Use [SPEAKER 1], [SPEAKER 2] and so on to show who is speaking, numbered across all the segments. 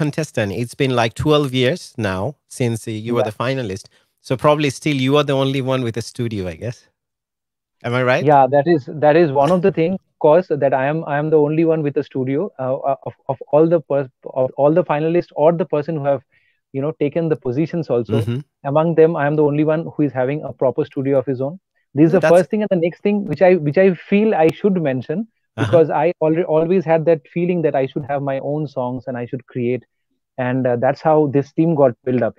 [SPEAKER 1] contestant. It's been like 12 years now since you were the finalist. So probably still you are the only one with a studio, I guess. Am I right?
[SPEAKER 2] Yeah, that is one of the things, of course, that I am the only one with a studio of all the finalists or the person who have taken the positions also.
[SPEAKER 1] Mm-hmm.
[SPEAKER 2] Among them, I am the only one who is having a proper studio of his own. This is the
[SPEAKER 1] That's
[SPEAKER 2] first thing, and the next thing which I feel I should mention, because I always had that feeling that I should have my own songs and I should create, and that's how this team got built up.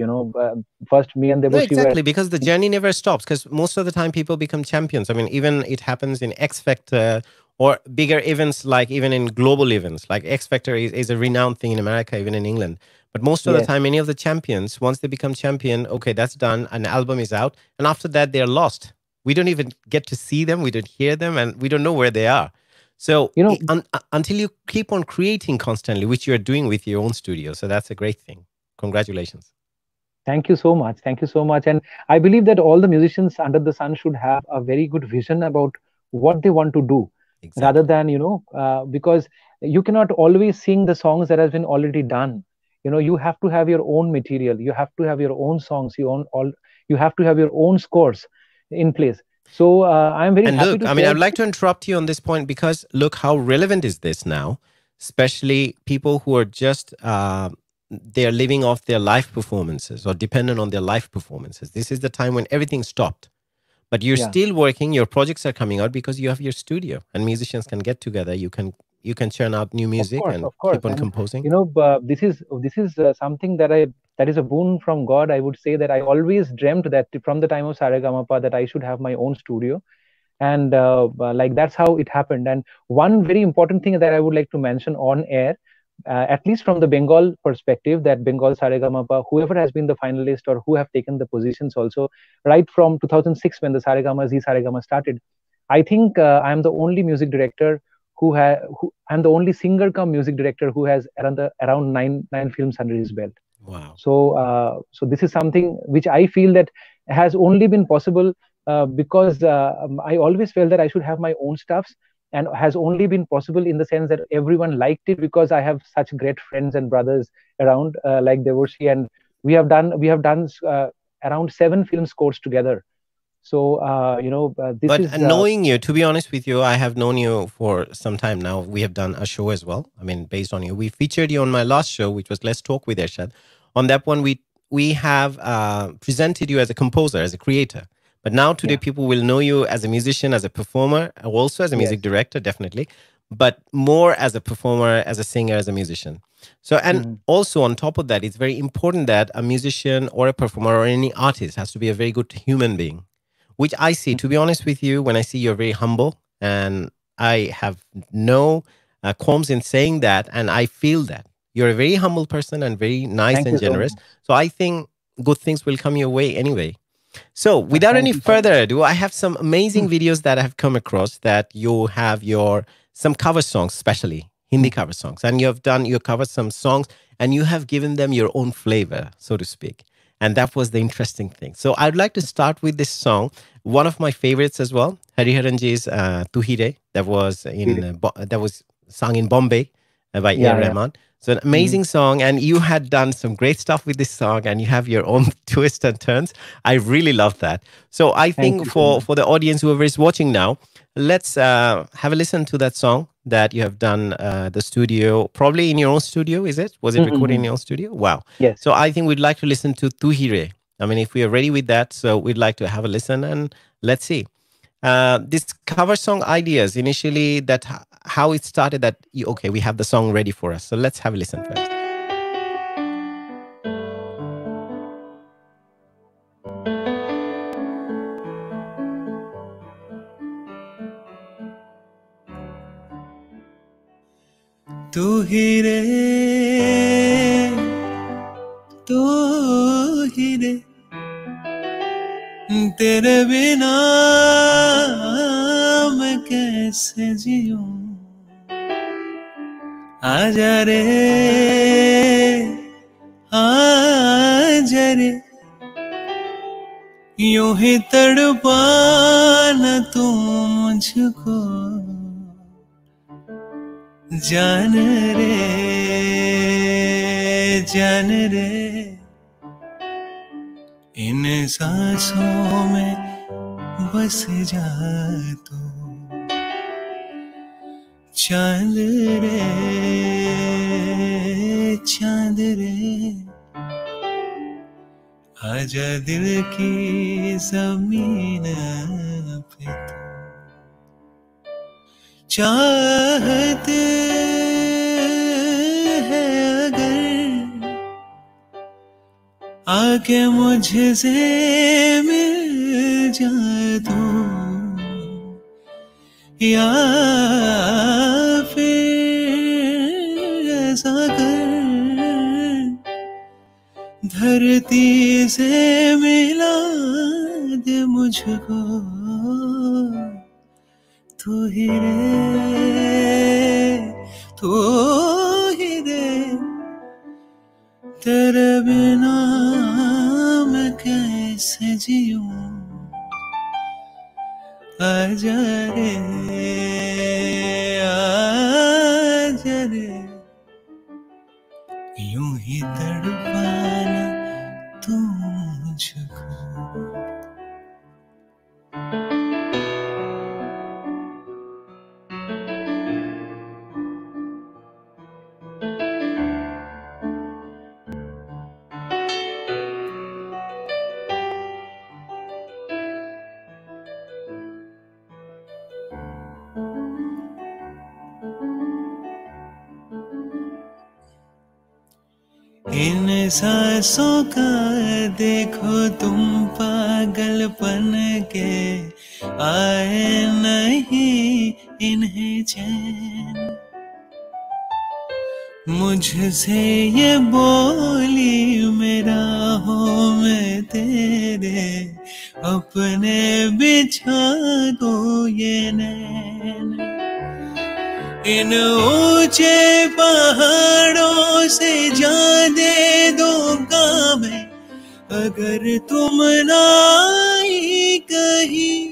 [SPEAKER 2] First me and
[SPEAKER 1] no,
[SPEAKER 2] Debussy were.
[SPEAKER 1] exactly, because the journey never stops. Because most of the time, people become champions. I mean, even it happens in X Factor or bigger events, like even in global events. Like X Factor is a renowned thing in America, even in England. But most of the
[SPEAKER 2] Yes.
[SPEAKER 1] time, any of the champions, once they become champion, okay, that's done. An album is out, and after that, they're lost. We don't even get to see them. We don't hear them, and we don't know where they are. So
[SPEAKER 2] You know,
[SPEAKER 1] until you keep on creating constantly, which you're doing with your own studio, so that's a great thing. Congratulations.
[SPEAKER 2] Thank you so much. Thank you so much. And I believe that all the musicians under the sun should have a very good vision about what they want to do, rather
[SPEAKER 1] Exactly.
[SPEAKER 2] than, because you cannot always sing the songs that has been already done. You have to have your own material. You have to have your own songs. You have to have your own scores in place. So I'm very
[SPEAKER 1] And
[SPEAKER 2] happy
[SPEAKER 1] look,
[SPEAKER 2] to
[SPEAKER 1] I mean,
[SPEAKER 2] share
[SPEAKER 1] I'd like
[SPEAKER 2] that.
[SPEAKER 1] to interrupt you on this point because look how relevant is this now, especially people who are just they're living off their live performances or dependent on their live performances. This is the time when everything stopped, but you're
[SPEAKER 2] Yeah.
[SPEAKER 1] still working. Your projects are coming out because you have your studio, and musicians can get together. You can churn out new music and
[SPEAKER 2] Of course,
[SPEAKER 1] keep on
[SPEAKER 2] and
[SPEAKER 1] composing.
[SPEAKER 2] this is something that is a boon from God. I would say that I always dreamt that from the time of Saregamapa that I should have my own studio, and like that's how it happened. And one very important thing that I would like to mention on air, at least from the Bengal perspective, that Bengal Saregamapa, whoever has been the finalist or who have taken the positions also, right from 2006 when the Saregama started, I think I am the only music director who I'm the only singer come music director who has around nine films under his belt.
[SPEAKER 1] Wow.
[SPEAKER 2] So this is something which I feel that has only been possible because I always felt that I should have my own stuffs, and has only been possible in the sense that everyone liked it because I have such great friends and brothers around, like Devorshi, and we have done around 7 film scores together. So this
[SPEAKER 1] But
[SPEAKER 2] is
[SPEAKER 1] knowing you, to be honest with you, I have known you for some time now. We have done a show as well. I mean, based on you, we featured you on my last show, which was Let's Talk with Ershad. On that one, we have presented you as a composer, as a creator. But now today,
[SPEAKER 2] yeah.
[SPEAKER 1] people will know you as a musician, as a performer, also as a music
[SPEAKER 2] Yes.
[SPEAKER 1] director, definitely, but more as a performer, as a singer, as a musician. So, and
[SPEAKER 2] Mhm.
[SPEAKER 1] also on top of that, it's very important that a musician or a performer or any artist has to be a very good human being, which I see, to be honest with you, when I see you're very humble, and I have no qualms in saying that, and I feel that you're a very humble person and very nice
[SPEAKER 2] Thank
[SPEAKER 1] and
[SPEAKER 2] you so
[SPEAKER 1] generous.
[SPEAKER 2] much.
[SPEAKER 1] So I think good things will come your way anyway. So without any
[SPEAKER 2] Thank you so
[SPEAKER 1] further
[SPEAKER 2] much.
[SPEAKER 1] ado, I have some amazing videos that I have come across that you have your some cover songs, especially Hindi cover songs, and you covered some songs and you have given them your own flavor, so to speak. And that was the interesting thing. So I'd like to start with this song, one of my favorites as well, Hariharanji's Tu Hi Re, that was sung in Bombay by A.
[SPEAKER 2] Yeah, yeah.
[SPEAKER 1] Rahman. So an
[SPEAKER 2] Mhm.
[SPEAKER 1] amazing song, and you had done some great stuff with this song, and you have your own twists and turns. I really love that. So I
[SPEAKER 2] Thank
[SPEAKER 1] think
[SPEAKER 2] you so much.
[SPEAKER 1] for the audience, whoever is watching now, let's have a listen to that song that you have done the studio, probably in your own studio. Is it? Was it recorded in
[SPEAKER 2] Mhm.
[SPEAKER 1] your own studio? Wow.
[SPEAKER 2] Yes.
[SPEAKER 1] So I think we'd like to listen to Tu Hi Re. I mean, if we are ready with that, so we'd like to have a listen and let's see. This cover song ideas initially, how it started, that okay, we have the song ready for us, so let's have a listen first.
[SPEAKER 3] तू ही रे तू ही रे तेरे बिना मैं कैसे जीऊं आजा रे आजा रे यूं ही तड़पाना तू मुझको जान रे जान रे इन सांसों में बस जा तू चांद रे चांद रे आजा दिल की जमीन पे तू चाहते है अगर आके मुझसे मिल जा तू या फिर ऐसा कर धरती से मिला दे मुझको तू ही रे तेरे बिना मैं कैसे जीऊं आजा रे आजा रे यूं ही तड़पाना तू मुझको इन सांसों का देखो तुम पागलपन के आए नहीं इन्हें चैन मुझसे ये बोली मेरा हो मैं तेरे अपने बिछा दो ये नैन इन ऊंचे पहाड़ों से जा दे दूंगा मैं अगर तुम ना आई कहीं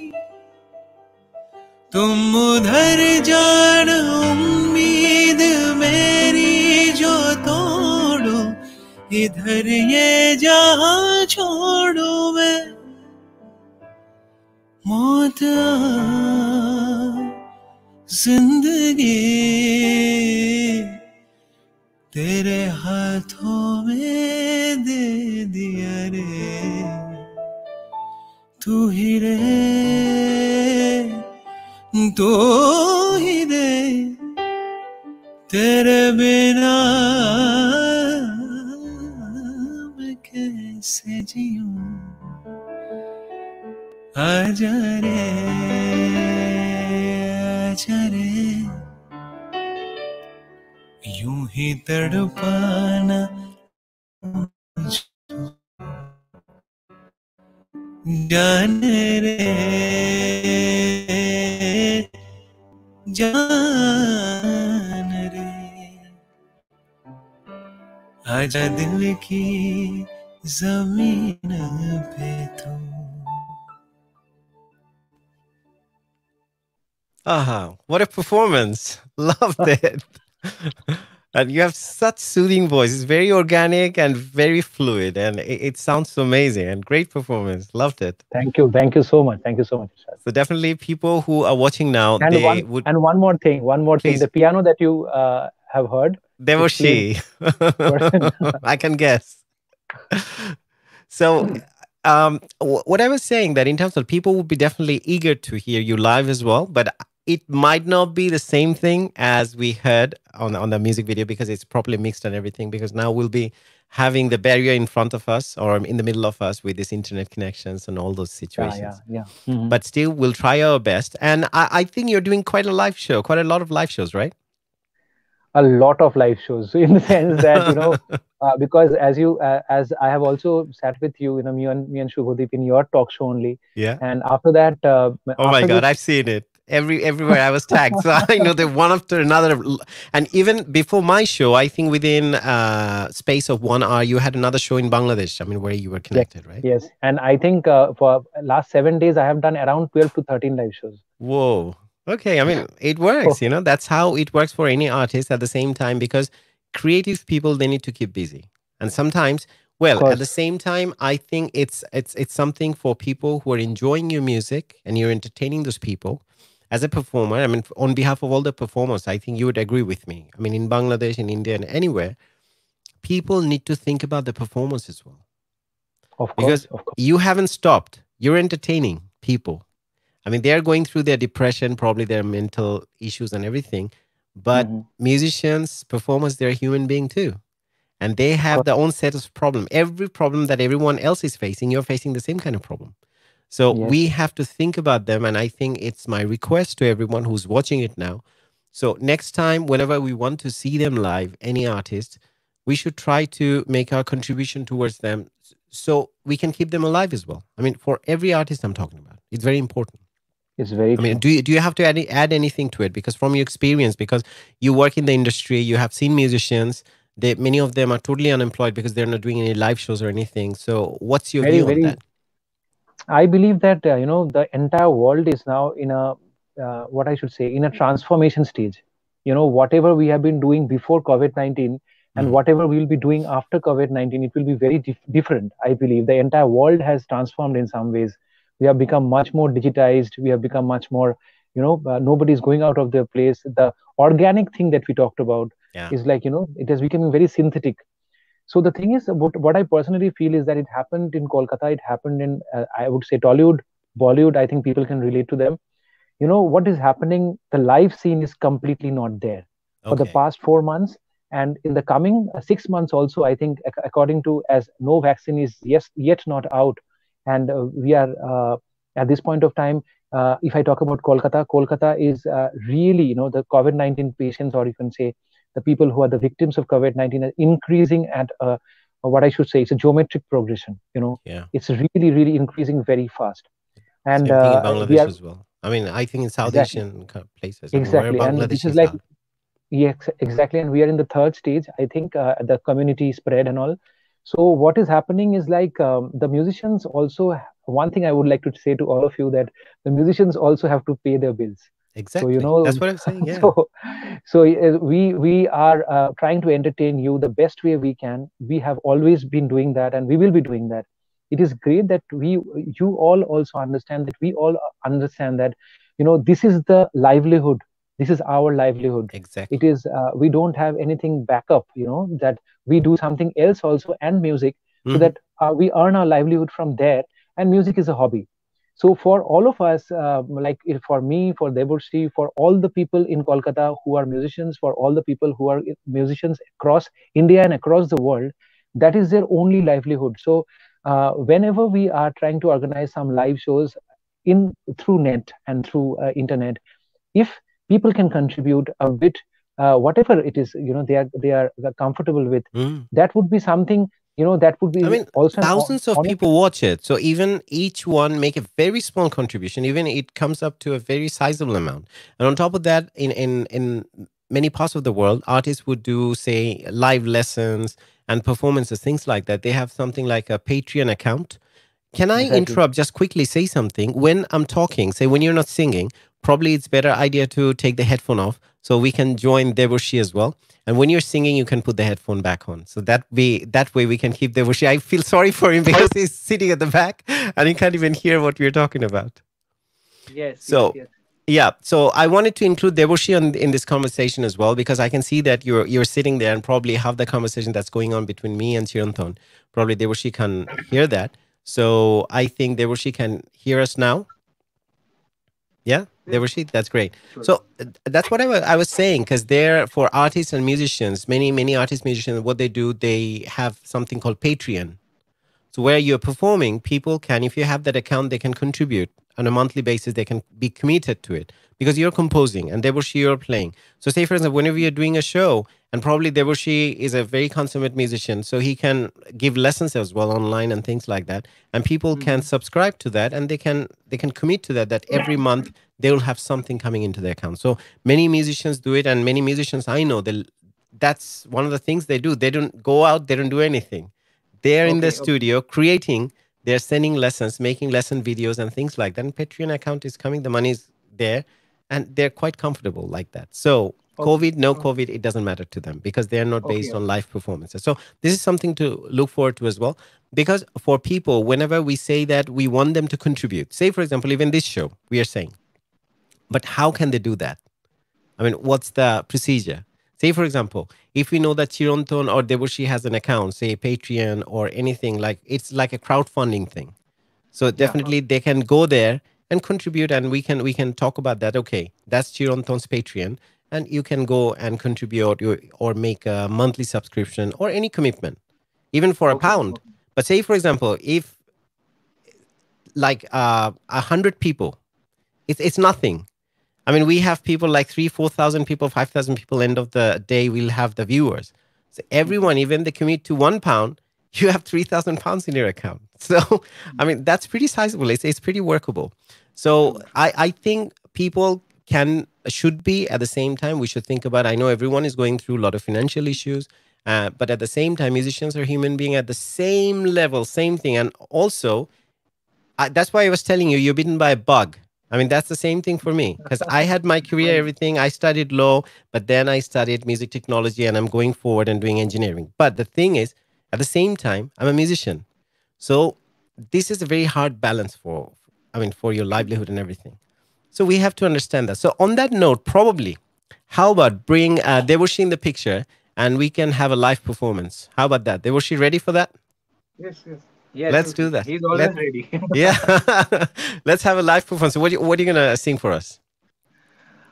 [SPEAKER 3] तुम उधर जान उम्मीद मेरी जो तोड़ो इधर ये जहां छोड़ो मैं मौत जिंदगी तेरे हाथों में दे दिया रे तू ही रे तेरे बिना मैं कैसे जीऊं आजा रे यूं ही तड़पाना जान रे जान रे आजा दिल की जमीन पे तू
[SPEAKER 1] What a performance. Loved it. And you have such soothing voice. It's very organic and very fluid. And it sounds amazing and great performance. Loved it.
[SPEAKER 2] Thank you so much, Ershad.
[SPEAKER 1] So definitely people who are watching now,
[SPEAKER 2] And
[SPEAKER 1] they would...
[SPEAKER 2] And one more thing,
[SPEAKER 1] Please.
[SPEAKER 2] the piano that you have heard.
[SPEAKER 1] There was she. I can guess. So what I was saying that in terms of people would be definitely eager to hear you live as well, but it might not be the same thing as we heard on the music video because it's properly mixed and everything, because now we'll be having the barrier in front of us or in the middle of us with this internet connections and all those situations.
[SPEAKER 2] Yeah. Mm-hmm.
[SPEAKER 1] But still, we'll try our best. And I think you're doing quite a lot of live shows, right?
[SPEAKER 2] A lot of live shows, in the sense that, because as I have also sat with you, me and Shubhodip in your talk show only.
[SPEAKER 1] Yeah.
[SPEAKER 2] And after that,
[SPEAKER 1] oh my God, I've seen it. Everywhere I was tagged. So I know that one after another. And even before my show, I think within space of 1 hour, you had another show in Bangladesh. I mean, where you were connected, right?
[SPEAKER 2] Yes. And I think for last 7 days, I have done around 12 to 13 live shows.
[SPEAKER 1] Whoa. Okay. I mean, it works, That's how it works for any artist at the same time, because creative people, they need to keep busy. And sometimes,
[SPEAKER 2] Of
[SPEAKER 1] well, at the
[SPEAKER 2] course.
[SPEAKER 1] same time, I think it's something for people who are enjoying your music and you're entertaining those people. As a performer, I mean, on behalf of all the performers, I think you would agree with me. I mean, in Bangladesh, in India, and anywhere, people need to think about the performance as well,
[SPEAKER 2] Of course.
[SPEAKER 1] because
[SPEAKER 2] Of course.
[SPEAKER 1] you haven't stopped. You're entertaining people. I mean, they're going through their depression, probably their mental issues and everything. But
[SPEAKER 2] Hmm.
[SPEAKER 1] musicians, performers, they're human being too, and they
[SPEAKER 2] Of
[SPEAKER 1] have
[SPEAKER 2] course.
[SPEAKER 1] their own set of problem. Every problem that everyone else is facing, you're facing the same kind of problem. So
[SPEAKER 2] Yes.
[SPEAKER 1] we have to think about them. And I think it's my request to everyone who's watching it now. So next time, whenever we want to see them live, any artist, we should try to make our contribution towards them so we can keep them alive as well. I mean, for every artist I'm talking about, it's very important.
[SPEAKER 2] It's very
[SPEAKER 1] I mean,
[SPEAKER 2] true.
[SPEAKER 1] do you have to add anything to it? Because from your experience, because you work in the industry, you have seen musicians. Many of them are totally unemployed because they're not doing any live shows or anything. So, what's your
[SPEAKER 2] Very,
[SPEAKER 1] view on
[SPEAKER 2] very.
[SPEAKER 1] that?
[SPEAKER 2] I believe that the entire world is now in a what I should say, in a transformation stage. Whatever we have been doing before COVID-19 and
[SPEAKER 1] Mm,
[SPEAKER 2] whatever we will be doing after COVID-19, it will be very different. I believe the entire world has transformed in some ways. We have become much more digitized. We have become much more. Nobody is going out of their place. The organic thing that we talked about
[SPEAKER 1] yeah.
[SPEAKER 2] is like it has become very synthetic. So the thing is, what I personally feel is that it happened in Kolkata. It happened in, I would say, Tollywood, Bollywood. I think people can relate to them. What is happening? The live scene is completely not there for the
[SPEAKER 1] Okay.
[SPEAKER 2] past 4 months, and in the coming 6 months also. I think, according to, as no vaccine is yet not out, and we are at this point of time. If I talk about Kolkata, Kolkata is really, the COVID-19 patients, or you can say the people who are the victims of COVID-19, are increasing at what I should say, it's a geometric progression.
[SPEAKER 1] Yeah.
[SPEAKER 2] It's really, really increasing very fast, and
[SPEAKER 1] Same thing in
[SPEAKER 2] we
[SPEAKER 1] Bangladesh
[SPEAKER 2] are
[SPEAKER 1] as well. I mean, I think in South
[SPEAKER 2] exactly,
[SPEAKER 1] Asian places. I mean, where
[SPEAKER 2] exactly, and this
[SPEAKER 1] Bangladesh
[SPEAKER 2] is
[SPEAKER 1] is
[SPEAKER 2] like,
[SPEAKER 1] hard.
[SPEAKER 2] yes, exactly, and we are in the third stage. I think the community spread and all. So what is happening is like, the musicians also. One thing I would like to say to all of you, that the musicians also have to pay their bills. So
[SPEAKER 1] Exactly. That's what I'm saying. Yeah.
[SPEAKER 2] so we are trying to entertain you the best way we can. We have always been doing that, and we will be doing that. It is great that you all also understand, that we all understand that this is the livelihood. This is our livelihood. It
[SPEAKER 1] Exactly.
[SPEAKER 2] is, we don't have anything backup, that we do something else also, and music, so
[SPEAKER 1] Hmm.
[SPEAKER 2] that we earn our livelihood from there, and music is a hobby. So for all of us, like, for me, for Deborshi, for all the people in Kolkata who are musicians, for all the people who are musicians across India and across the world, that is their only livelihood. So whenever we are trying to organize some live shows in through net and through internet, if people can contribute a bit, whatever it is, they are comfortable with,
[SPEAKER 1] Mm.
[SPEAKER 2] that would be something, that would
[SPEAKER 1] I
[SPEAKER 2] be
[SPEAKER 1] mean,
[SPEAKER 2] also an
[SPEAKER 1] thousands of
[SPEAKER 2] honor.
[SPEAKER 1] people watch it. So even each one make a very small contribution, even it comes up to a very sizable amount. And on top of that, in many parts of the world, artists would do, say, live lessons and performances, things like that. They have something like a Patreon account. Can I
[SPEAKER 2] Exactly.
[SPEAKER 1] interrupt, just quickly say something? When I'm talking, say when you're not singing, probably it's better idea to take the headphone off so we can join Devushi as well. And when you're singing, you can put the headphone back on. So that way we can keep Devushi. I feel sorry for him because he's sitting at the back and he can't even hear what we're talking about.
[SPEAKER 2] Yes, yes,
[SPEAKER 1] So
[SPEAKER 2] yes.
[SPEAKER 1] yeah, so I wanted to include Devushi in this conversation as well, because I can see that you're sitting there and probably have the conversation that's going on between me and Chirantan. Probably Devushi can hear that. So I think Devushi can hear us now. Yeah, Devushi, that's great. So that's what I was saying, because there, for artists and musicians, many artists, musicians, what they do, they have something called Patreon. So where you're performing, people can, if you have that account, they can contribute on a monthly basis. They can be committed to it because you're composing and Debushi you're playing. So say for example, whenever you're doing a show, and probably Debushi is a very consummate musician, so he can give lessons as well online and things like that. And people can subscribe to that, and they can commit to that. That every month they will have something coming into their account. So many musicians do it, and many musicians I know, that's one of the things they do. They don't go out, they don't do anything, they're in the
[SPEAKER 2] Okay, okay.
[SPEAKER 1] studio creating, they're sending lessons, making lesson videos and things like that. And Patreon account is coming, the money is there, and they're quite comfortable like that. So
[SPEAKER 2] Okay.
[SPEAKER 1] COVID, no COVID, it doesn't matter to them because they are not
[SPEAKER 2] Okay.
[SPEAKER 1] based on live performances. So this is something to look forward to as well. Because for people, whenever we say that we want them to contribute, say for example, even this show, we are saying, but how can they do that? I mean, what's the procedure? Say, for example, if we know that Chirantan or Debushi has an account, say Patreon or anything, like it's like a crowdfunding thing. So
[SPEAKER 2] Yeah.
[SPEAKER 1] definitely they can go there and contribute, and we can talk about that. Okay, that's Chirantan's Patreon, and you can go and contribute or make a monthly subscription or any commitment, even for a
[SPEAKER 2] Okay.
[SPEAKER 1] pound.
[SPEAKER 2] Okay.
[SPEAKER 1] But say, for example, if like 100 people, it's nothing. I mean, we have people like 4,000 people, 5,000 people. End of the day, we'll have the viewers. So everyone, even they commit to £1, you have £3,000 in your account. So, I mean, that's pretty sizable. It's pretty workable. So I think people should be at the same time. We should think about. I know everyone is going through a lot of financial issues, but at the same time, musicians are human beings at the same level, same thing, and also that's why I was telling you, you're bitten by a bug. I mean, that's the same thing for me because I had my career, everything. I studied law, but then I studied music technology and I'm going forward and doing engineering. But the thing is, at the same time, I'm a musician. So this is a very hard balance for your livelihood and everything. So we have to understand that. So on that note, probably, how about bring Devoshi in the picture and we can have a live performance? How about that? Devoshi, ready for that?
[SPEAKER 2] Yes. Yes. Yes.
[SPEAKER 1] Let's do that.
[SPEAKER 2] He's always ready.
[SPEAKER 1] Yeah. Let's have a live performance. So what are you gonna sing for us?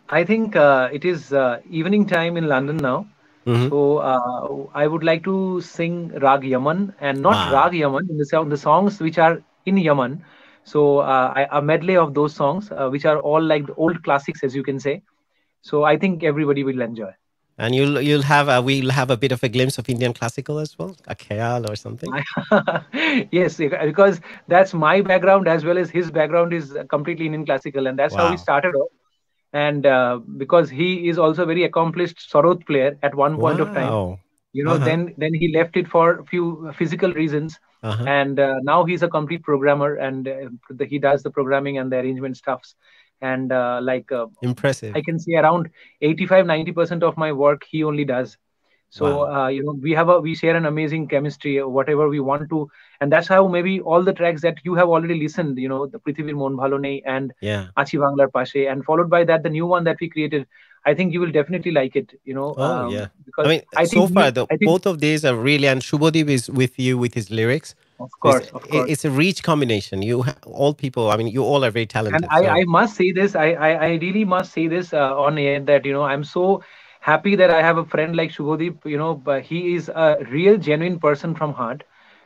[SPEAKER 2] I think it is evening time in London now.
[SPEAKER 1] Hmm.
[SPEAKER 2] So I would like to sing Rag Yaman, and not
[SPEAKER 1] Wow.
[SPEAKER 2] Rag Yaman in the songs which are in Yaman. So a medley of those songs which are all like the old classics, as you can say. So I think everybody will enjoy.
[SPEAKER 1] And we'll have a bit of a glimpse of Indian classical as well, a khayal or something.
[SPEAKER 2] Yes, because that's my background as well as his background is completely Indian classical, and that's how we
[SPEAKER 1] Wow.
[SPEAKER 2] started off. And because he is also a very accomplished sarod player at one point of time,
[SPEAKER 1] Wow. Uh-huh.
[SPEAKER 2] then he left it for a few physical reasons,
[SPEAKER 1] Uh-huh.
[SPEAKER 2] and now he's a complete programmer, and he does the programming and the arrangement stuffs, and
[SPEAKER 1] Impressive.
[SPEAKER 2] I can say around 85-90% of my work he only does. So
[SPEAKER 1] Wow.
[SPEAKER 2] we share an amazing chemistry, whatever we want to, and that's how maybe all the tracks that you have already listened, the Prithivir Mon Bhalo Nei and
[SPEAKER 1] Yeah.
[SPEAKER 2] Achi Banglar Pashe, and followed by that the new one that we created. I think you will definitely like it,
[SPEAKER 1] Oh yeah. I
[SPEAKER 2] because
[SPEAKER 1] mean, so far both of these are really, and Shubhadeep is with you with his lyrics.
[SPEAKER 2] of
[SPEAKER 1] So
[SPEAKER 2] course, of course.
[SPEAKER 1] it's a rich combination. All people. I mean, you all are very
[SPEAKER 2] And
[SPEAKER 1] talented.
[SPEAKER 2] I
[SPEAKER 1] So
[SPEAKER 2] must say this, I really must say this on air that, I'm so happy that I have a friend like Shubhadeep, but he is a real genuine person from heart.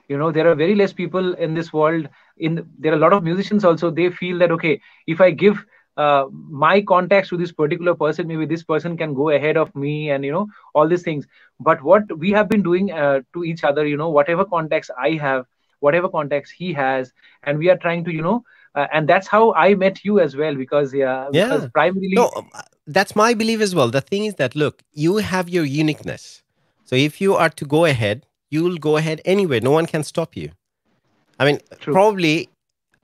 [SPEAKER 2] There are very less people in this world. There are a lot of musicians also, they feel that, okay, if I give my contacts to this particular person, maybe this person can go ahead of me and, all these things. But what we have been doing to each other, whatever contacts I have, whatever contacts he has, and we are trying to, and that's how I met you as well, because because
[SPEAKER 1] yeah.
[SPEAKER 2] primarily.
[SPEAKER 1] No, that's my belief as well. The thing is that look, you have your uniqueness. So if you are to go ahead, you'll go ahead anyway. No one can stop you. I mean,
[SPEAKER 2] True.
[SPEAKER 1] probably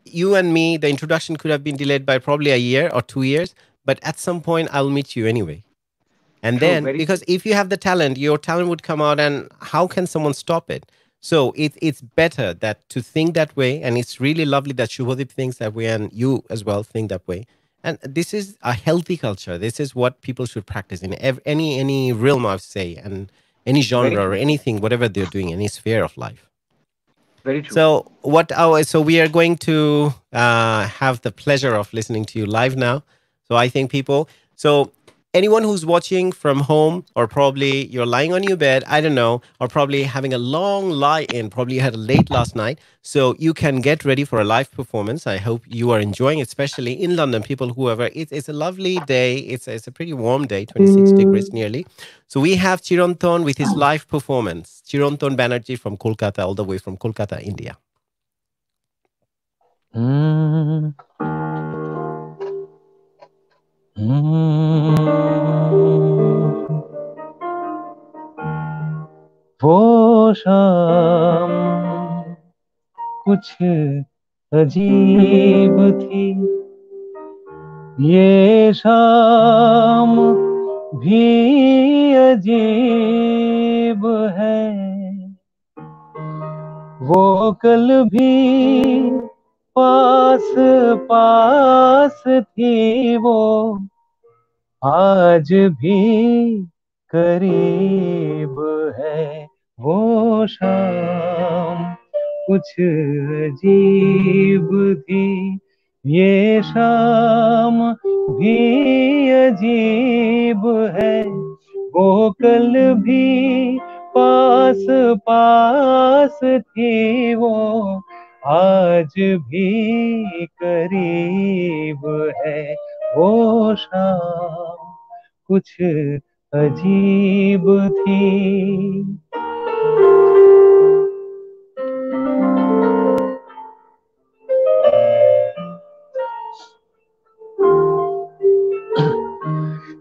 [SPEAKER 1] you and me, the introduction could have been delayed by probably a year or 2 years, but at some point I'll meet you anyway. And
[SPEAKER 2] True,
[SPEAKER 1] then,
[SPEAKER 2] very true.
[SPEAKER 1] because if you have the talent, your talent would come out, and how can someone stop it? So it's better that to think that way, and it's really lovely that Shubhadeep thinks that way, and you as well think that way. And this is a healthy culture. This is what people should practice in any realm, I would say, and any
[SPEAKER 2] Very
[SPEAKER 1] genre or
[SPEAKER 2] true.
[SPEAKER 1] anything, whatever they're doing, any sphere of life.
[SPEAKER 2] Very true.
[SPEAKER 1] So we are going to have the pleasure of listening to you live now. So I think people, so anyone who's watching from home, or probably you're lying on your bed, I don't know, or probably having a long lie in, probably you had a late last night, so you can get ready for a live performance. I hope you are enjoying, especially in London, people, whoever. It's a lovely day. It's a pretty warm day, 26 degrees nearly. So we have Chirantan with his live performance. Chirantan Banerjee from Kolkata, all the way from Kolkata, India.
[SPEAKER 2] वो शाम कुछ अजीब थी, ये शाम भी अजीब है, वो कल भी पास पास थी, वो आज भी करीब है। वो शाम कुछ अजीब थी, ये शाम भी अजीब है, वो कल भी पास पास थी, वो आज भी करीब है। वो शाम कुछ अजीब थी।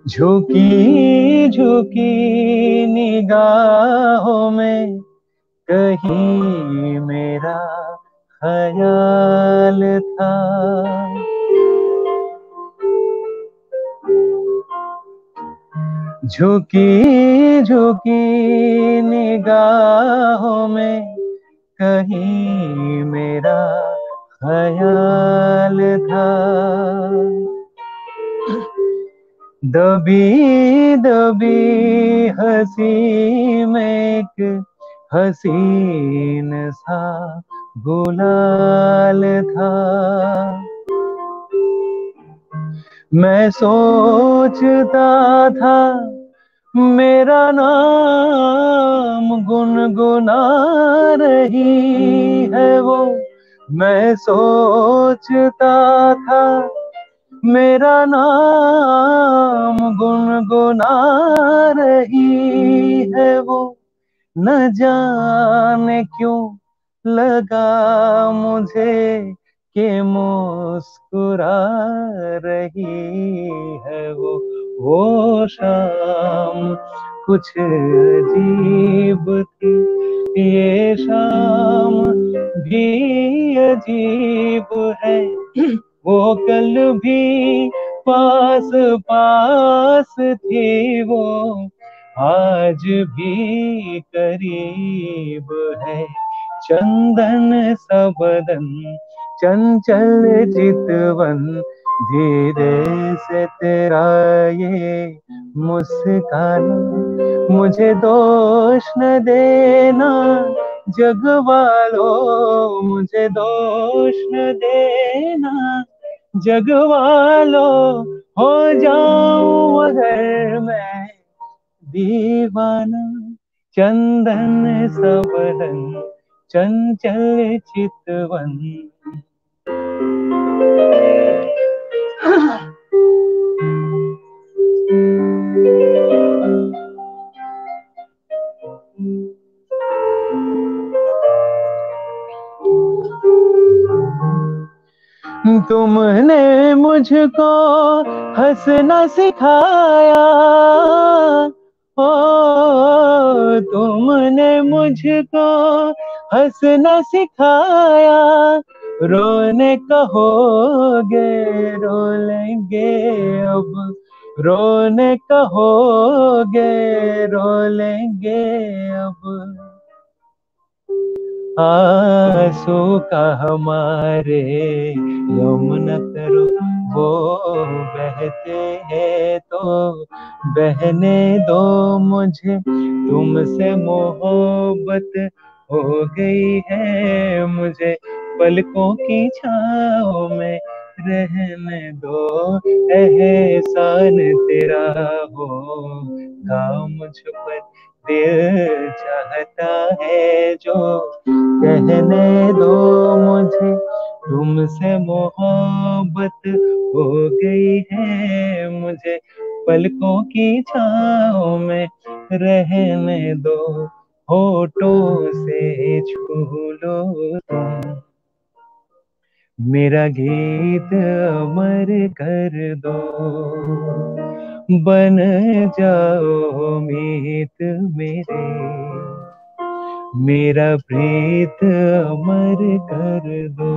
[SPEAKER 2] झुकी झुकी निगाहों में कहीं मेरा ख्याल था, झुकी झुकी निगाहों में कहीं मेरा ख्याल था। दबी दबी हंसी में एक हसीन सा गुलाल था। मैं सोचता था मेरा नाम गुनगुना रही है वो, मैं सोचता था मेरा नाम गुनगुना रही है वो, न जाने क्यों लगा मुझे कि मुस्कुरा रही है वो शाम कुछ अजीब थी, ये शाम भी अजीब है, वो कल भी पास पास थी, वो आज भी करीब है। चंदन सा बदन चंचल चितवन, धीरे से तेरा ये मुस्काना, मुझे दोष न देना जग वालों, मुझे दोष न देना जग वालों, हो जाऊं अगर मैं दीवाना। चंदन सा बदन चंचल चितवन। तुमने मुझको हंसना सिखाया, ओ तुमने मुझको हंसना सिखाया, रोने कहोगे रो लेंगे अब, रोने कहोगे रो लेंगे अब, आंसू का हमारे गम न करो, वो बहते हैं तो बहने दो, मुझे तुमसे मोहब्बत हो गई है, मुझे पलकों की छाँव में रहने दो, एहसान तेरा होगा मुझ पर, दिल चाहता है जो कहने दो, मुझे तुमसे मोहब्बत हो गई है, मुझे पलकों की छाँव में रहने दो, होठों से छू लो तुम मेरा गीत अमर कर दो, बन जाओ मीत मेरे, मेरा प्रीत अमर कर दो।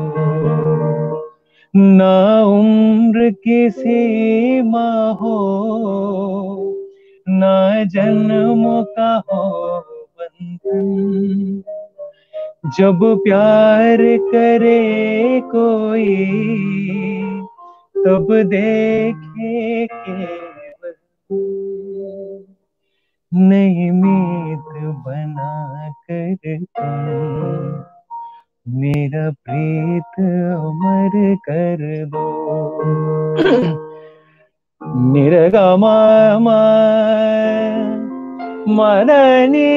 [SPEAKER 2] ना उम्र की सीमा हो, ना जन्मों का हो बंधन, जब प्यार करे कोई तब देखे केवल नई मीत बना कर तुम मेरा प्रीत अमर कर दो। निर्गमा मदनी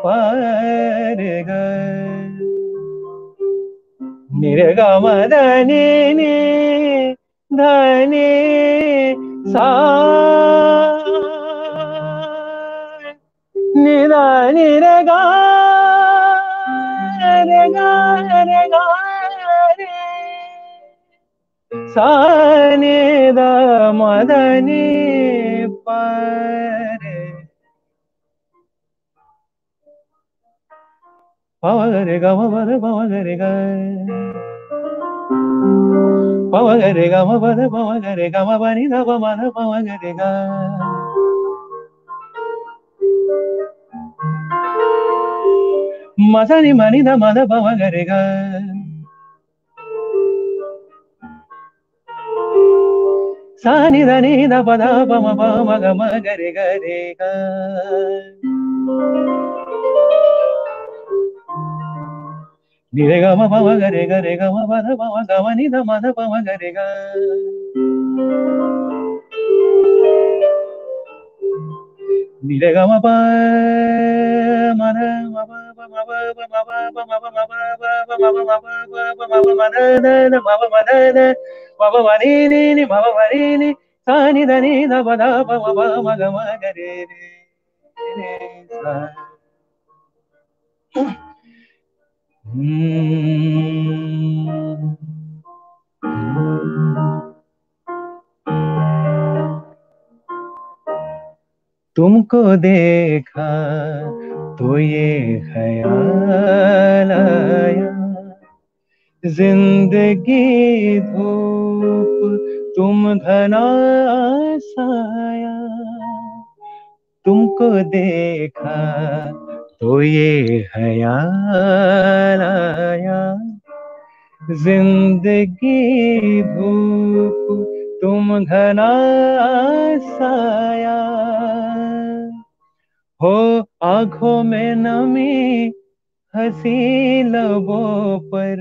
[SPEAKER 2] पर निर्गमदनी धनी सा निदा निरगा रे गा रे गा रे सा निदा मदनी पर पवगरे गा मद पवगरे गा पवगरे गा मद पवगरे गा मनि ध मद पवगरे गा मसनि मनि ध मद पवगरे गा सानि ध नि ध पद पम पम ग म गरे गरे गा निरे ग म पम गरे गरे ग म पद पम ग म नि ध मद पम गरे गा निरे ग म प म ध म प म प म प म प म प म प म प म प म ध ध ध म प म ध ध म प म नि नि नि म प म नि नि सा नि ध नि ध प ध प म प म ग म ग रे रे रे सा तुमको देखा तो ये ख्याल आया, जिंदगी धूप तुम घना साया, तुमको देखा तो ये ख्याल आया, जिंदगी धूप तुम घना साया, हो आंखों में नमी हंसी लबों पर,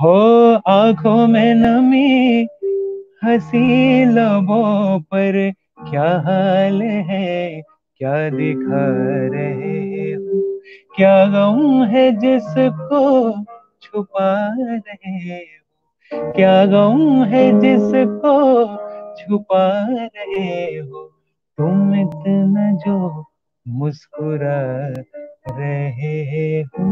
[SPEAKER 2] हो आंखों में नमी हंसी लबों पर, क्या हाल है क्या दिखा रहे हो, क्या गम है जिसको छुपा रहे हो, क्या गम है जिसको छुपा रहे हो, तुम इतना जो मुस्कुरा रहे हो.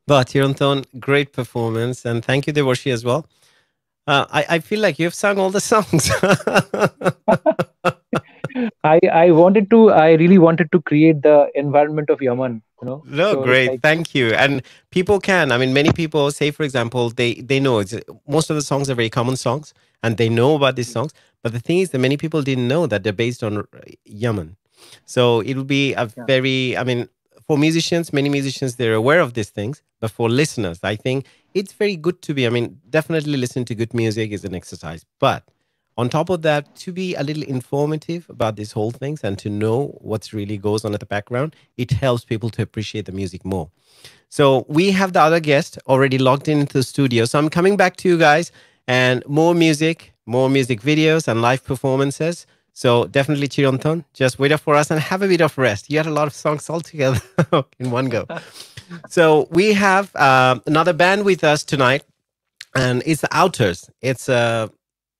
[SPEAKER 1] Well, Chirantan, great performance. And thank you, Devarshi, as well. I feel like you've sung all the songs.
[SPEAKER 2] I really wanted to create the environment of Yaman,
[SPEAKER 1] No,
[SPEAKER 2] so it's
[SPEAKER 1] great.
[SPEAKER 2] like,
[SPEAKER 1] Thank you. And people can. I mean, many people say, for example, they know most of the songs are very common songs, and they know about these songs. But the thing is that many people didn't know that they're based on Yemen. So it will be a
[SPEAKER 2] yeah,
[SPEAKER 1] very. I mean, for musicians, many musicians they're aware of these things. But for listeners, I think it's very good to be. I mean, definitely listen to good music is an exercise, but on top of that, to be a little informative about these whole things and to know what's really goes on at the background, it helps people to appreciate the music more. So we have the other guest already logged into the studio. So I'm coming back to you guys and more music videos and live performances. So definitely Chirantan, just wait up for us and have a bit of rest. You had a lot of songs all together in one go. So we have another band with us tonight, and it's the Outers. It's a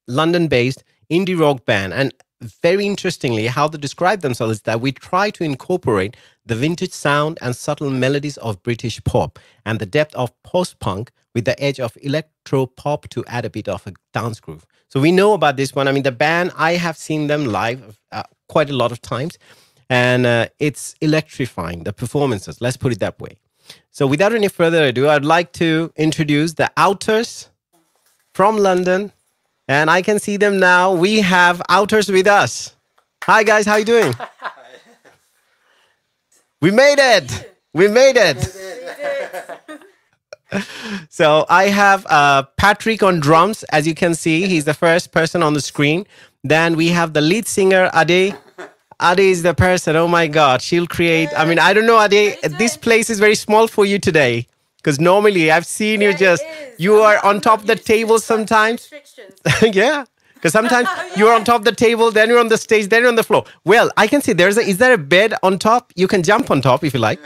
[SPEAKER 1] London-based indie rock band, and very interestingly, how they describe themselves is that we try to incorporate the vintage sound and subtle melodies of British pop and the depth of post-punk with the edge of electro pop to add a bit of a dance groove. So we know about this one. I mean, the band, I have seen them live quite a lot of times, and it's electrifying, the performances. Let's put it that way. So without any further ado, I'd like to introduce the Outers from London. And I can see them now. We have Outers with us. Hi guys, how you doing? We made it. We made it. So I have Patrick on drums. As you can see, he's the first person on the screen. Then we have the lead singer, Ade. Ade is the person. Oh my God, she'll create. I mean, I don't know, Ade. This place is very small for you today. Because normally I've seen you just, you are on top of the table sometimes. Yeah. Because sometimes you're on top of the table, then you're on the stage, then you're on the floor. Well, I can see is there a bed on top? You can jump on top if you like.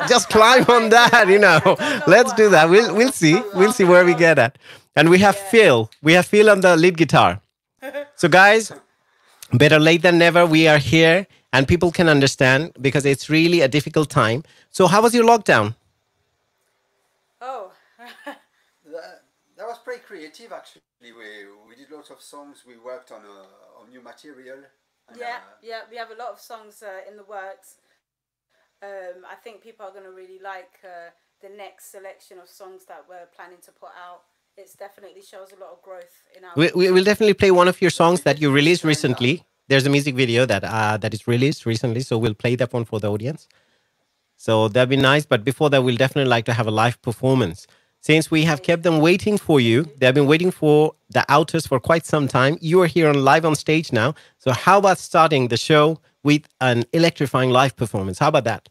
[SPEAKER 1] Just climb on that, you know. Let's do that. We'll see. We'll see where we get at. And we have Phil. We have Phil on the lead guitar. So guys, better late than never. We are here and people can understand because it's really a difficult time. So how was your lockdown?
[SPEAKER 4] Oh.
[SPEAKER 5] That was pretty creative actually. We did lots of songs. We worked on new material. And,
[SPEAKER 4] Yeah. We have a lot of songs in the works. I think people are going to really like the next selection of songs that we're planning to put out. It definitely shows a lot of growth in our.
[SPEAKER 1] We will definitely play one of your songs that you released recently. There's a music video that is released recently, so we'll play that one for the audience. So that'd be nice. But before that, we'll definitely like to have a live performance. Since we have kept them waiting for you, they've been waiting for the Outers for quite some time. You are here live on stage now. So how about starting the show with an electrifying live performance? How about that?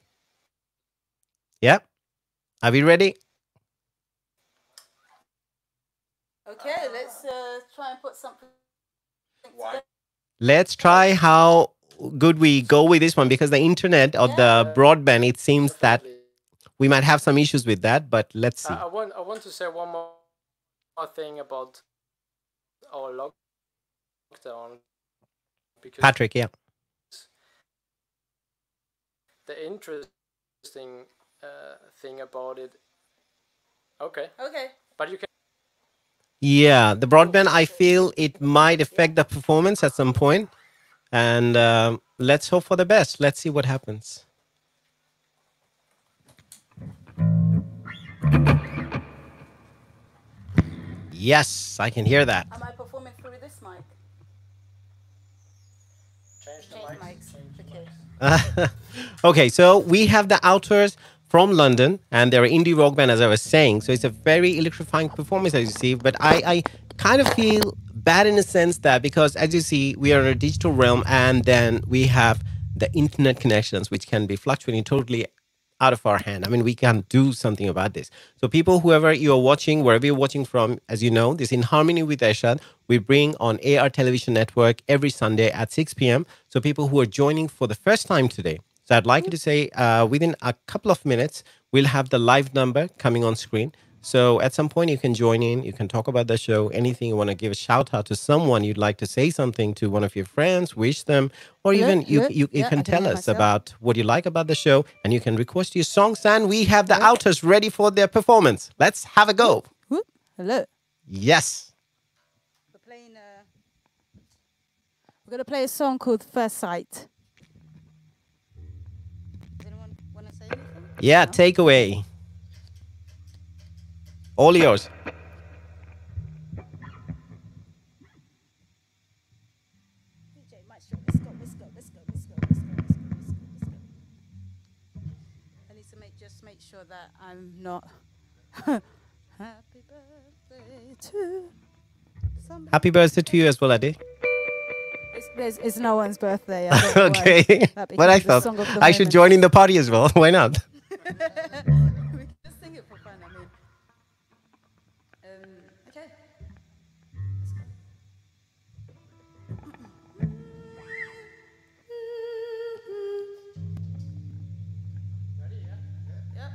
[SPEAKER 1] Yeah? Are we ready?
[SPEAKER 4] Okay, let's try and put something together.
[SPEAKER 1] Let's try how good we go with this one because the internet or the broadband, it seems that we might have some issues with that, but let's see.
[SPEAKER 6] I want to say one more thing about our lockdown. Because
[SPEAKER 1] Patrick, yeah.
[SPEAKER 6] The interesting thing about it. Okay. But you can.
[SPEAKER 1] Yeah, the broadband, I feel it might affect the performance at some point. And let's hope for the best. Let's see what happens. Yes, I can hear that.
[SPEAKER 4] Am I performing through this mic? Change the mics. Okay.
[SPEAKER 1] Okay, so we have the Outers from London, and they're an indie rock band, as I was saying. So it's a very electrifying performance, as you see. But I kind of feel bad in a sense that because, as you see, we are in a digital realm, and then we have the internet connections, which can be fluctuating totally out of our hand. I mean, we can't do something about this. So people, whoever you're watching, wherever you're watching from, as you know, this In Harmony with Ershad, we bring on AR Television Network every Sunday at 6 p.m. So people who are joining for the first time today. So I'd like you to say within a couple of minutes, we'll have the live number coming on screen. So at some point you can join in, you can talk about the show, anything you want to give a shout out to someone, you'd like to say something to one of your friends, wish them, or even you can tell us about what you like about the show, and you can request your songs, and we have the Outers ready for their performance. Let's have a go.
[SPEAKER 4] Hello.
[SPEAKER 1] Yes.
[SPEAKER 4] We're playing. We're gonna play a song called First Sight. Does anyone want to say anything?
[SPEAKER 1] Yeah, take away. All yours.
[SPEAKER 4] DJ, let's go. I need to just make sure that I'm not. Happy birthday to somebody.
[SPEAKER 1] Happy birthday to you as well, Adi.
[SPEAKER 4] It's no one's birthday. I don't know
[SPEAKER 1] Okay.
[SPEAKER 4] why.
[SPEAKER 1] But I thought I should join in the party as well. Why not?
[SPEAKER 4] We can just sing it for fun. I mean, okay. Ready? Yeah.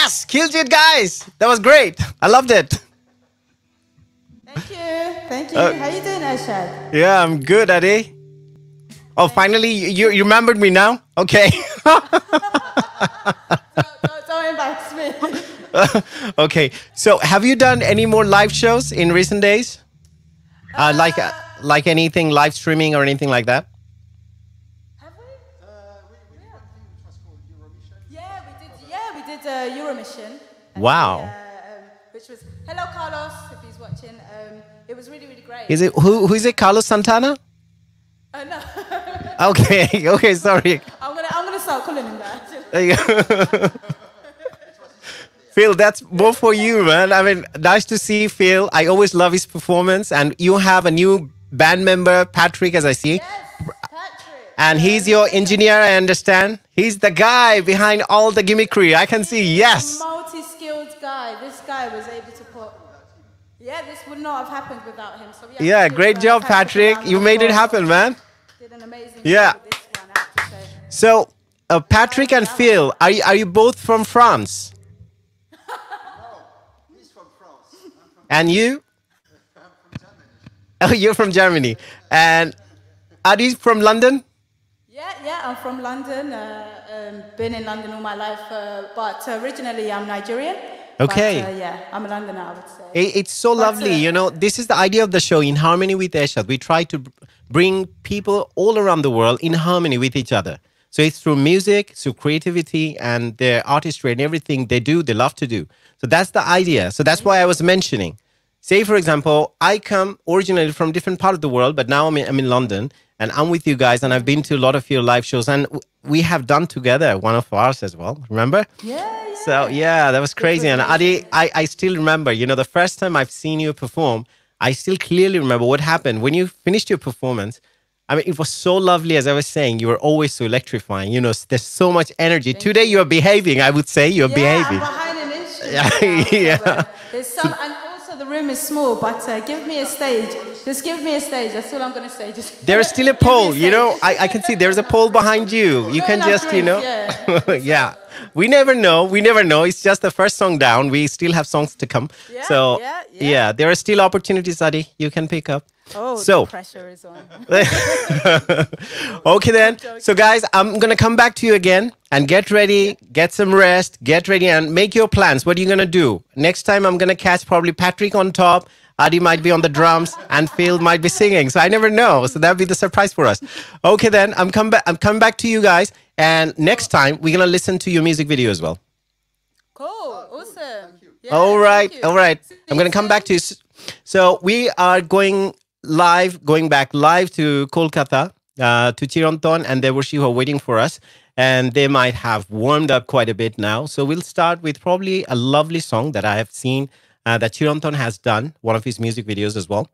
[SPEAKER 1] Yes, killed it, guys. That was great. I loved it.
[SPEAKER 4] Thank you. Thank you. How you doing, Ershad?
[SPEAKER 1] Yeah, I'm good, Adi. Oh, finally, you remembered me now? Okay.
[SPEAKER 4] Don't embarrass me.
[SPEAKER 1] Okay. So, have you done any more live shows in recent days? Like anything live streaming or anything like that?
[SPEAKER 4] Have we?
[SPEAKER 5] We did one thing which was called Euromission.
[SPEAKER 4] Yeah, we did. Yeah, we did Euromission.
[SPEAKER 1] Wow.
[SPEAKER 4] Which was hello, Carlos, if he's watching. It was really, really great.
[SPEAKER 1] Is it who is it? Carlos Santana?
[SPEAKER 4] No.
[SPEAKER 1] Okay. Okay. Sorry.
[SPEAKER 4] I'm gonna start calling him that.
[SPEAKER 1] There you go. Phil, that's more for you, man. I mean, nice to see Phil. I always love his performance, and you have a new band member, Patrick, as I see.
[SPEAKER 4] Yes, Patrick.
[SPEAKER 1] And he's your engineer, I understand. He's the guy behind all the gimmickry. I can see, yes.
[SPEAKER 4] A multi-skilled guy. This guy was able to put. Yeah, this would not have happened without him. So
[SPEAKER 1] Yeah, great job, Patrick. You made it happen, man.
[SPEAKER 4] Did an amazing
[SPEAKER 1] Yeah.
[SPEAKER 4] job with this one, I have to say.
[SPEAKER 1] So, Patrick and Phil, are you both from France?
[SPEAKER 5] He's from France. I'm from
[SPEAKER 1] And you?
[SPEAKER 5] Germany.
[SPEAKER 1] Oh, you're from Germany. And Adi from London?
[SPEAKER 4] Yeah, I'm from London. Been in London all my life, but originally I'm Nigerian.
[SPEAKER 1] Okay.
[SPEAKER 4] But, yeah, I'm a Londoner, I would say.
[SPEAKER 1] It's so lovely. You know, this is the idea of the show, In Harmony with Ershad. We try to bring people all around the world in harmony with each other. So it's through music, through creativity, and their artistry and everything they do, they love to do. So that's the idea. So that's why I was mentioning. Say, for example, I come originally from different part of the world, but now I'm in London, and I'm with you guys, and I've been to a lot of your live shows, and we have done together one of ours as well. Remember?
[SPEAKER 4] Yeah.
[SPEAKER 1] So yeah, that was crazy. And Adi, I still remember, you know, the first time I've seen you perform, I still clearly remember what happened. When you finished your performance, I mean, it was so lovely, as I was saying, you were always so electrifying. You know, there's so much energy. Today you're behaving, I would say, you're behaving.
[SPEAKER 4] I'm behind an instrument.
[SPEAKER 1] Yeah.
[SPEAKER 4] There's some, and also the room is small, but give me a stage. Just give me a stage. That's all I'm going to say. Just
[SPEAKER 1] There's still a
[SPEAKER 4] give me
[SPEAKER 1] pole, you
[SPEAKER 4] stage.
[SPEAKER 1] know, I can see there's a pole behind you. You
[SPEAKER 4] Not
[SPEAKER 1] can
[SPEAKER 4] enough
[SPEAKER 1] just, you
[SPEAKER 4] drink,
[SPEAKER 1] know,
[SPEAKER 4] yeah.
[SPEAKER 1] yeah. We never know. We never know. It's just the first song down. We still have songs to come.
[SPEAKER 4] Yeah,
[SPEAKER 1] So,
[SPEAKER 4] yeah.
[SPEAKER 1] there are still opportunities, Adi, you can pick up.
[SPEAKER 4] Oh,
[SPEAKER 1] So-
[SPEAKER 4] the pressure is on.
[SPEAKER 1] Okay then. So guys, I'm gonna come back to you again and get ready, get some rest, get ready and make your plans. What are you gonna do? Next time I'm gonna catch probably Patrick on top, Adi might be on the drums, and Phil might be singing. So I never know. So that'll be the surprise for us. Okay then, I'm coming back to you guys, and next time we're gonna listen to your music video as well.
[SPEAKER 4] Cool. Awesome. Yeah,
[SPEAKER 1] All right,
[SPEAKER 4] thank you.
[SPEAKER 1] all right.
[SPEAKER 4] See
[SPEAKER 1] I'm gonna
[SPEAKER 4] you
[SPEAKER 1] come
[SPEAKER 4] soon.
[SPEAKER 1] back to you. So we are going back live to Kolkata, to CHIRANTAN and BANERJEE who are waiting for us. And they might have warmed up quite a bit now. So we'll start with probably a lovely song that I have seen that CHIRANTAN has done, one of his music videos as well.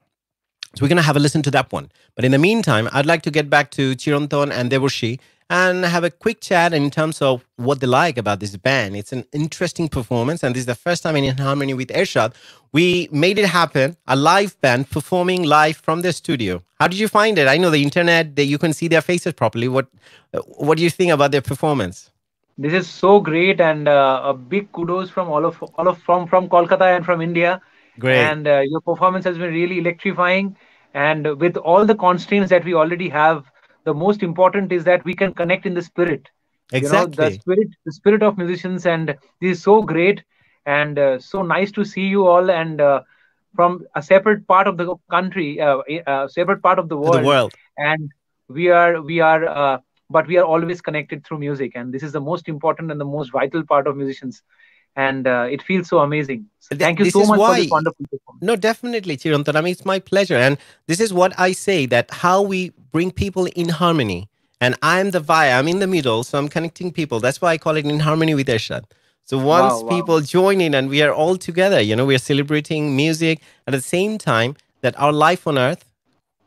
[SPEAKER 1] So we're going to have a listen to that one. But in the meantime, I'd like to get back to CHIRANTAN and BANERJEE and have a quick chat in terms of what they like about this band. It's an interesting performance, and this is the first time in Harmony with Ershad we made it happen, a live band performing live from their studio. How did you find it? I know the internet, that you can see their faces properly. What do you think about their performance?
[SPEAKER 2] This is so great, and a big kudos from all of from Kolkata and from India.
[SPEAKER 1] Great.
[SPEAKER 2] And your performance has been really electrifying. And with all the constraints that we already have, the most important is that we can connect in the spirit.
[SPEAKER 1] Exactly.
[SPEAKER 2] The spirit of musicians, and this is so great and so nice to see you all, and from a separate part of the country, separate part of the world. And we are but we are always connected through music, and this is the most important and the most vital part of musicians, and it feels so amazing. So thank you
[SPEAKER 1] This
[SPEAKER 2] so
[SPEAKER 1] is
[SPEAKER 2] much for
[SPEAKER 1] why-
[SPEAKER 2] this wonderful performance.
[SPEAKER 1] No, definitely, CHIRANTAN. I mean, it's my pleasure. And this is what I say, that how we bring people in harmony. And I'm the via, I'm in the middle, so I'm connecting people. That's why I call it In Harmony with Ershad. So once
[SPEAKER 2] Wow.
[SPEAKER 1] people join in and we are all together, you know, we are celebrating music at the same time that our life on earth,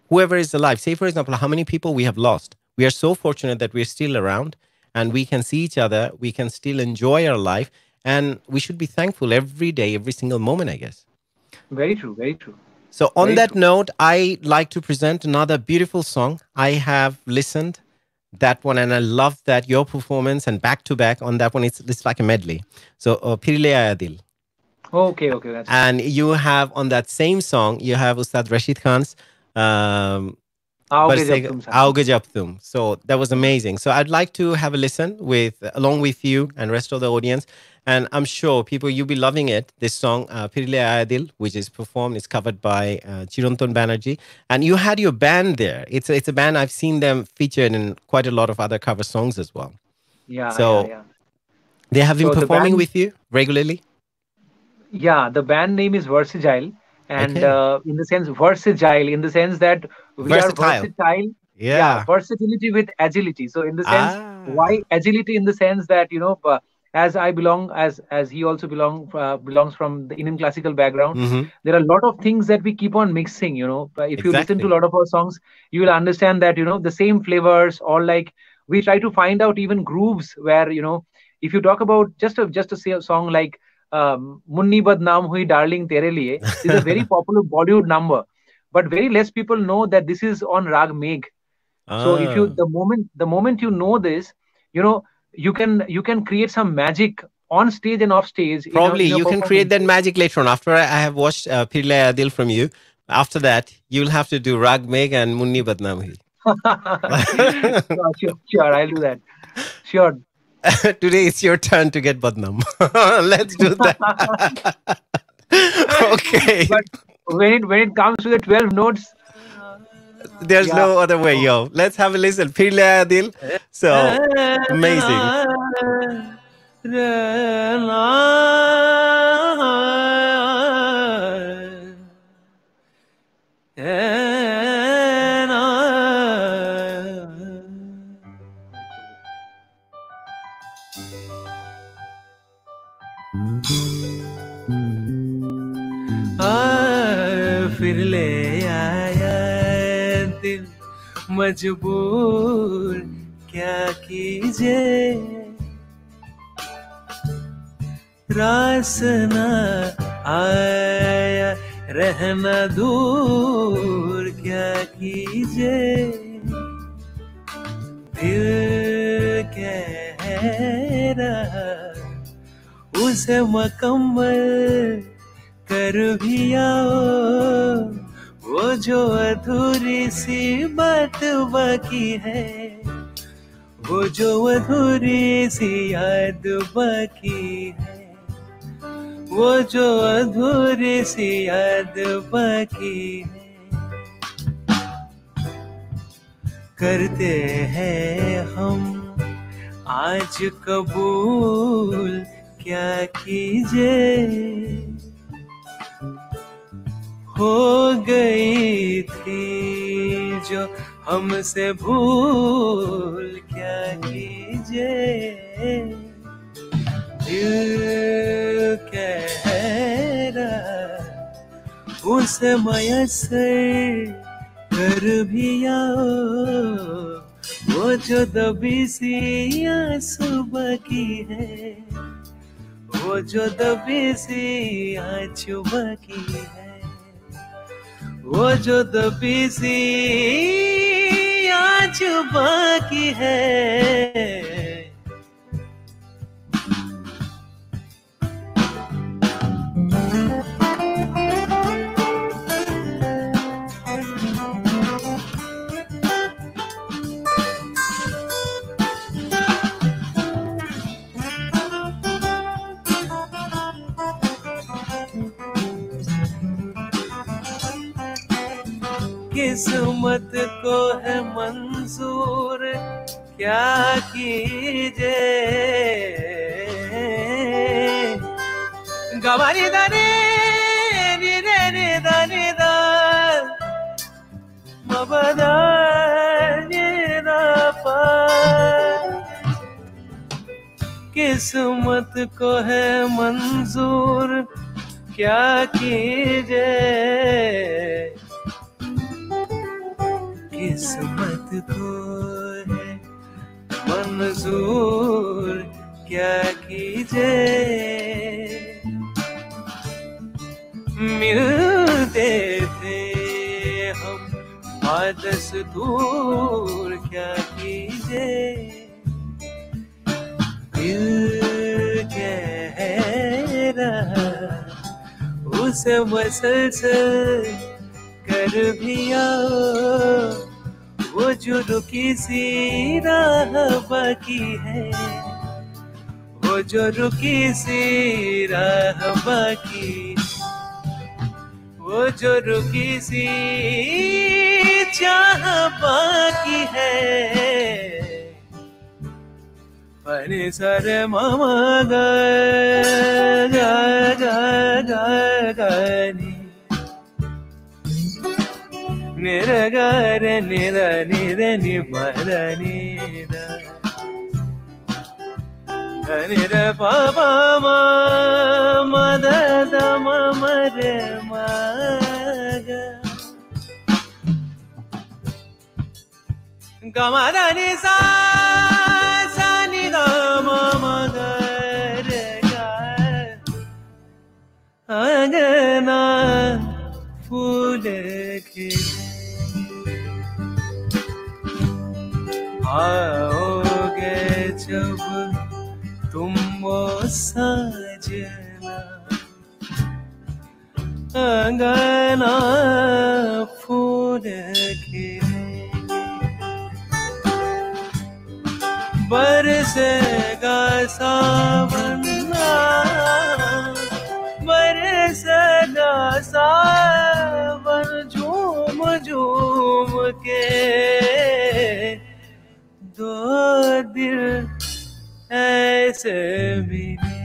[SPEAKER 1] whoever is alive, say, for example, how many people we have lost. We are so fortunate that we're still around and we can see each other. We can still enjoy our life. And we should be thankful every day, every single moment, I guess.
[SPEAKER 2] Very true, very true.
[SPEAKER 1] So on
[SPEAKER 2] Very
[SPEAKER 1] that
[SPEAKER 2] true.
[SPEAKER 1] note, I like to present another beautiful song. I have listened that one, and I love that your performance and back to back on that one. It's like a medley. So Phirle Aaya Dil.
[SPEAKER 2] Okay, okay, that's
[SPEAKER 1] And you have on that same song, you have Ustad Rashid Khan's
[SPEAKER 2] Aoge Jab Tum Saath.
[SPEAKER 1] Aoge Jab Tum. So that was amazing. So I'd like to have a listen along with you and rest of the audience. And I'm sure people, you'll be loving it. This song, Phirle Aaya Dil, which is performed, is covered by CHIRANTAN BANERJEE. And you had your band there. It's a band, I've seen them featured in quite a lot of other cover songs as well.
[SPEAKER 2] Yeah,
[SPEAKER 1] So
[SPEAKER 2] yeah.
[SPEAKER 1] they have been
[SPEAKER 2] So the
[SPEAKER 1] performing
[SPEAKER 2] band,
[SPEAKER 1] with you regularly?
[SPEAKER 2] yeah, the band name is Versagile, and
[SPEAKER 1] Okay.
[SPEAKER 2] in the sense versatile, in the sense that we are
[SPEAKER 1] Versatile.
[SPEAKER 2] versatile. Yeah,
[SPEAKER 1] Yeah.
[SPEAKER 2] versatility with agility. So in the sense,
[SPEAKER 1] Ah.
[SPEAKER 2] why agility? In the sense that as I belong, as he also belongs from the Indian classical background,
[SPEAKER 1] Mm-hmm.
[SPEAKER 2] there are a lot of things that we keep on mixing. If you listen to a
[SPEAKER 1] Exactly.
[SPEAKER 2] lot of our songs, you will understand that the same flavors, or like we try to find out even grooves where if you talk about just a song like Munni Badnaam Hui Darling Tere Liye is a very popular Bollywood number, but very less people know that this is on Rag Megh. So if you
[SPEAKER 1] Ah.
[SPEAKER 2] the moment you know this, you know you can create some magic on stage and off stage in a
[SPEAKER 1] Probably
[SPEAKER 2] in a
[SPEAKER 1] you can create
[SPEAKER 2] performance.
[SPEAKER 1] that magic later on. After I have watched Phirle Aaya Dil from you, after that, you'll have to do Rag Meg and Munni Badnaam Hui.
[SPEAKER 2] Sure, sure, sure, I'll do that. Sure.
[SPEAKER 1] Today it's your turn to get Badnaam. Let's do that. Okay.
[SPEAKER 2] But when it comes to the 12 notes,
[SPEAKER 1] There's
[SPEAKER 2] yeah.
[SPEAKER 1] no other way,
[SPEAKER 2] Oh.
[SPEAKER 1] yo. Let's have a listen. Phirle Aaya Dil. So amazing.
[SPEAKER 3] फिर ले आया दिल मजबूर क्या कीजिए रास न आया रहना दूर क्या कीजिए दिल कह रहा उसे मुकम्मल कर भी आओ वो जो अधूरी सी बात बाकी है वो जो अधूरी सी याद बाकी है वो जो अधूरी सी याद बाकी है करते हैं हम आज कबूल क्या कीजिए हो गई थी जो हमसे भूल क्या कीजिए दिल कह रहा उसे मयसर कर भी आओ वो जो दबी सी आंसू बाकी है वो जो दबी सी आंसू बाकी है वो जो दबी सी आंसू बाकी है किस्मत को है मंजूर क्या कीजिए गवारी दाने रे रे रे दाने दा मबदा रे रा पा किस्मत को है मंजूर क्या कीजिए किस्मत को है मंजूर क्या कीजिए मिलते थे हम आदस दूर क्या कीजिए मुझे दिल कह रहा उसे मसलसल कर भी आओ वो जो रुकी सी राह बाकी है वो जो रुकी सी राह बाकी वो जो रुकी सी चाह बाकी है पनी सरे मामा गा गा गा गा गा नी निर गा रे निर निर नि मर निर निर पापा मा मद द म रे मा गा गा मा दा नि सा सा नि दा म म गा रे गा अंगना फूल खिले आओगे जब तुम वो साजना अंगना फूल खिले बरसेगा सावन बरसेगा सावन झूम झूम के दो दिल ऐसे मिले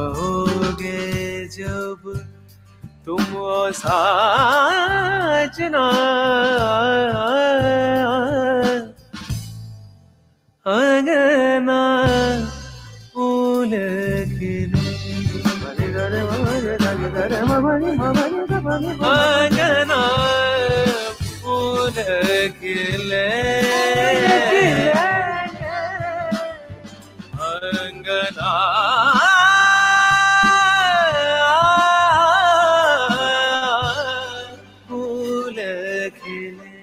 [SPEAKER 3] आओगे जब तुम वो साजना अंगना फूल खिले अंगना फूल खिले अंगना फूल खिले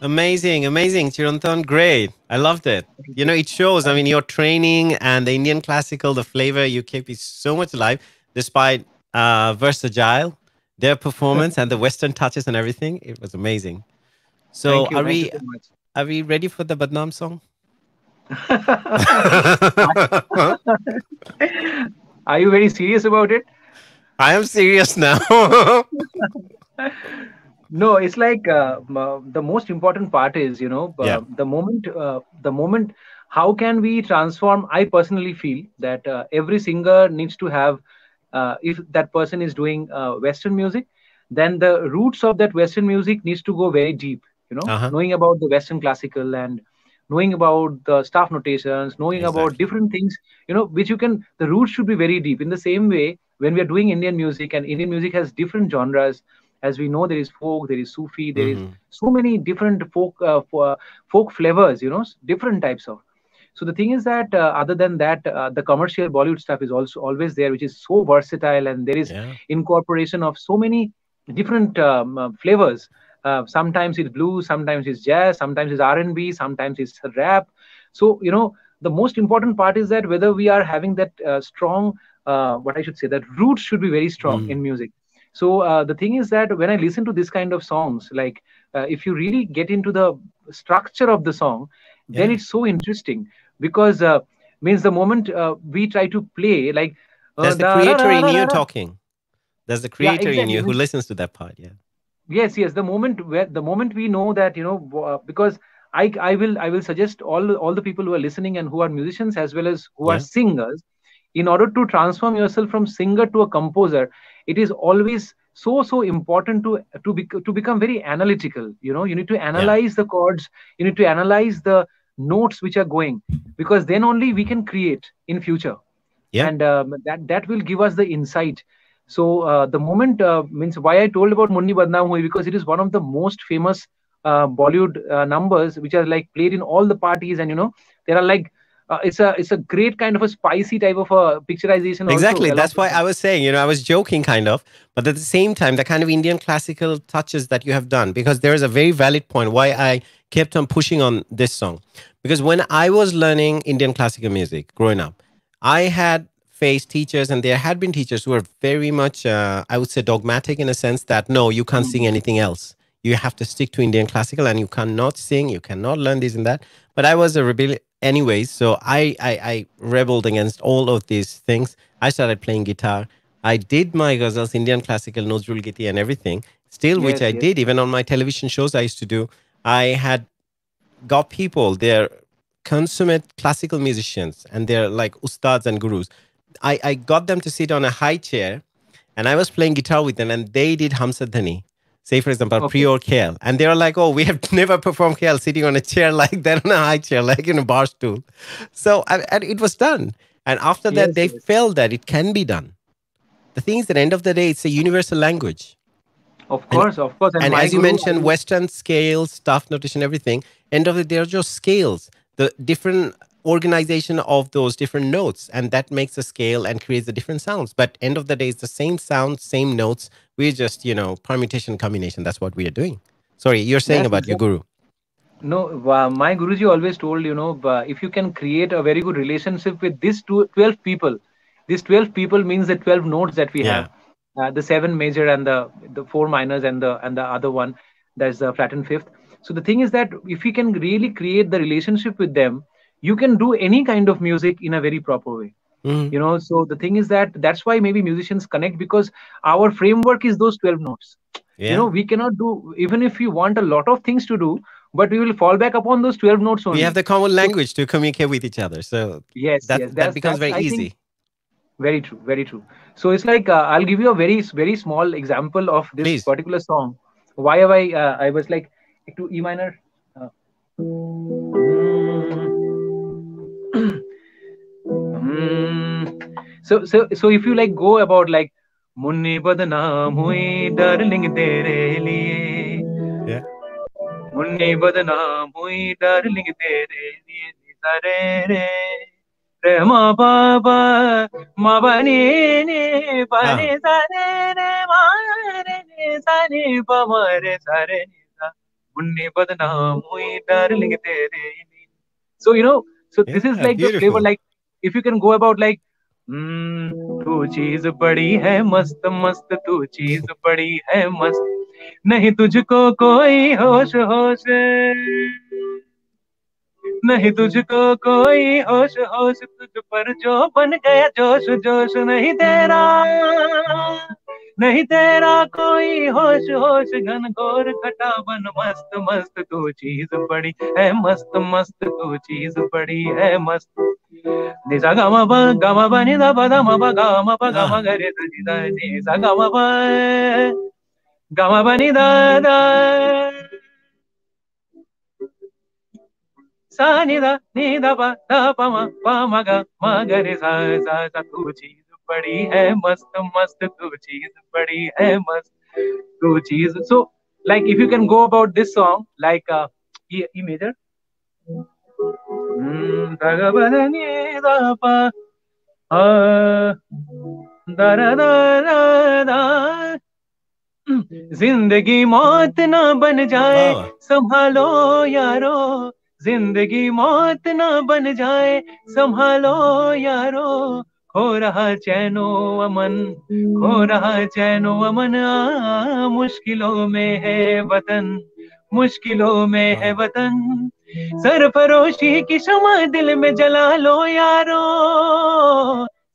[SPEAKER 1] Amazing, amazing, Chirantan. Great. I loved it. You know, it shows, I mean, your training and the Indian classical, the flavor, you keep it so much alive despite versatile, their performance and the Western touches and everything. It was amazing. So
[SPEAKER 2] Thank you. Thank you so much.
[SPEAKER 1] are we ready for the Badnaam song?
[SPEAKER 2] Are you very serious about it?
[SPEAKER 1] I am serious now.
[SPEAKER 2] No, it's like the most important part is,
[SPEAKER 1] Yeah.
[SPEAKER 2] the moment, how can we transform? I personally feel that every singer needs to have, if that person is doing Western music, then the roots of that Western music needs to go very deep,
[SPEAKER 1] Uh-huh.
[SPEAKER 2] knowing about the Western classical and knowing about the staff notations, knowing about
[SPEAKER 1] Exactly.
[SPEAKER 2] different things, which the roots should be very deep. In the same way, when we are doing Indian music, and Indian music has different genres, as we know, there is folk, there is Sufi, there is
[SPEAKER 1] Mhm.
[SPEAKER 2] so many different folk flavors, different types of. So the thing is that other than that, the commercial Bollywood stuff is also always there, which is so versatile, and there is
[SPEAKER 1] Yeah.
[SPEAKER 2] incorporation of so many different flavors. Sometimes it's blues, sometimes it's jazz, sometimes it's R&B, sometimes it's rap. So the most important part is that whether we are having that strong, what I should say, that roots should be very strong
[SPEAKER 1] Mhm.
[SPEAKER 2] in music. So the thing is that when I listen to this kind of songs, like if you really get into the structure of the song, then
[SPEAKER 1] Yeah.
[SPEAKER 2] it's so interesting, because means the moment we try to play, like
[SPEAKER 1] That's the
[SPEAKER 2] da, ra,
[SPEAKER 1] creator
[SPEAKER 2] ra,
[SPEAKER 1] in
[SPEAKER 2] ra, ra,
[SPEAKER 1] you
[SPEAKER 2] ra.
[SPEAKER 1] talking. That's the
[SPEAKER 2] Yeah,
[SPEAKER 1] creator in
[SPEAKER 2] exactly.
[SPEAKER 1] you who listens to that part. Yeah.
[SPEAKER 2] Yes, the moment we know that, because I will suggest all the people who are listening and who are musicians as well as who are
[SPEAKER 1] Yeah.
[SPEAKER 2] singers, in order to transform yourself from singer to a composer, it is always so important to become very analytical. You need to
[SPEAKER 1] Yeah.
[SPEAKER 2] analyze the chords, you need to analyze the notes which are going, because then only we can create in future,
[SPEAKER 1] Yeah.
[SPEAKER 2] and that will give us the insight. So the moment, means why I told about Munni Badnaam Hui, because it is one of the most famous Bollywood numbers, which are like played in all the parties, and there are like it's a great kind of a spicy type of a picturization also
[SPEAKER 1] Exactly.
[SPEAKER 2] along
[SPEAKER 1] That's
[SPEAKER 2] with
[SPEAKER 1] why
[SPEAKER 2] that.
[SPEAKER 1] I was saying, I was joking kind of, but at the same time, the kind of Indian classical touches that you have done, because there is a very valid point why I kept on pushing on this song. Because when I was learning Indian classical music growing up, I had faced teachers, and there had been teachers who were very much, I would say, dogmatic in a sense that no, you can't sing anything else. You have to stick to Indian classical, and you cannot sing, you cannot learn this and that. But I was a rebel anyways, so I rebelled against all of these things. I started playing guitar. I did my ghazals, Indian classical, Nozrul Giti, and everything. Still, which
[SPEAKER 2] Yes,
[SPEAKER 1] I
[SPEAKER 2] yes,
[SPEAKER 1] did even on my television shows I used to do. I had got people, they're consummate classical musicians, and they're like ustads and gurus. I got them to sit on a high chair, and I was playing guitar with them, and they did Hamsadhani. Say, for example, Pri
[SPEAKER 2] okay,
[SPEAKER 1] or KL. And they were like, oh, we have never performed KL sitting on a chair like that, on a high chair, like in a bar stool. So, and it was done. And after that,
[SPEAKER 2] yes,
[SPEAKER 1] they
[SPEAKER 2] yes,
[SPEAKER 1] felt that it can be done. The thing is, at the end of the day, it's a universal language. And
[SPEAKER 2] of course, and
[SPEAKER 1] and
[SPEAKER 2] my
[SPEAKER 1] as you
[SPEAKER 2] guru,
[SPEAKER 1] mentioned, Western scales, staff notation, everything, end of the day, they're just scales. The different organization of those different notes, and that makes a scale and creates the different sounds. But end of the day, it's the same sound, same notes. We're just, permutation combination. That's what we are doing. Sorry, you're saying
[SPEAKER 2] that's
[SPEAKER 1] about your
[SPEAKER 2] exactly.
[SPEAKER 1] guru.
[SPEAKER 2] No, my Guruji always told, if you can create a very good relationship with these 12 people, these 12 people means the 12 notes that we have,
[SPEAKER 1] Yeah.
[SPEAKER 2] the seven major and the four minors and the other one, that's the flattened fifth. So the thing is that if you can really create the relationship with them, you can do any kind of music in a very proper way.
[SPEAKER 1] Mhm.
[SPEAKER 2] So the thing is that that's why maybe musicians connect, because our framework is those 12 notes.
[SPEAKER 1] Yeah.
[SPEAKER 2] We cannot do, even if we want a lot of things to do, but we will fall back upon those 12 notes
[SPEAKER 1] We have
[SPEAKER 2] only.
[SPEAKER 1] the common
[SPEAKER 2] So
[SPEAKER 1] language to communicate with each other. So
[SPEAKER 2] yes,
[SPEAKER 1] that
[SPEAKER 2] yes,
[SPEAKER 1] that
[SPEAKER 2] that's
[SPEAKER 1] becomes
[SPEAKER 2] that's
[SPEAKER 1] very
[SPEAKER 2] I think
[SPEAKER 1] easy.
[SPEAKER 2] very true, very true. So it's like, I'll give you a very small example of this
[SPEAKER 1] Please.
[SPEAKER 2] particular song. Why have I was like to E minor. uh, so if you like go about like Munni बदनाम हुई darling तेरे लिए,
[SPEAKER 1] Yeah.
[SPEAKER 2] Munni बदनाम हुई darling तेरे लिए, सारे रे रे मा बाबा मा बनी नी बनी
[SPEAKER 1] Ah.
[SPEAKER 2] सारे रे मा रे नी सानी पमा रे सारे नी सा, मुन्नी बदनाम हुई डार्लिंग तेरे लिए. So this is
[SPEAKER 1] Yeah.
[SPEAKER 2] like the flavor,
[SPEAKER 1] Beautiful.
[SPEAKER 2] like if you can go about like, तू चीज बड़ी है मस्त मस्त, तू चीज बड़ी है मस्त, नहीं तुझको कोई होश होश, नहीं तुझको कोई होश होश, तुझ पर जो बन गया जोश जोश, नहीं तेरा कोई होश होश, घन घोर घटा बन मस्त मस्त, तू चीज बड़ी है मस्त मस्त, तू चीज बड़ी है मस्त. निजा गामा बा नि दा बा दा मा बा गामा
[SPEAKER 1] Ah.
[SPEAKER 2] गा रे दा नि दा नि सा गामा बा नि दा दा सा नि दा पा मा गा रे सा सा सा, तू चीज बड़ी है मस्त मस्त, तू चीज बड़ी है मस्त, तू चीज. So like if you can go about this song like, E major, da ga ba da ni da pa, da ra da da da, जिंदगी मौत ना बन जाए
[SPEAKER 1] Oh.
[SPEAKER 2] संभालो यारो, जिंदगी मौत ना बन जाए संभालो यारो, खो रहा चैनो अमन, खो रहा चैनो अमन, मुश्किलों में है वतन, मुश्किलों में है
[SPEAKER 1] Wow.
[SPEAKER 2] वतन, सरफरोशी की शमा दिल में जला लो यारो,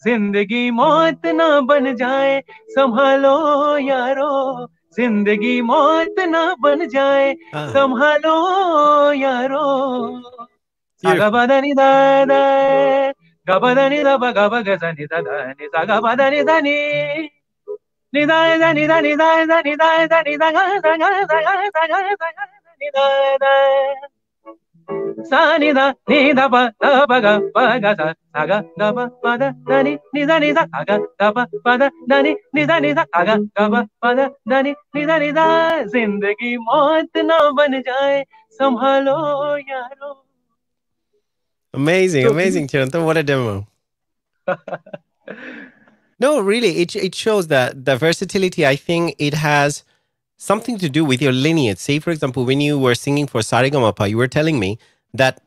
[SPEAKER 2] जिंदगी मौत ना बन जाए संभालो यारो, जिंदगी मौत ना बन जाए
[SPEAKER 1] Ah.
[SPEAKER 2] संभालो यारो. Saga
[SPEAKER 1] Beautiful.
[SPEAKER 2] बादा नि दा दा, गा बादा नि दा बा गा बा गा सा नि दा दा नि, सागा बादा नि दा नि, नि दा दा नि दा नि दा दा नि दा दा नि दा गा दा गा दा गा दा गा दा गा नि दा दा, सा नि दा नि दा बा गा सा गा दा नि दा गा दा नि दा गा दा नि दा, जिंदगी मौत ना बन जाए संभालो यारो.
[SPEAKER 1] Amazing,
[SPEAKER 2] So
[SPEAKER 1] amazing, Chirantan. What a demo. No, really, it shows that the versatility. I think it has something to do with your lineage. Say, for example, when you were singing for Saregamapa, you were telling me that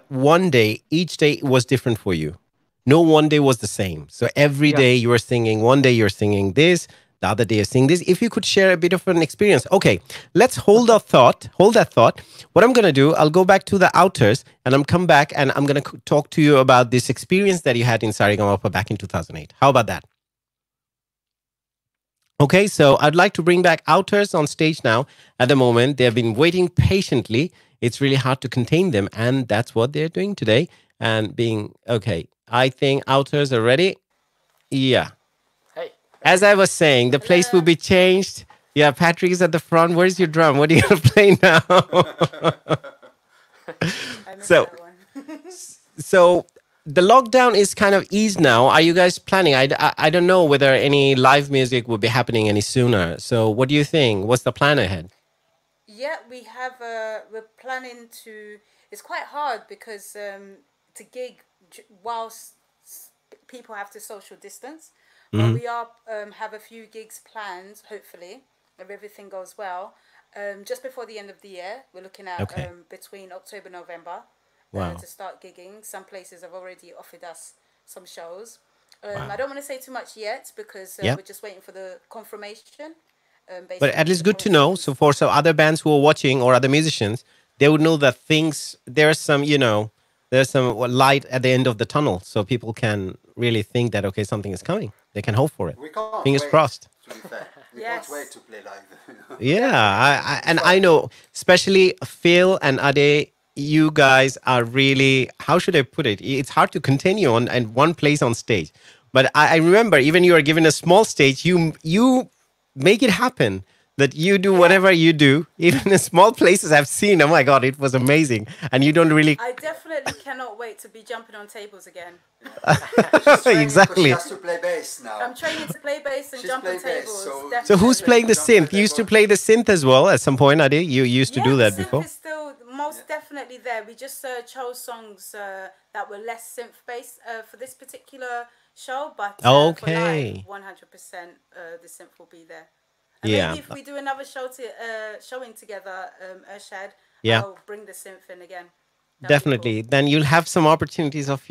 [SPEAKER 1] one day, each day was different for you. No one day was the same. So every
[SPEAKER 2] yeah,
[SPEAKER 1] day you were singing. One day you're singing this. The other day you're singing this. If you could share a bit of an experience. Okay, let's hold that thought. Hold that thought. What I'm gonna do, I'll go back to the outers, and I'm come back, and I'm gonna talk to you about this experience that you had in Saregamapa back in 2008. How about that? Okay, so I'd like to bring back outers on stage now. At the moment, they have been waiting patiently. It's really hard to contain them, and that's what they're doing today. And being okay, I think outers are ready. Yeah.
[SPEAKER 6] Hey,
[SPEAKER 1] As I was saying, the place will be changed. Yeah, Patrick is at the front. Where's your drum? What are you gonna play now?
[SPEAKER 4] I missed
[SPEAKER 1] So-
[SPEAKER 4] that one.
[SPEAKER 1] So the lockdown is kind of eased now. Are you guys planning? I don't know whether any live music will be happening any sooner. So what do you think? What's the plan ahead?
[SPEAKER 4] Yeah, we have. We're planning to. It's quite hard because to gig whilst people have to social distance. But we are have a few gigs planned. Hopefully, if everything goes well, just before the end of the year, we're looking at
[SPEAKER 1] Okay.
[SPEAKER 4] Between October November
[SPEAKER 1] Wow.
[SPEAKER 4] to start gigging. Some places have already offered us some shows.
[SPEAKER 1] Wow.
[SPEAKER 4] I don't want to say too much yet because
[SPEAKER 1] Yep.
[SPEAKER 4] we're just waiting for the confirmation. Based
[SPEAKER 1] But
[SPEAKER 4] on
[SPEAKER 1] at least
[SPEAKER 4] the
[SPEAKER 1] good to
[SPEAKER 4] current
[SPEAKER 1] know.
[SPEAKER 4] scenes.
[SPEAKER 1] So for some other bands who are watching or other musicians, they would know that there's some, there's some light at the end of the tunnel. So people can really think that, okay, something is coming. They can hope for it.
[SPEAKER 5] We can't
[SPEAKER 1] Fingers
[SPEAKER 5] wait,
[SPEAKER 1] crossed.
[SPEAKER 5] to be fair. We
[SPEAKER 4] Yes.
[SPEAKER 5] can't wait to play live.
[SPEAKER 1] Yeah. And I know, especially Phil and Ade, you guys are really, how should I put it? It's hard to continue on and one place on stage. But I remember even you are given a small stage, you make it happen. That you do whatever you do, even in small places I've seen. Oh my God, it was amazing. And you don't really
[SPEAKER 4] I definitely cannot wait to be jumping on tables again.
[SPEAKER 5] She's training
[SPEAKER 1] Exactly.
[SPEAKER 5] because she has to play bass now.
[SPEAKER 4] I'm training to play bass and
[SPEAKER 5] She's
[SPEAKER 4] jump on
[SPEAKER 5] playing bass,
[SPEAKER 4] tables.
[SPEAKER 5] so-
[SPEAKER 4] definitely.
[SPEAKER 1] So who's playing the
[SPEAKER 5] Jump on
[SPEAKER 1] synth?
[SPEAKER 5] the
[SPEAKER 1] You used to
[SPEAKER 5] table.
[SPEAKER 1] play the synth as well at some point, Ade. You used to do that
[SPEAKER 4] the synth
[SPEAKER 1] before.
[SPEAKER 4] is still most definitely there. We just chose songs that were less synth based for this particular show, but
[SPEAKER 1] Okay.
[SPEAKER 4] for live, 100% the synth will be there. And
[SPEAKER 1] Yeah.
[SPEAKER 4] maybe if we do another showing together, Ershad,
[SPEAKER 1] Yeah.
[SPEAKER 4] I'll bring the synth in again. That'd be
[SPEAKER 1] Definitely. Then you'll have some opportunities of,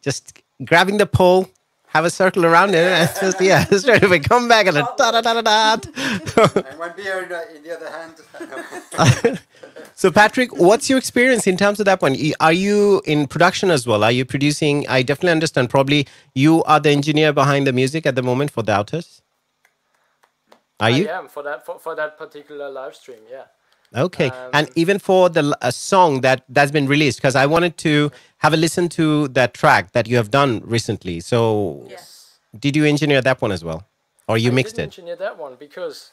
[SPEAKER 1] just grabbing the pole, have a circle around it, and just, straight away come back and da da da da da.
[SPEAKER 5] And one beer in the other hand.
[SPEAKER 1] So, Patrick, what's your experience in terms of that one? Are you in production as well? Are you producing? I definitely understand. Probably you are the engineer behind the music at the moment for the Outers. Are you?
[SPEAKER 6] I am for that particular live stream. Yeah.
[SPEAKER 1] Okay, and even for a song that's been released, because I wanted to have a listen to that track that you have done recently. So,
[SPEAKER 4] Yes.
[SPEAKER 1] did you engineer that one as well, or you
[SPEAKER 6] I
[SPEAKER 1] mixed
[SPEAKER 6] didn't
[SPEAKER 1] it?
[SPEAKER 6] engineer that one because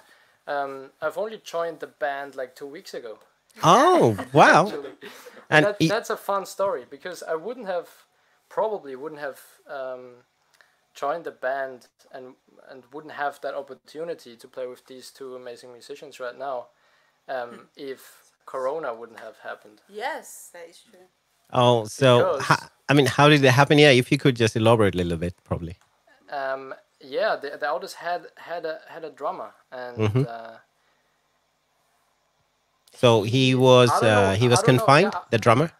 [SPEAKER 6] I've only joined the band like 2 weeks ago.
[SPEAKER 1] Oh, wow!
[SPEAKER 6] Actually.
[SPEAKER 1] And
[SPEAKER 6] That's a fun story because I probably wouldn't have joined the band and wouldn't have that opportunity to play with these two amazing musicians right now if Corona wouldn't have happened.
[SPEAKER 4] Yes, that is true.
[SPEAKER 1] oh, so
[SPEAKER 6] Because-
[SPEAKER 1] how did it happen? Yeah, if you could just elaborate a little bit, probably.
[SPEAKER 6] Yeah, the Outers had a drummer and
[SPEAKER 1] Mm-hmm. So he was
[SPEAKER 6] I don't know-
[SPEAKER 1] he was
[SPEAKER 6] I don't know,
[SPEAKER 1] confined,
[SPEAKER 6] yeah.
[SPEAKER 1] the drummer.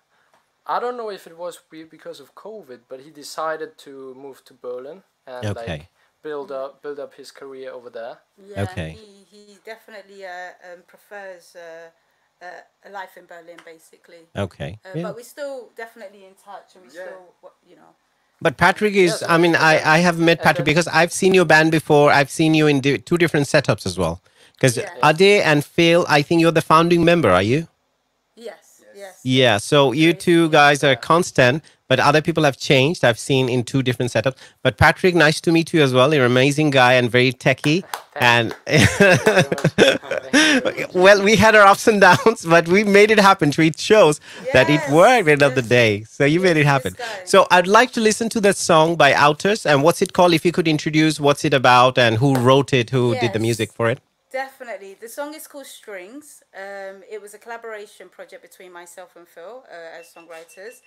[SPEAKER 6] I don't know if it was because of COVID, but he decided to move to Berlin and
[SPEAKER 1] Okay.
[SPEAKER 6] build up his career over there.
[SPEAKER 4] Yeah,
[SPEAKER 1] Okay.
[SPEAKER 4] he definitely prefers a life in Berlin, basically.
[SPEAKER 1] Okay. Yeah.
[SPEAKER 4] But we're still definitely in touch, and we
[SPEAKER 5] Yeah.
[SPEAKER 4] still,
[SPEAKER 1] But Patrick is,
[SPEAKER 6] Yes,
[SPEAKER 1] I mean, I have met Patrick because I've seen your band before. I've seen you in two different setups as well. Because
[SPEAKER 4] Yeah.
[SPEAKER 1] Ade and Phil, I think you're the founding member, are you?
[SPEAKER 4] Yes.
[SPEAKER 1] Yeah, so you two guys are constant, but other people have changed. I've seen in two different setups. But Patrick, nice to meet you as well. You're an amazing guy and very techie. And well, we had our ups and downs, but we made it happen. So it shows that it
[SPEAKER 4] Yes,
[SPEAKER 1] worked at the end of the
[SPEAKER 4] yes.
[SPEAKER 1] day. So you made it happen.
[SPEAKER 4] This guy.
[SPEAKER 1] So I'd like to listen to that song by Outers. And what's it called? If you could introduce what's it about and who wrote it, who did the
[SPEAKER 4] Yes.
[SPEAKER 1] music for it.
[SPEAKER 4] Definitely. The song is called Strings. It was a collaboration project between myself and Phil as songwriters.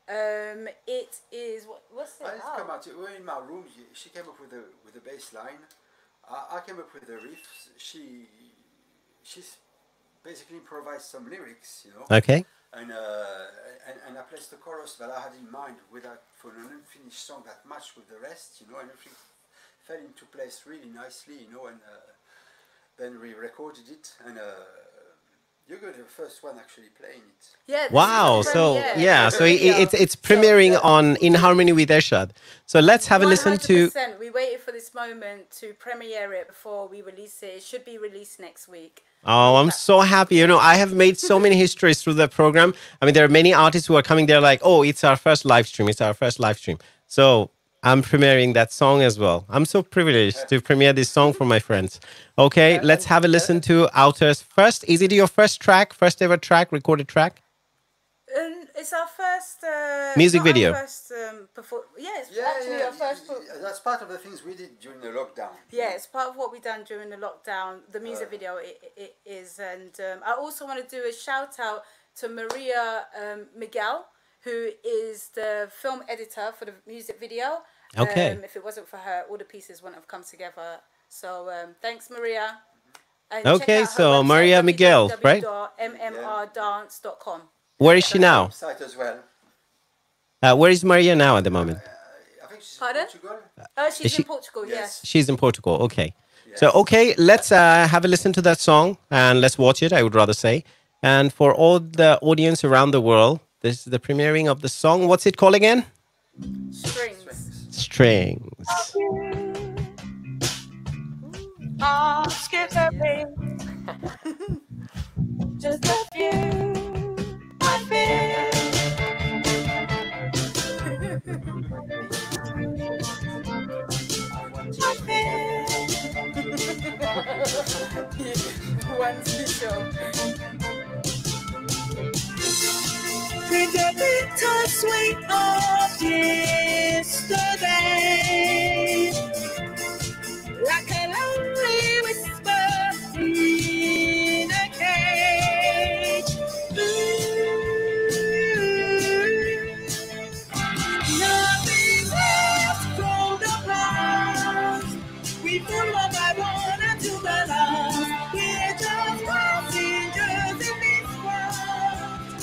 [SPEAKER 4] It is what's it?
[SPEAKER 5] I just
[SPEAKER 4] Oh.
[SPEAKER 5] come out. We're in my room. She came up with the bass line. I came up with the riffs. She's basically improvised some lyrics, you know.
[SPEAKER 1] Okay.
[SPEAKER 5] And I placed the chorus that I had in mind for an unfinished song that matched with the rest, you know, and everything fell into place really nicely, you know, and then we recorded it, and you're going to be the first one actually playing it.
[SPEAKER 4] Yeah. this
[SPEAKER 1] Wow.
[SPEAKER 4] is the
[SPEAKER 1] So
[SPEAKER 4] premiere.
[SPEAKER 1] yeah. So
[SPEAKER 4] Yeah.
[SPEAKER 1] it's premiering on In Harmony with Ershad. So let's have a listen to.
[SPEAKER 4] 100%. We waited for this moment to premiere it before we release it. It should be released next week.
[SPEAKER 1] Oh, I'm so happy. You know, I have made so many histories through the program. I mean, there are many artists who are coming there like, oh, it's our first live stream. It's our first live stream. So I'm premiering that song as well. I'm so privileged to premiere this song for my friends. Okay, let's have a listen to Outer's first. Is it your first track, first ever track, recorded track?
[SPEAKER 4] It's our first
[SPEAKER 1] Music
[SPEAKER 4] not our
[SPEAKER 1] video.
[SPEAKER 4] First, it's actually our first.
[SPEAKER 5] That's part of the things we did during the lockdown.
[SPEAKER 4] Yeah, it's part of what we done during the lockdown. The music video it is, and I also want to do a shout out to Maria Miguel, who is the film editor for the music video.
[SPEAKER 1] Okay.
[SPEAKER 4] If it wasn't for her, all the pieces wouldn't have come together. So thanks, Maria. And
[SPEAKER 1] Okay,
[SPEAKER 4] check out her
[SPEAKER 1] so
[SPEAKER 4] website,
[SPEAKER 1] Maria Miguel, right?
[SPEAKER 4] www.mmrdance.com.
[SPEAKER 1] Where is she now?
[SPEAKER 5] Site as well.
[SPEAKER 1] Where is Maria now at the moment?
[SPEAKER 5] I think she's
[SPEAKER 4] Pardon?
[SPEAKER 5] in Portugal.
[SPEAKER 4] She's
[SPEAKER 1] she-
[SPEAKER 4] in Portugal, yes.
[SPEAKER 1] She's in Portugal. Okay. So, okay, let's have a listen to that song and let's watch it, I would rather say. And for all the audience around the world, this is the premiering of the song. What's it called again?
[SPEAKER 4] Strings.
[SPEAKER 1] Strings.
[SPEAKER 3] Skips a beat. Just a few. I feel. I feel.
[SPEAKER 4] One special.
[SPEAKER 3] With the bittersweet of yesterday, like a lonely whisper in a cage. Nothing left from the past. We pull one by one until the last. We're just passengers in this world.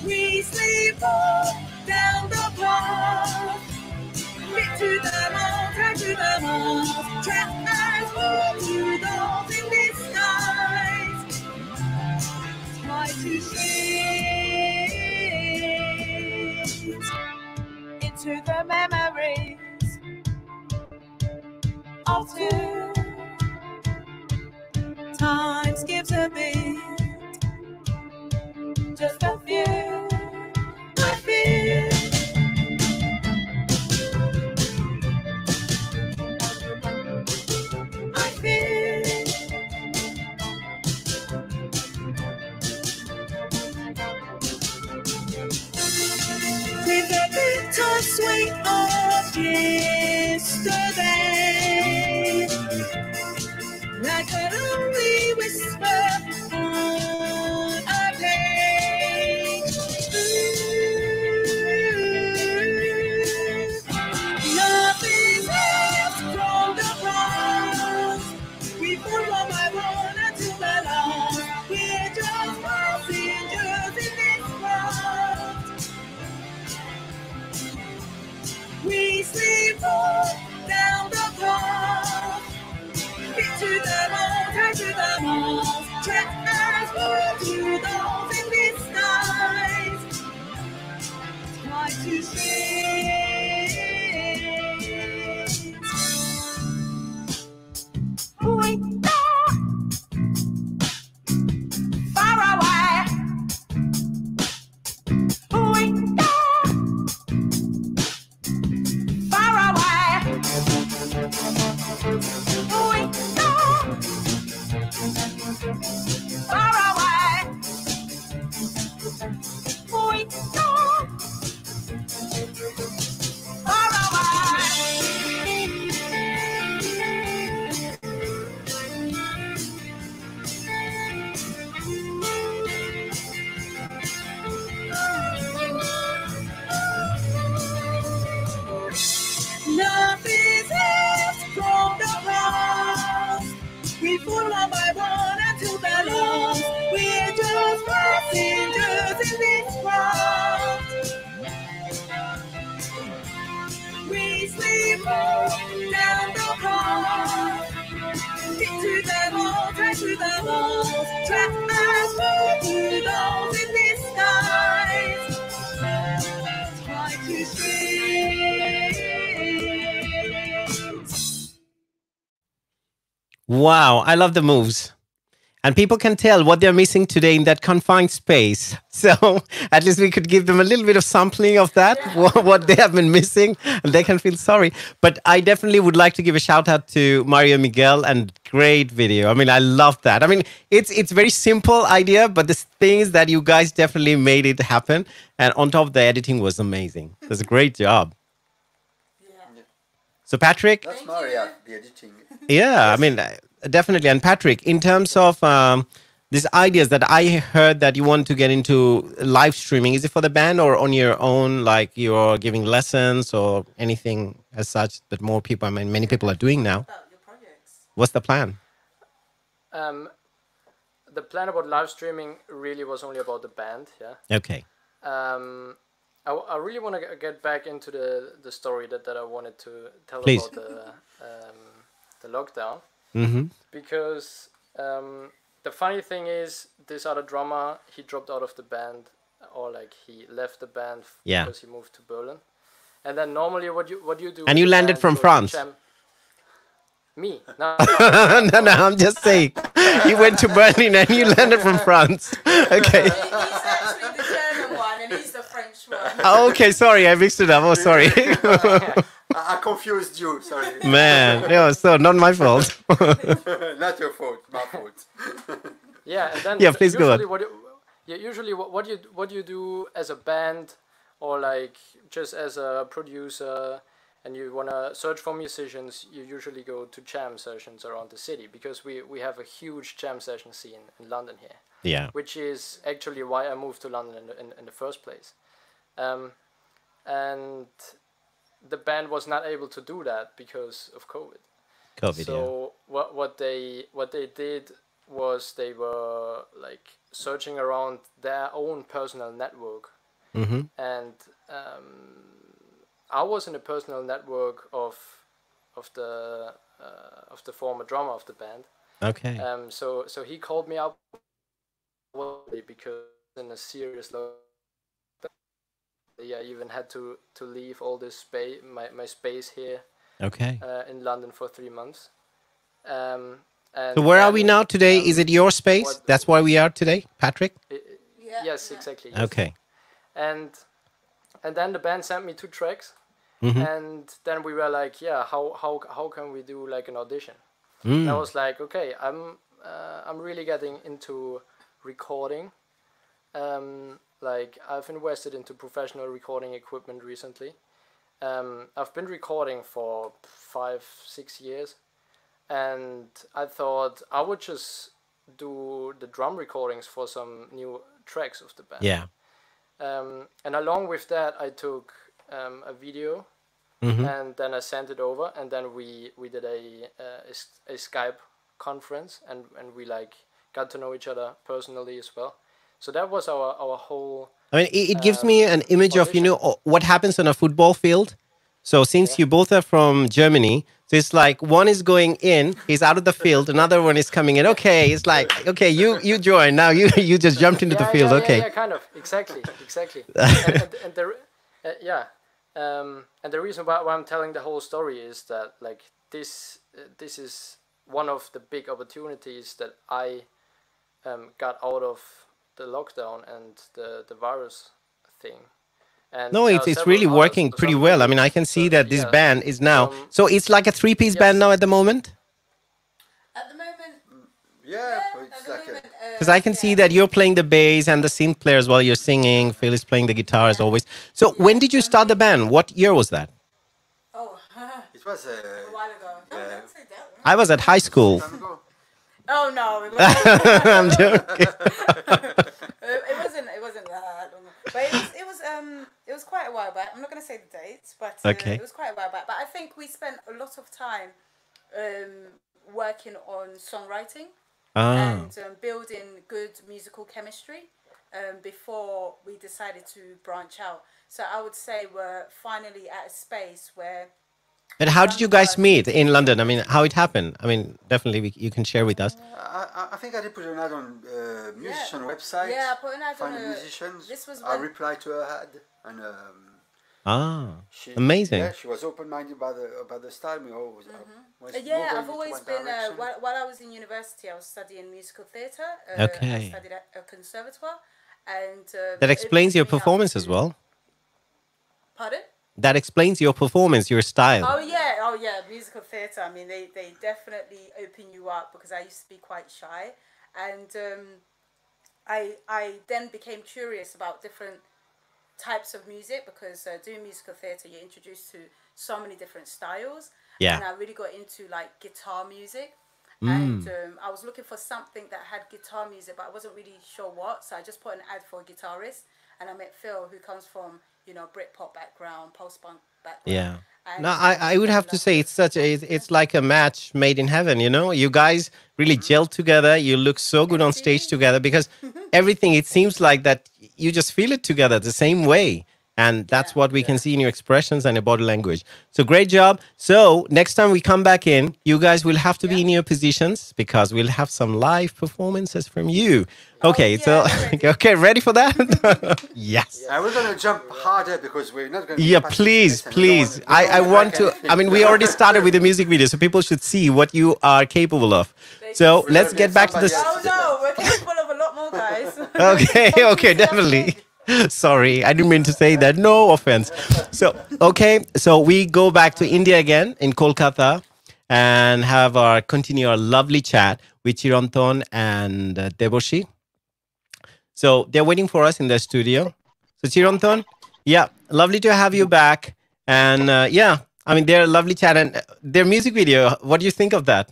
[SPEAKER 3] We sleep all down the path. Bit to the mall, try to the mall. Trapped as all to those in this night. Try to shrink into the memories of two. Time skips a beat. Just a few. I feel. I feel. With the bittersweet of yesterday, like a lonely whisper on a page. Nothing left from the past. We pull one by one until the last. We're just passengers in this world. We sleep all the walls, trapped as doodles in disguise. Try to scream.
[SPEAKER 1] Wow, I love the moves. And people can tell what they're missing today in that confined space. So at least we could give them a little bit of sampling of that, what they have been missing, and they can feel sorry. But I definitely would like to give a shout out to Mario Miguel, and great video. I mean, I love that. I mean, it's very simple idea, but the thing is that you guys definitely made it happen. And on top, the editing was amazing. It was a great job.
[SPEAKER 4] Yeah.
[SPEAKER 1] So Patrick?
[SPEAKER 5] That's Maria, the editing.
[SPEAKER 1] Yeah, I mean, definitely. And Patrick, in terms of these ideas that I heard that you want to get into live streaming, is it for the band or on your own, like you're giving lessons or anything as such that more people, I mean, many people are doing now?
[SPEAKER 4] About your projects.
[SPEAKER 1] What's the plan?
[SPEAKER 6] The plan about live streaming really was only about the band, yeah.
[SPEAKER 1] Okay.
[SPEAKER 6] I really want to get back into the story that I wanted to tell
[SPEAKER 1] Please.
[SPEAKER 6] about the lockdown.
[SPEAKER 1] Mm-hmm.
[SPEAKER 6] Because the funny thing is, this other drummer, he dropped out of the band, or like he left the band because he moved to Berlin. And then normally what you do?
[SPEAKER 1] And you landed from France.
[SPEAKER 6] Me? No.
[SPEAKER 1] No, I'm just saying. You went to Berlin and you landed from France. Okay.
[SPEAKER 4] He's actually the German one and he's the French one.
[SPEAKER 1] Oh, okay, sorry, I mixed it up. Oh, sorry.
[SPEAKER 5] I confused you, sorry.
[SPEAKER 1] Man, yeah, so not my fault.
[SPEAKER 5] Not your fault, my fault.
[SPEAKER 6] Yeah, and then
[SPEAKER 1] Yeah, please go on.
[SPEAKER 6] Usually what you do as a band or like just as a producer, and you want to search for musicians, you usually go to jam sessions around the city, because we have a huge jam session scene in London here.
[SPEAKER 1] Yeah.
[SPEAKER 6] Which is actually why I moved to London in the first place. And the band was not able to do that because of COVID. So what they did was they were like searching around their own personal network.
[SPEAKER 1] Mm-hmm.
[SPEAKER 6] And I was in a personal network of the former drummer of the band.
[SPEAKER 1] Okay.
[SPEAKER 6] So he called me up because in a serious lockdown, I even had to leave all this space, my space here.
[SPEAKER 1] Okay.
[SPEAKER 6] In London for 3 months. And
[SPEAKER 1] So where are we now today? Is it your space? That's where we are today, Patrick?
[SPEAKER 6] Yes, exactly. Yes.
[SPEAKER 1] Okay.
[SPEAKER 6] And then the band sent me 2 tracks.
[SPEAKER 1] Mm-hmm.
[SPEAKER 6] And then we were like, yeah, how can we do like an audition?
[SPEAKER 1] Mm.
[SPEAKER 6] And I was like, okay, I'm really getting into recording. Like I've invested into professional recording equipment recently. I've been recording for 5-6 years, and I thought I would just do the drum recordings for some new tracks of the band.
[SPEAKER 1] Yeah.
[SPEAKER 6] And along with that, I took a video.
[SPEAKER 1] Mm-hmm.
[SPEAKER 6] And then I sent it over, and then we did a Skype conference, and we like got to know each other personally as well. So that was our whole.
[SPEAKER 1] I mean, it gives me an image of, you know, what happens on a football field. So since you both are from Germany, so it's like one is going in, he's out of the field, another one is coming in. Okay, it's like, okay, you join now. You just jumped into the field. Okay.
[SPEAKER 6] Yeah, kind of, exactly. And the reason why I'm telling the whole story is that like this is one of the big opportunities that I got out of the lockdown and the virus thing. And
[SPEAKER 1] no, it's really working pretty well. I mean, I can see that this band is now. So it's like a 3-piece band now at the moment?
[SPEAKER 4] At the moment,
[SPEAKER 5] Yeah, it's like a...
[SPEAKER 1] Because I can see that you're playing the bass and the synth players while you're singing. Phil is playing the guitar as always. So when did you start the band? What year was that?
[SPEAKER 4] oh,
[SPEAKER 5] It was
[SPEAKER 4] a while ago. No,
[SPEAKER 5] Yeah.
[SPEAKER 4] don't say that.
[SPEAKER 1] I was at high school.
[SPEAKER 5] time ago.
[SPEAKER 4] Oh no, it wasn't.
[SPEAKER 1] I'm joking.
[SPEAKER 4] It wasn't that long. But it was quite a while back. I'm not going to say the dates, but
[SPEAKER 1] Okay.
[SPEAKER 4] it was quite a while back. But I think we spent a lot of time working on songwriting and building good musical chemistry before we decided to branch out. So I would say we're finally at a space where
[SPEAKER 1] But how did you guys meet in London? I mean, how it happened? I mean, definitely you can share with us.
[SPEAKER 5] I think I did put an ad on musician website.
[SPEAKER 4] Yeah, I put an ad
[SPEAKER 5] find
[SPEAKER 4] on
[SPEAKER 5] the musicians.
[SPEAKER 4] This was
[SPEAKER 5] I
[SPEAKER 4] when,
[SPEAKER 5] replied to her ad, and
[SPEAKER 1] Amazing.
[SPEAKER 5] Yeah, she was open-minded about the style.
[SPEAKER 4] yeah, I've always been. While I was in university, I was studying musical theatre.
[SPEAKER 1] Okay.
[SPEAKER 4] I studied at a conservatoire, and
[SPEAKER 1] That explains your
[SPEAKER 4] opened me up
[SPEAKER 1] performance as
[SPEAKER 4] to-
[SPEAKER 1] well.
[SPEAKER 4] Pardon?
[SPEAKER 1] That explains your performance, your style.
[SPEAKER 4] Oh yeah, musical theatre. I mean, they definitely open you up because I used to be quite shy, and I then became curious about different types of music because doing musical theatre, you're introduced to so many different styles.
[SPEAKER 1] Yeah.
[SPEAKER 4] And I really got into like guitar music, and I was looking for something that had guitar music, but I wasn't really sure what. So I just put an ad for a guitarist, and I met Phil, who comes from Britpop background, post-punk background.
[SPEAKER 1] Yeah.
[SPEAKER 4] And
[SPEAKER 1] No, I would have to say it's like a match made in heaven, you know? You guys really gel together. You look so good on stage together because everything, it seems like that you just feel it together the same way. And that's what we can see in your expressions and your body language. So great job. So next time we come back in, you guys will have to be in your positions because we'll have some live performances from you. Okay, so okay, ready for that? Yes.
[SPEAKER 5] Yeah, we're going to jump harder because we're not going to.
[SPEAKER 1] Yeah, please. I want to. I mean, we already started with the music video, so people should see what you are capable of. So let's get back to the.
[SPEAKER 4] Oh no, we're capable of a lot more, guys.
[SPEAKER 1] Okay, definitely. Sorry, I didn't mean to say that. No offense. So, okay, so we go back to India again in Kolkata and continue our lovely chat with Chirantan and Deboshi. So they're waiting for us in the studio. So Chirantan, yeah, lovely to have you back. And yeah, I mean, they're a lovely chat and their music video. What do you think of that?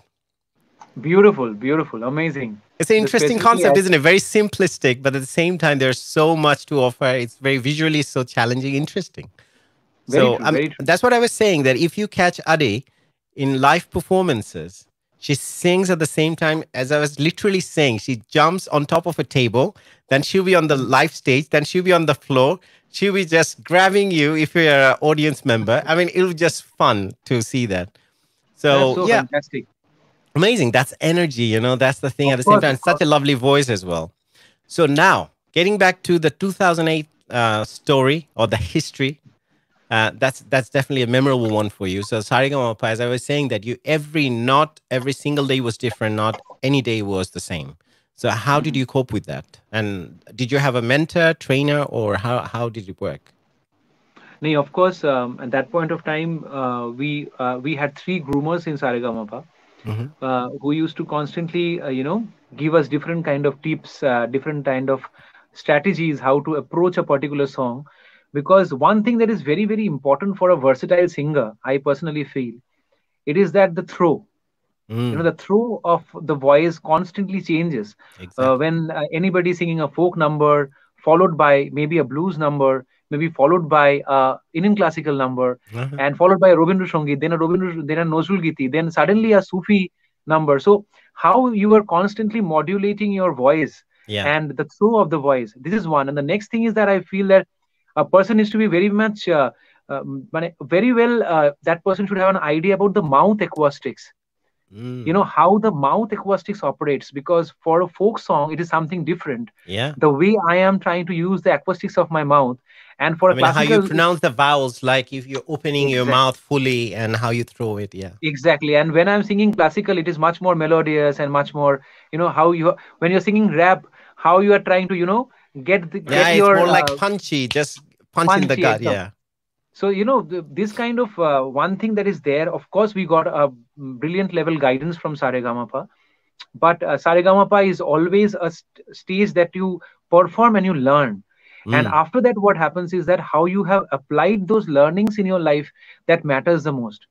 [SPEAKER 2] Beautiful, amazing.
[SPEAKER 1] It's an interesting concept, isn't it? Very simplistic, but at the same time, there's so much to offer. It's very visually so challenging, interesting.
[SPEAKER 2] Very true.
[SPEAKER 1] That's what I was saying, that if you catch Adi in live performances, she sings at the same time, as I was literally saying, she jumps on top of a table, then she'll be on the live stage, then she'll be on the floor. She'll be just grabbing you if you're an audience member. I mean, it'll just fun to see that. So yeah.
[SPEAKER 2] Fantastic.
[SPEAKER 1] Amazing. That's energy, you know, that's the thing. At the same time, such a lovely voice as well. So now, getting back to the 2008 story or the history, that's definitely a memorable one for you. So Saregama, as I was saying, that not every single day was different, not any day was the same. So how did you cope with that? And did you have a mentor, trainer, or how did it work?
[SPEAKER 2] No, of course, at that point of time, we had 3 groomers in Saregama. Who used to constantly, give us different kind of tips, different kind of strategies, how to approach a particular song. Because one thing that is very, very important for a versatile singer, I personally feel, it is that the throw. The throw of the voice constantly changes.
[SPEAKER 1] Exactly.
[SPEAKER 2] When anybody singing a folk number, followed by maybe a blues number, maybe followed by Indian classical number, and followed by a Robindra Sangeet, then a Nazrul Giti, then suddenly a Sufi number. So how you are constantly modulating your voice and the throw of the voice. This is one. And the next thing is that I feel that a person needs to be very much, very well, that person should have an idea about the mouth acoustics. How the mouth acoustics operates, because for a folk song, it is something different.
[SPEAKER 1] Yeah.
[SPEAKER 2] The way I am trying to use the acoustics of my mouth, and for
[SPEAKER 1] how you pronounce the vowels, like if you're opening your mouth fully and how you throw it. Yeah.
[SPEAKER 2] Exactly. And when I'm singing classical, it is much more melodious and much more, when you're singing rap, how you are trying to, get
[SPEAKER 1] it's
[SPEAKER 2] your
[SPEAKER 1] more like punchy, just punch in the gut. Yeah.
[SPEAKER 2] So, this kind of one thing that is there, of course, we got a brilliant level guidance from Saregama. But Saregama is always a stage that you perform and you learn. And after that, what happens is that how you have applied those learnings in your life, that matters the most.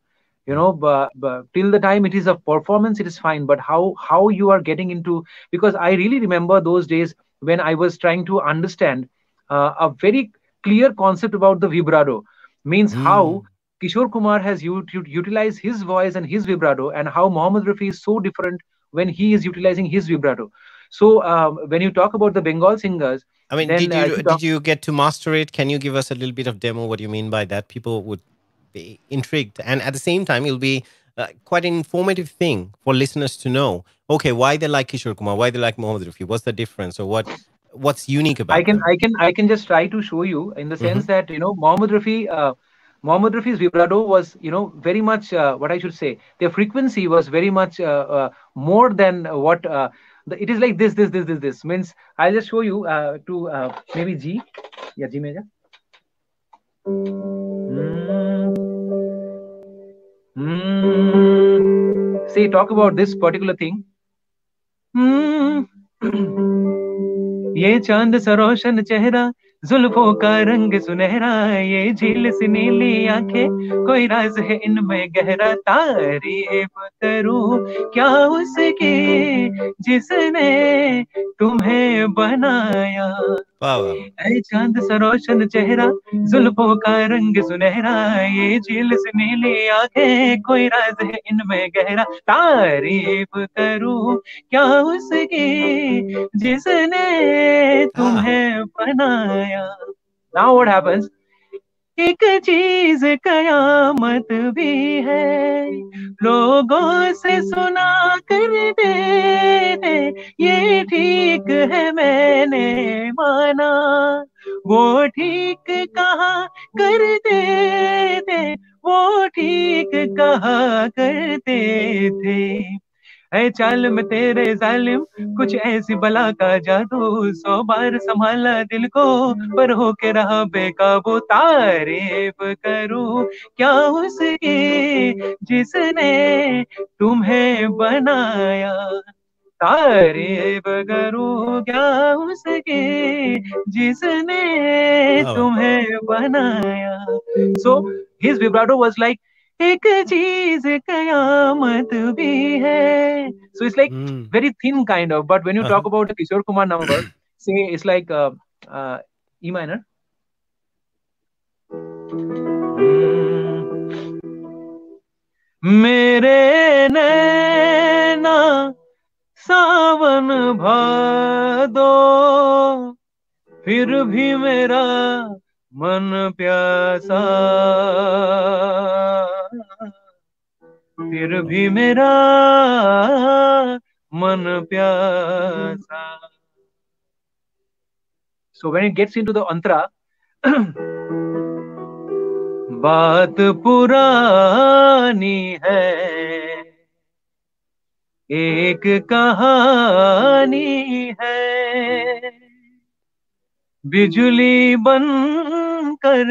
[SPEAKER 2] But till the time it is a performance, it is fine. But how you are getting into, because I really remember those days when I was trying to understand a very clear concept about the vibrato. Means how Kishore Kumar has utilized his voice and his vibrato, and how Mohammed Rafi is so different when he is utilizing his vibrato. So when you talk about the Bengal singers,
[SPEAKER 1] I mean, did you get to master it? Can you give us a little bit of demo? What do you mean by that? People would be intrigued, and at the same time, it'll be quite an informative thing for listeners to know. Okay, why they like Kishore Kumar, why they like Mohammed Rafi, what's the difference, or what's unique
[SPEAKER 2] I
[SPEAKER 1] about
[SPEAKER 2] can
[SPEAKER 1] them.
[SPEAKER 2] I can I can just try to show you in the
[SPEAKER 1] Hmm.
[SPEAKER 2] sense that Mohammed Rafi's vibrato was very much what I should say. Their frequency was very much more than what it is like this means. I'll just show you to maybe G, yeah, G major. Say talk about this particular thing. ये चांद सा रोशन चेहरा, जुल्फों का रंग सुनहरा, ये झील सी नीली आंखें, कोई राज है इनमें गहरा, तारीफ करूं क्या उसकी जिसने तुम्हें बनाया।
[SPEAKER 1] Wow.
[SPEAKER 2] ऐ चांद सा रोशन चेहरा, जुल्फों का रंग सुनहरा, ये झील सी नीली आंखें, कोई राज है इनमें गहरा, तारीफ करूं क्या उसकी जिसने तुम्हें बनाया। Now what happens? एक चीज कयामत भी है, लोगों से सुना करते थे, ये ठीक है मैंने माना, वो ठीक कहा करते थे, वो ठीक कहा करते थे। है चाल में तेरे जालिम कुछ ऐसी बला का जादू, 100 बार संभाला दिल को पर होके रहा बेकाबू, तारीफ करूं क्या उसकी जिसने तुम्हें बनाया, तारीफ करूं क्या उसकी जिसने
[SPEAKER 1] Wow.
[SPEAKER 2] तुम्हें बनाया। So his vibrato was like एक चीज कयामत भी है. So it's like very thin kind of, but when you talk about the Kishore Kumar number, say it's like E minor. मेरे नैना सावन भादो, फिर भी मेरा मन प्यासा, फिर भी मेरा मन प्यासा. So when it gets into the antara, बात पुरानी है, एक कहानी है, बिजली बनकर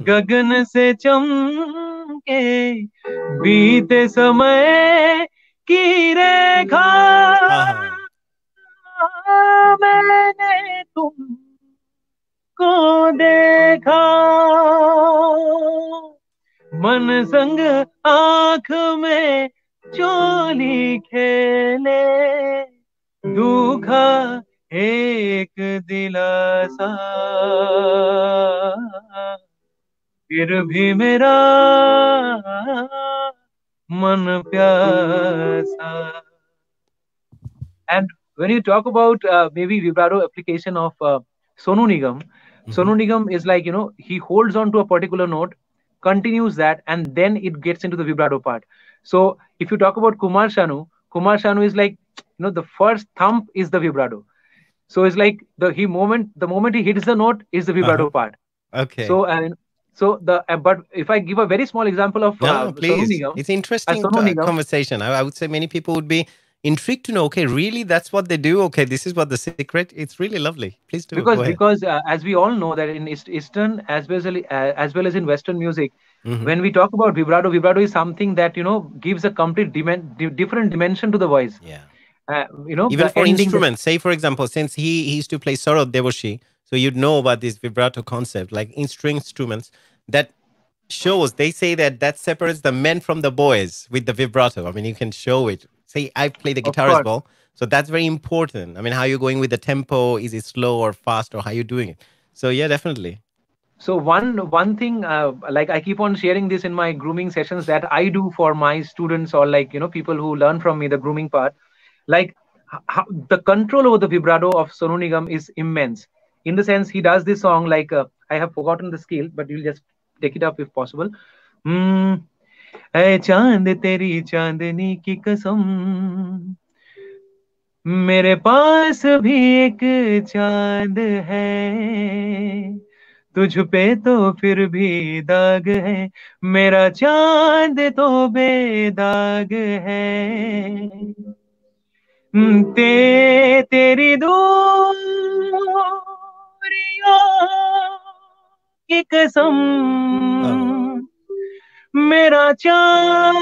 [SPEAKER 2] गगन से चमके, बीते समय की रेखा, मैंने तुमको देखा, मन संग आंख में चोली खेले, दुखा एक दिलासा, फिर भी मेरा मन प्यासा. And when you talk about maybe vibrato application of Sonu Nigam, Sonu Nigam is like, he holds on to a particular note, continues that, and then it gets into the vibrato part. So if you talk about Kumar Sanu is like, the first thump is the vibrato. So it's like the moment he hits the note is the vibrato part.
[SPEAKER 1] Okay.
[SPEAKER 2] So but if I give a very small example of
[SPEAKER 1] please.
[SPEAKER 2] Sonu Nigam,
[SPEAKER 1] It's interesting conversation. I would say many people would be intrigued to know, okay, really that's what they do? Okay, this is what the secret. It's really lovely. Please do.
[SPEAKER 2] Because as we all know that in Eastern as well as in Western music, when we talk about vibrato is something that gives a complete different dimension to the voice.
[SPEAKER 1] Yeah.
[SPEAKER 2] Even
[SPEAKER 1] for instruments, say for example, since he used to play Sarod Devoshi, so you'd know about this vibrato concept, like string instruments that shows, they say that separates the men from the boys with the vibrato. I mean, you can show it. Say I play the guitar as well, so that's very important. I mean, how you're going with the tempo, is it slow or fast, or how you're doing it? So yeah, definitely.
[SPEAKER 2] So one thing, like I keep on sharing this in my grooming sessions that I do for my students, or like people who learn from me the grooming part, like the control over the vibrato of Sonu Nigam is immense. In the sense, he does this song like I have forgotten the scale, but you'll just take it up if possible. ऐ चांद तेरी चांदनी की कसम, मेरे पास भी एक चांद है, तुझ पे तो फिर भी दाग है, मेरा चांद तो बेदाग है। तेरी दूरियों की कसम,
[SPEAKER 1] Oh,
[SPEAKER 2] मेरा चांद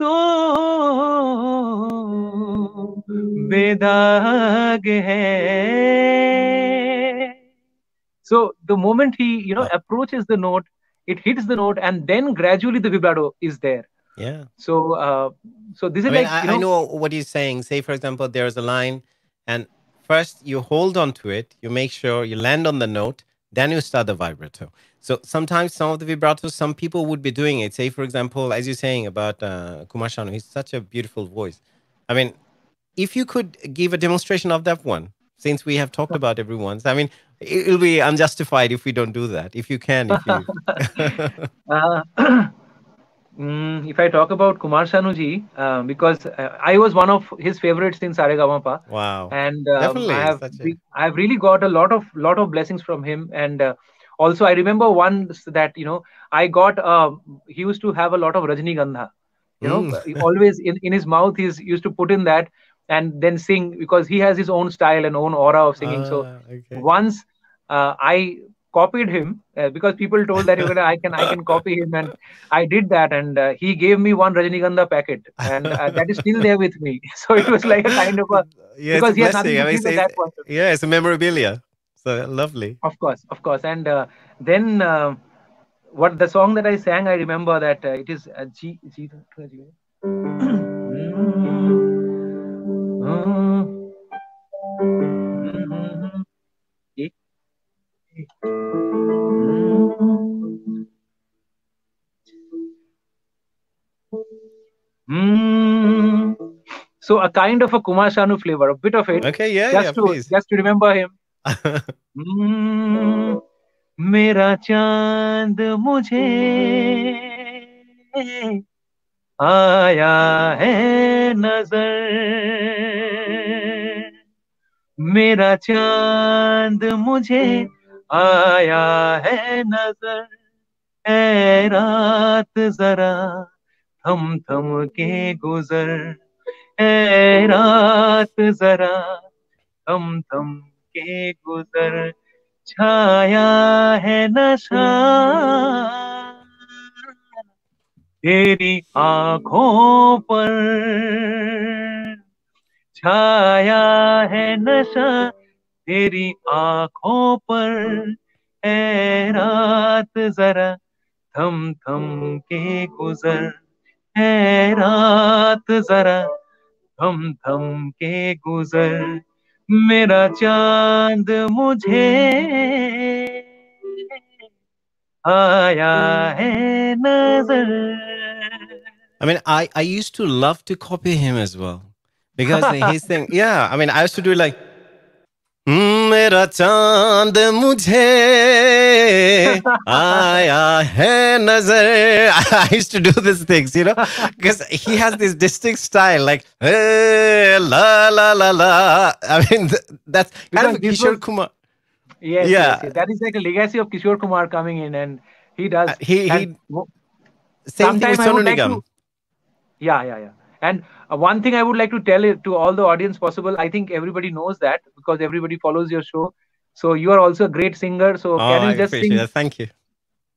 [SPEAKER 2] तो बेदाग है. So the moment he,
[SPEAKER 1] oh,
[SPEAKER 2] approaches the note, it hits the note, and then gradually the vibrato is there.
[SPEAKER 1] yeah.
[SPEAKER 2] So this
[SPEAKER 1] I
[SPEAKER 2] is
[SPEAKER 1] mean,
[SPEAKER 2] like,
[SPEAKER 1] I know what you're saying. Say, for example, there's a line, and first you hold on to it, you make sure you land on the note, then you start the vibrato. So sometimes some of the vibratos, some people would be doing it. Say, for example, as you're saying about Kumar Sanu, he's such a beautiful voice. I mean, if you could give a demonstration of that one, since we have talked about everyone's, I mean, it'll be unjustified if we don't do that. If you can, if you.
[SPEAKER 2] uh, if I talk about Kumar Sanuji, because I was one of his favorites in Saregama,
[SPEAKER 1] Wow.
[SPEAKER 2] and
[SPEAKER 1] Definitely. Such a.
[SPEAKER 2] I've really got a lot of blessings from him, and also I remember once that I got he used to have a lot of Rajnigandha,
[SPEAKER 1] Mm.
[SPEAKER 2] always in his mouth he's used to put in that and then sing, because he has his own style and own aura of singing. So
[SPEAKER 1] Okay.
[SPEAKER 2] once I copied him, because people told that I can copy him, and I did that, and he gave me one Rajnigandha packet, and that is still there with me. So it was like a kind of a,
[SPEAKER 1] Yeah, it's a
[SPEAKER 2] because he has nothing
[SPEAKER 1] blessing. I
[SPEAKER 2] to
[SPEAKER 1] mean,
[SPEAKER 2] give at that point.
[SPEAKER 1] yeah, it's a memorabilia. So lovely.
[SPEAKER 2] Of course, and then what the song that I sang, I remember that it is G G. So a kind of a Kumar Sanu flavor, a bit of it,
[SPEAKER 1] Okay, yeah,
[SPEAKER 2] just
[SPEAKER 1] yeah,
[SPEAKER 2] to
[SPEAKER 1] please.
[SPEAKER 2] just to remember him. मेरा चांद मुझे आया है नजर, मेरा चांद मुझे आया है नजर, ऐ रात जरा थम थम के गुजर, ऐ रात जरा थम थम के गुजर, छाया है नशा तेरी आंखों पर, छाया है नशा तेरी आंखों पर, ऐ रात जरा थम थम के गुजर, ऐ रात जरा थम थम के गुजर, मेरा चांद मुझे आया है नजर.
[SPEAKER 1] I mean, I used to love to copy him as well because his thing. Yeah, I mean, I used to do it like. मेरा चांद मुझे आया है नजर. I used to do these things, because he has this distinct style, like hey, la la la la. I mean, that's kind of a
[SPEAKER 2] Because this
[SPEAKER 1] Kishore
[SPEAKER 2] was,
[SPEAKER 1] Kumar.
[SPEAKER 2] yes,
[SPEAKER 1] Yeah,
[SPEAKER 2] yes. That is like a legacy of Kishore Kumar coming in, and he does.
[SPEAKER 1] he
[SPEAKER 2] And
[SPEAKER 1] same thing with
[SPEAKER 2] sometime I
[SPEAKER 1] Sonu
[SPEAKER 2] would like
[SPEAKER 1] Nigam.
[SPEAKER 2] to, yeah. And one thing I would like to tell it to all the audience possible. I think everybody knows that because everybody follows your show. So you are also a great singer. So
[SPEAKER 1] Oh,
[SPEAKER 2] can
[SPEAKER 1] I
[SPEAKER 2] you just
[SPEAKER 1] appreciate
[SPEAKER 2] sing?
[SPEAKER 1] that. Thank you.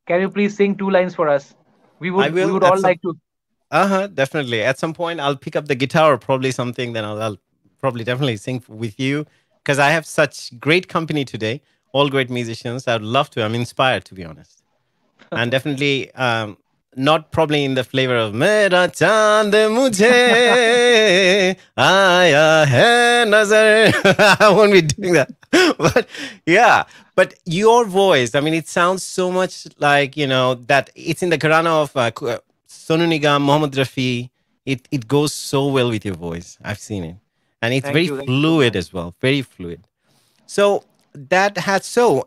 [SPEAKER 2] Can you please sing 2 lines for us? We
[SPEAKER 1] I
[SPEAKER 2] would
[SPEAKER 1] will
[SPEAKER 2] all
[SPEAKER 1] at some.
[SPEAKER 2] like to.
[SPEAKER 1] Definitely. At some point, I'll pick up the guitar or probably something. Then I'll probably definitely sing with you because I have such great company today. All great musicians. I'd love to. I'm inspired, to be honest. And definitely not probably in the flavor of Mera Chand Mujhe Aaya Hai Nazar. I won't be doing that. But yeah, but your voice, I mean, it sounds so much like, that it's in the Gharana of Sonu Nigam, Mohammad Rafi. It goes so well with your voice. I've seen it. And it's very
[SPEAKER 2] Thank you so
[SPEAKER 1] fluid
[SPEAKER 2] much.
[SPEAKER 1] as well. Very fluid. So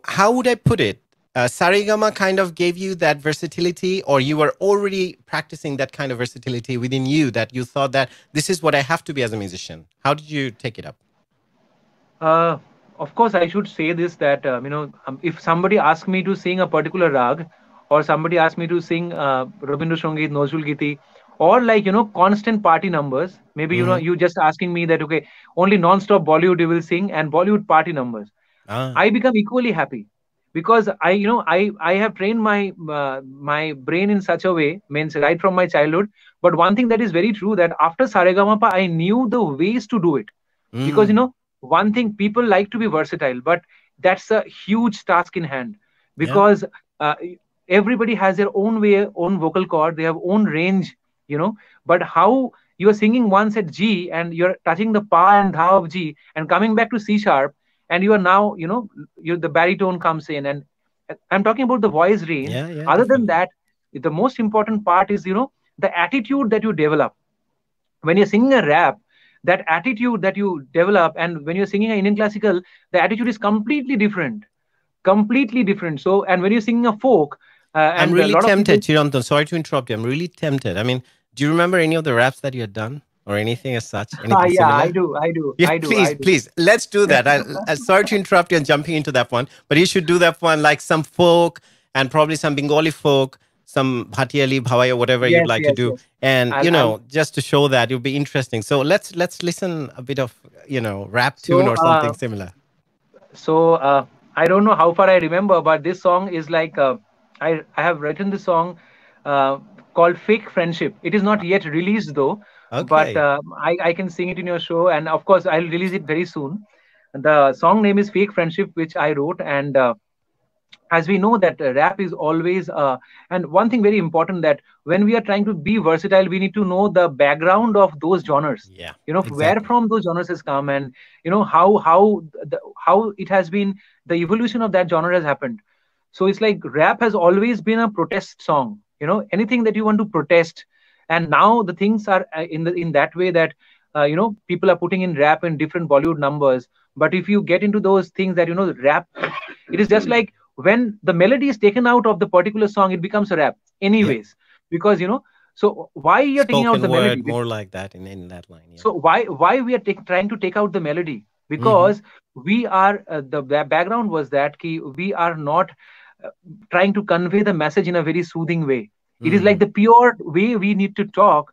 [SPEAKER 1] how would I put it? Saregama kind of gave you that versatility, or you were already practicing that kind of versatility within you, that you thought that this is what I have to be as a musician? How did you take it up?
[SPEAKER 2] Uh, of course, I should say this that if somebody asks me to sing a particular rag, or somebody asks me to sing Rabindra Sangit, Nozrul Giti, or like constant party numbers. Maybe
[SPEAKER 1] Hmm.
[SPEAKER 2] you just asking me that okay, only non-stop Bollywood you will sing and Bollywood party numbers.
[SPEAKER 1] Ah,
[SPEAKER 2] I become equally happy because I have trained my brain in such a way, means right from my childhood. But one thing that is very true, that after Saregamapa, I knew the ways to do it, because
[SPEAKER 1] mm,
[SPEAKER 2] one thing, people like to be versatile, but that's a huge task in hand,
[SPEAKER 1] yeah,
[SPEAKER 2] because uh, everybody has their own way, own vocal cord, they have own range, but how you are singing once at G and you're touching the pa and dha of G and coming back to C sharp, and you are now the baritone comes in, and I'm talking about the voice range.
[SPEAKER 1] yeah, yeah,
[SPEAKER 2] Other than
[SPEAKER 1] definitely.
[SPEAKER 2] that, the most important part is the attitude that you develop when you're singing a rap. That attitude that you develop, and when you're singing an Indian classical, the attitude is completely different. So, and when you're singing a folk,
[SPEAKER 1] I'm
[SPEAKER 2] and a
[SPEAKER 1] really
[SPEAKER 2] lot of people.
[SPEAKER 1] tempted, Chirantan. Sorry to interrupt you. I'm really tempted. I mean, do you remember any of the raps that you had done, or anything as such? Anything
[SPEAKER 2] Yeah, I
[SPEAKER 1] similar?
[SPEAKER 2] do, I do,
[SPEAKER 1] Yeah,
[SPEAKER 2] I do,
[SPEAKER 1] please,
[SPEAKER 2] I do.
[SPEAKER 1] please, let's do that. Sorry to interrupt you and jumping into that one, but you should do that one, like some folk and probably some Bengali folk, some Bhatiali, Bhawai, or whatever you'd
[SPEAKER 2] Yes,
[SPEAKER 1] like to
[SPEAKER 2] yes,
[SPEAKER 1] do,
[SPEAKER 2] yes.
[SPEAKER 1] and
[SPEAKER 2] I'll.
[SPEAKER 1] just to show that it'll be interesting. So let's listen a bit of rap tune
[SPEAKER 2] So,
[SPEAKER 1] or something similar.
[SPEAKER 2] I don't know how far I remember, but this song is like I have written the song uh, called "Fake Friendship." It is not yet released though, but
[SPEAKER 1] Okay.
[SPEAKER 2] I can sing it in your show, and of course I'll release it very soon. The song name is "Fake Friendship," which I wrote, and as we know that rap is always and one thing very important, that when we are trying to be versatile, we need to know the background of those genres,
[SPEAKER 1] Yeah.
[SPEAKER 2] where
[SPEAKER 1] Exactly.
[SPEAKER 2] from those genres has come, and how it has been, the evolution of that genre has happened. So it's like rap has always been a protest song, anything that you want to protest. And now the things are in that way that people are putting in rap in different Bollywood numbers. But if you get into those things that rap, it is just like when the melody is taken out of the particular song, it becomes a rap
[SPEAKER 1] Yeah.
[SPEAKER 2] anyways, because so why you're taking out
[SPEAKER 1] Spoken
[SPEAKER 2] the melody?
[SPEAKER 1] word, more like that in that line. Yeah.
[SPEAKER 2] So why we are trying to take out the melody?
[SPEAKER 1] Mm-hmm.
[SPEAKER 2] Because we are the background was that we are not uh, trying to convey the message in a very soothing way. It is like
[SPEAKER 1] Mm.
[SPEAKER 2] the pure way we need to talk.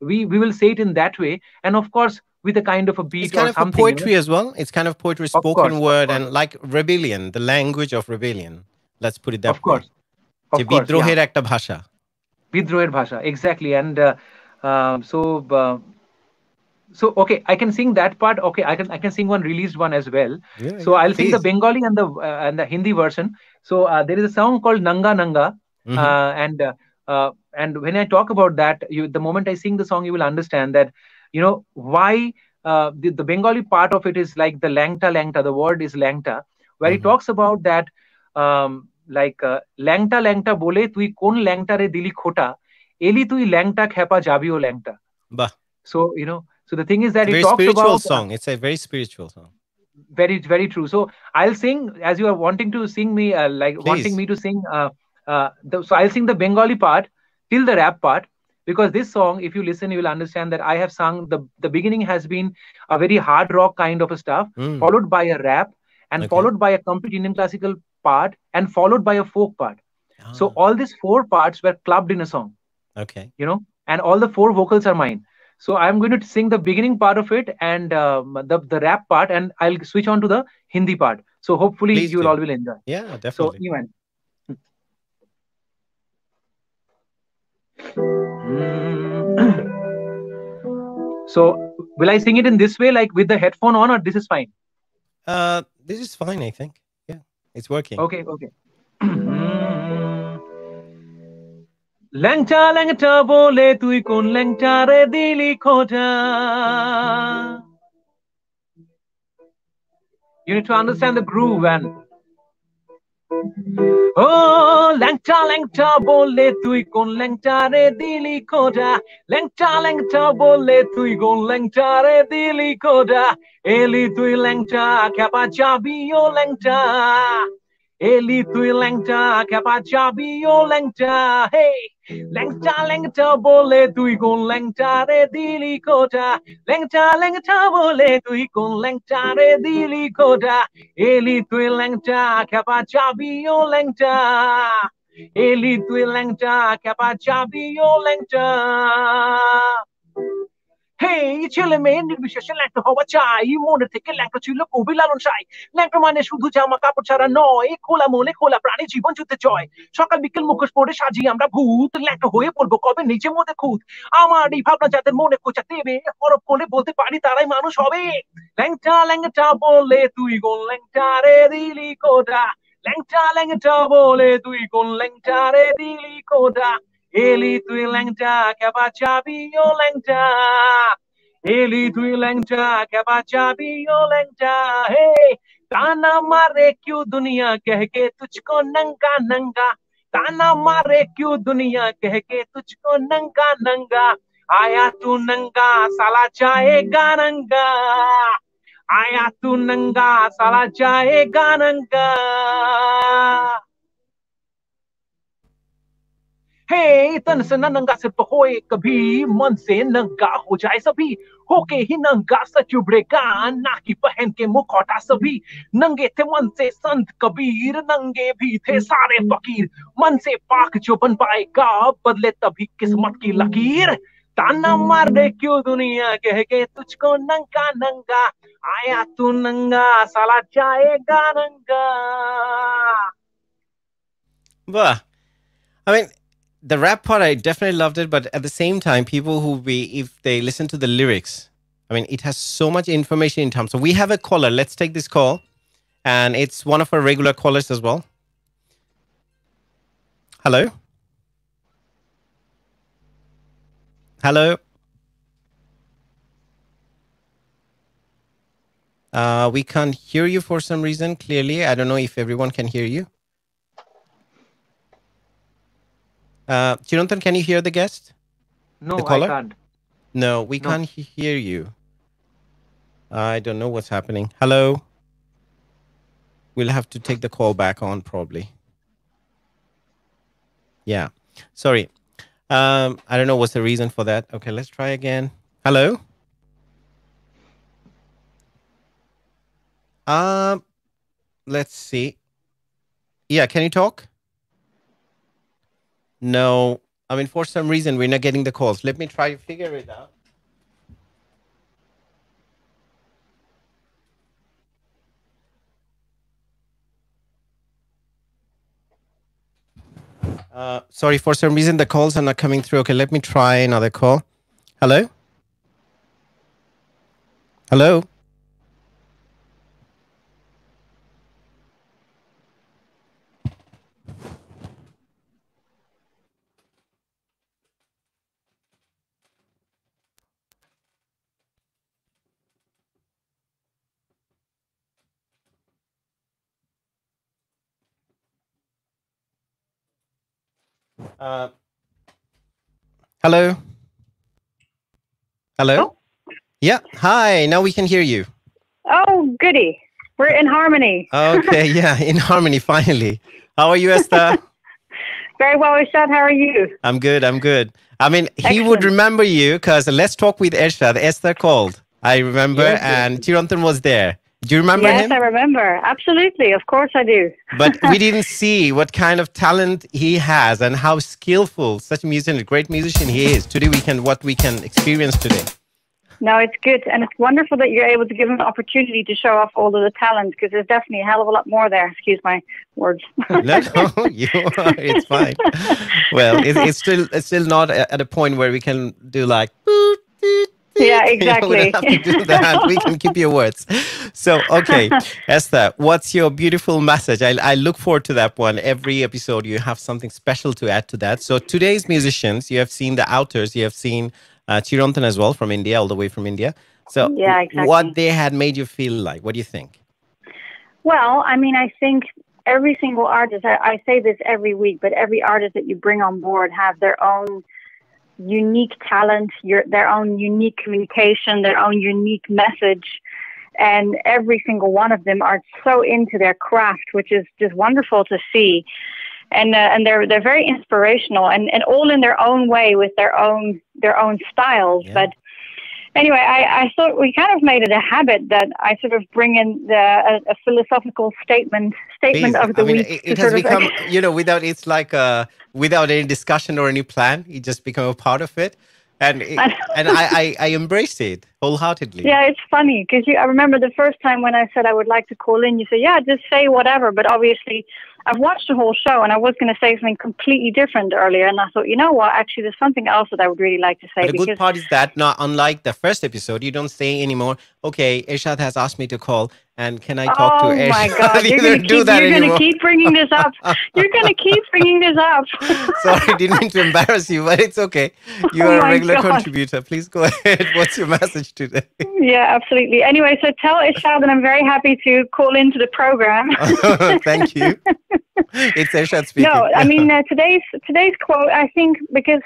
[SPEAKER 2] We will say it in that way, and of course with a kind of a
[SPEAKER 1] It's
[SPEAKER 2] beat
[SPEAKER 1] kind
[SPEAKER 2] or
[SPEAKER 1] of a
[SPEAKER 2] something.
[SPEAKER 1] poetry as well. It's kind of poetry, spoken
[SPEAKER 2] Of
[SPEAKER 1] word,
[SPEAKER 2] course,
[SPEAKER 1] and like rebellion, the language of rebellion. Let's put it that
[SPEAKER 2] of
[SPEAKER 1] way.
[SPEAKER 2] course,
[SPEAKER 1] যে
[SPEAKER 2] of course, yeah.
[SPEAKER 1] বিদ্রোহের একটা ভাষা।
[SPEAKER 2] বিদ্রোহের ভাষা, exactly. And so okay, I can sing that part. Okay, I can sing one released one as well.
[SPEAKER 1] Yeah,
[SPEAKER 2] So
[SPEAKER 1] yeah,
[SPEAKER 2] I'll sing the
[SPEAKER 1] please.
[SPEAKER 2] Bengali and the Hindi version. So there is a song called Nanga Nanga,
[SPEAKER 1] Mhm.
[SPEAKER 2] and when I talk about that, the moment I sing the song, you will understand that why the Bengali part of it is like the langta langta. The word is langta, where he
[SPEAKER 1] Mhm.
[SPEAKER 2] talks about that, langta langta bole tui kon langta re dili khota, eli tui langta khepa jabio langta.
[SPEAKER 1] Bah.
[SPEAKER 2] So so the thing is
[SPEAKER 1] It's
[SPEAKER 2] that
[SPEAKER 1] a
[SPEAKER 2] it
[SPEAKER 1] very
[SPEAKER 2] talks
[SPEAKER 1] spiritual
[SPEAKER 2] about
[SPEAKER 1] song. It's a very spiritual song.
[SPEAKER 2] very true. So I'll sing as you are wanting to sing me, like wanting
[SPEAKER 1] Please.
[SPEAKER 2] me to sing. So I'll sing the Bengali part till the rap part, because this song, if you listen, you will understand that I have sung the beginning has been a very hard rock kind of a stuff,
[SPEAKER 1] Mm.
[SPEAKER 2] followed by a rap, and
[SPEAKER 1] Okay.
[SPEAKER 2] followed by a complete Indian classical part, and followed by a folk part. So
[SPEAKER 1] Ah,
[SPEAKER 2] all these four parts were clubbed in a song,
[SPEAKER 1] okay.
[SPEAKER 2] and all the four vocals are mine. So I'm going to sing the beginning part of it, and the rap part, and I'll switch on to the Hindi part. So hopefully
[SPEAKER 1] Please
[SPEAKER 2] you will
[SPEAKER 1] do.
[SPEAKER 2] all will enjoy.
[SPEAKER 1] Yeah,
[SPEAKER 2] So
[SPEAKER 1] definitely.
[SPEAKER 2] Iman. Mm. So will I sing it in this way, like with the headphone on, or this is fine?
[SPEAKER 1] This is fine, I think. Yeah, it's working.
[SPEAKER 2] Okay, okay. ল্যাংচা ল্যাংচা বলে তুই কোন ল্যাংচারে দিলি খোঁজা. You need to understand the groove. And ও ল্যাংচা ল্যাংচা বললে তুই কোন ল্যাংচারে দিলি খোঁজা, ল্যাংচা ল্যাংচা বললে তুই কোন ল্যাংচারে দিলি খোঁজা, এলি তুই ল্যাংচা খেপা যাবি ও ল্যাংচা, Eli tui lengta kapa chabi yo lengta. Hey, lengta lengta bole tui gon lengta re dili kota. Lengta lengta bole tui gon lengta re dili kota. Eli tui lengta kapa chabi yo lengta. Eli tui lengta kapa chabi yo lengta. Hey, ছেলে মেয়ে নির্বিশেষে ল্যাংটা হওয়া চাই মনে থেকে ল্যাংটা ছিল কবি লালন সাই ল্যাংটা মানে শুধু জামা কাপড় ছাড়া নয় খোলা মনে খোলা প্রাণী জীবন যুদ্ধে জয় সকাল বিকেল মুখোশ পরে সাজি আমরা ভূত ল্যাংটা হয়ে পড়বো কবে নিজের মধ্যে খুঁত আমার এই ভাবনা যাদের মনে খোঁচা দেবে হরফ করে বলতে পারি তারাই মানুষ হবে ল্যাংটা ল্যাংটা বলে তুই গোল ল্যাংটা রে দিলি কোটা ল্যাংটা ল্যাংটা বলে তুই গোল ল্যাংটা রে দিলি কোটা Eli tui lengta kapa chabi yo lengta. Eli tui lengta kapa chabi yo lengta. Hey, ताना मारे क्यों दुनिया कह के तुझको नंगा नंगा. ताना मारे क्यों दुनिया कह के तुझको नंगा नंगा. आया तू नंगा साला जाएगा नंगा. आया तू नंगा साला जाएगा नंगा. हे तन से नंगा सिर्फ होए कभी मन से नंगा हो जाए सभी होके ही नंगा सच उभरेगा ना कि पहन के मुखौटा सभी नंगे थे मन से संत कबीर नंगे भी थे सारे फकीर मन से पाक जो बन पाएगा बदले तभी किस्मत की लकीर ताना मार दे क्यों दुनिया कह के तुझको नंगा नंगा आया तू नंगा साला जाएगा नंगा.
[SPEAKER 1] Bah. I mean, the rap part, I definitely loved it, but at the same time, people if they listen to the lyrics, I mean, it has so much information in terms. So we have a caller. Let's take this call, and it's one of our regular callers as well. Hello. Hello. We can't hear you for some reason clearly. I don't know if everyone can hear you. Chirantan, can you hear the guest?
[SPEAKER 2] No,
[SPEAKER 1] the caller?
[SPEAKER 2] I can't.
[SPEAKER 1] No, we can't hear you. I don't know what's happening. Hello? We'll have to take the call back on probably. Yeah. Sorry. I don't know what's the reason for that. Okay, let's try again. Hello? Let's see. Yeah, can you talk? No. I mean, for some reason, we're not getting the calls. Let me try to figure it out. Sorry, for some reason, the calls are not coming through. Okay, let me try another call. Hello? Hello? Hello? Hello?
[SPEAKER 7] Oh.
[SPEAKER 1] Yeah. Hi. Now we can hear you.
[SPEAKER 7] Oh, goody. We're in harmony.
[SPEAKER 1] Okay. Yeah. In harmony, finally. How are you, Esther?
[SPEAKER 7] Very well, Ershad. How are you?
[SPEAKER 1] I'm good. I'm good. I mean, he
[SPEAKER 7] Excellent.
[SPEAKER 1] would remember you because Let's Talk with Ershad. Esther called. I remember.
[SPEAKER 2] Yes,
[SPEAKER 1] and Chirantan was there. Do you remember
[SPEAKER 7] Yes,
[SPEAKER 1] him?
[SPEAKER 7] I remember. Absolutely. Of course I do.
[SPEAKER 1] But we didn't see what kind of talent he has and how skillful such a musician, a great musician he is. Today what we can experience today.
[SPEAKER 7] No, it's good. And it's wonderful that you're able to give him an opportunity to show off all of the talent because there's definitely a hell of a lot more there. Excuse my words.
[SPEAKER 1] No, you are. It's fine. Well, it's still not at a point where we can do like.
[SPEAKER 7] Yeah,
[SPEAKER 1] We
[SPEAKER 7] exactly.
[SPEAKER 1] don't have to do that. We can keep your words. So, okay, Esther, what's your beautiful message? I look forward to that one. Every episode, you have something special to add to that. So, today's musicians, you have seen the Outers, you have seen Chirantan as well from India, all the way from India. So,
[SPEAKER 7] Yeah, exactly.
[SPEAKER 1] what they had made you feel like? What do you think?
[SPEAKER 7] Well, I mean, I think every single artist, I say this every week, but every artist that you bring on board have their own unique talent, their own unique communication, their own unique message. and every single one of them are so into their craft, which is just wonderful to see. And they're very inspirational, and all in their own way with their own styles.
[SPEAKER 1] Yeah.
[SPEAKER 7] But anyway, I thought we kind of made it a habit that I sort of bring in a philosophical statement
[SPEAKER 1] Please.
[SPEAKER 7] of the
[SPEAKER 1] I mean,
[SPEAKER 7] week.
[SPEAKER 1] it has become, it's like without any discussion or any plan, it just become a part of it. And I embrace it wholeheartedly.
[SPEAKER 7] Yeah, it's funny because I remember the first time when I said I would like to call in, you said, yeah, just say whatever. But obviously, I've watched the whole show and I was going to say something completely different earlier. And I thought, you know what, actually, there's something else that I would really like to say.
[SPEAKER 1] But the good part is that, not unlike the first episode, you don't say anymore, okay, Ershad has asked me to call, and can I talk to Ershad?
[SPEAKER 7] Oh my God, you're going to keep bringing this up. You're going to keep bringing this up.
[SPEAKER 1] Sorry, didn't mean to embarrass you, but it's okay. You are a regular contributor. Please go ahead. What's your message today?
[SPEAKER 7] Yeah, absolutely. Anyway, so tell Ershad that I'm very happy to call into the program.
[SPEAKER 1] Thank you. It's Ershad speaking.
[SPEAKER 7] No, I mean, today's quote, I think, because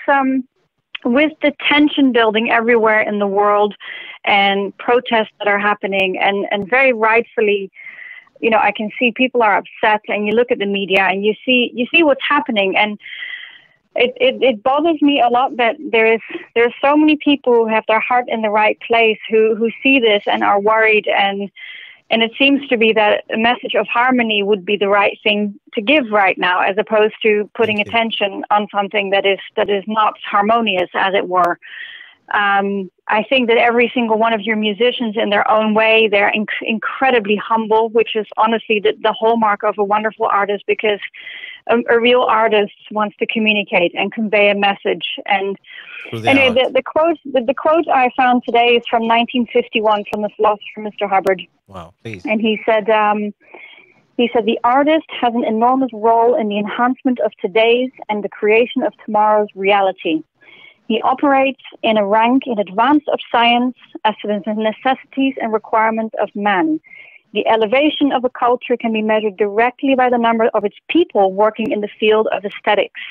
[SPEAKER 7] with the tension building everywhere in the world and protests that are happening, and very rightfully, I can see people are upset, and you look at the media and you see what's happening, and it bothers me a lot that there's so many people who have their heart in the right place who see this and are worried, and it seems to be that a message of harmony would be the right thing to give right now, as opposed to putting attention on something that is not harmonious, as it were. I think that every single one of your musicians, in their own way, they're incredibly humble, which is honestly the hallmark of a wonderful artist, because a real artist wants to communicate and convey a message. And anyway, the quote I found today is from 1951 from the philosopher Mr. Hubbard.
[SPEAKER 1] Wow, please.
[SPEAKER 7] And he said, the artist has an enormous role in the enhancement of today's and the creation of tomorrow's reality. He operates in a rank in advance of science as to the necessities and requirements of man. The elevation of a culture can be measured directly by the number of its people working in the field of aesthetics.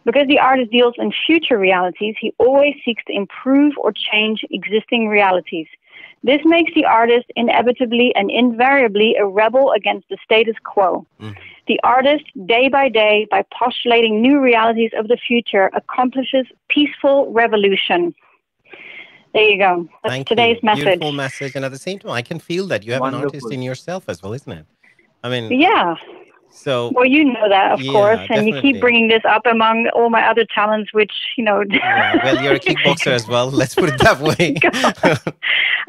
[SPEAKER 7] Because the artist deals in future realities, he always seeks to improve or change existing realities. This makes the artist inevitably and invariably a rebel against the status quo. The artist, day by day, by postulating new realities of the future, accomplishes peaceful revolution. There you go. That's today's message.
[SPEAKER 1] Beautiful message. And at the same time, I can feel that you have an artist in yourself as well, isn't it? I mean,
[SPEAKER 7] yeah.
[SPEAKER 1] So,
[SPEAKER 7] well, you know that, of course, and
[SPEAKER 1] definitely.
[SPEAKER 7] You keep bringing this up among all my other talents, which,
[SPEAKER 1] Yeah, well, you're a kickboxer as well. Let's put it that way.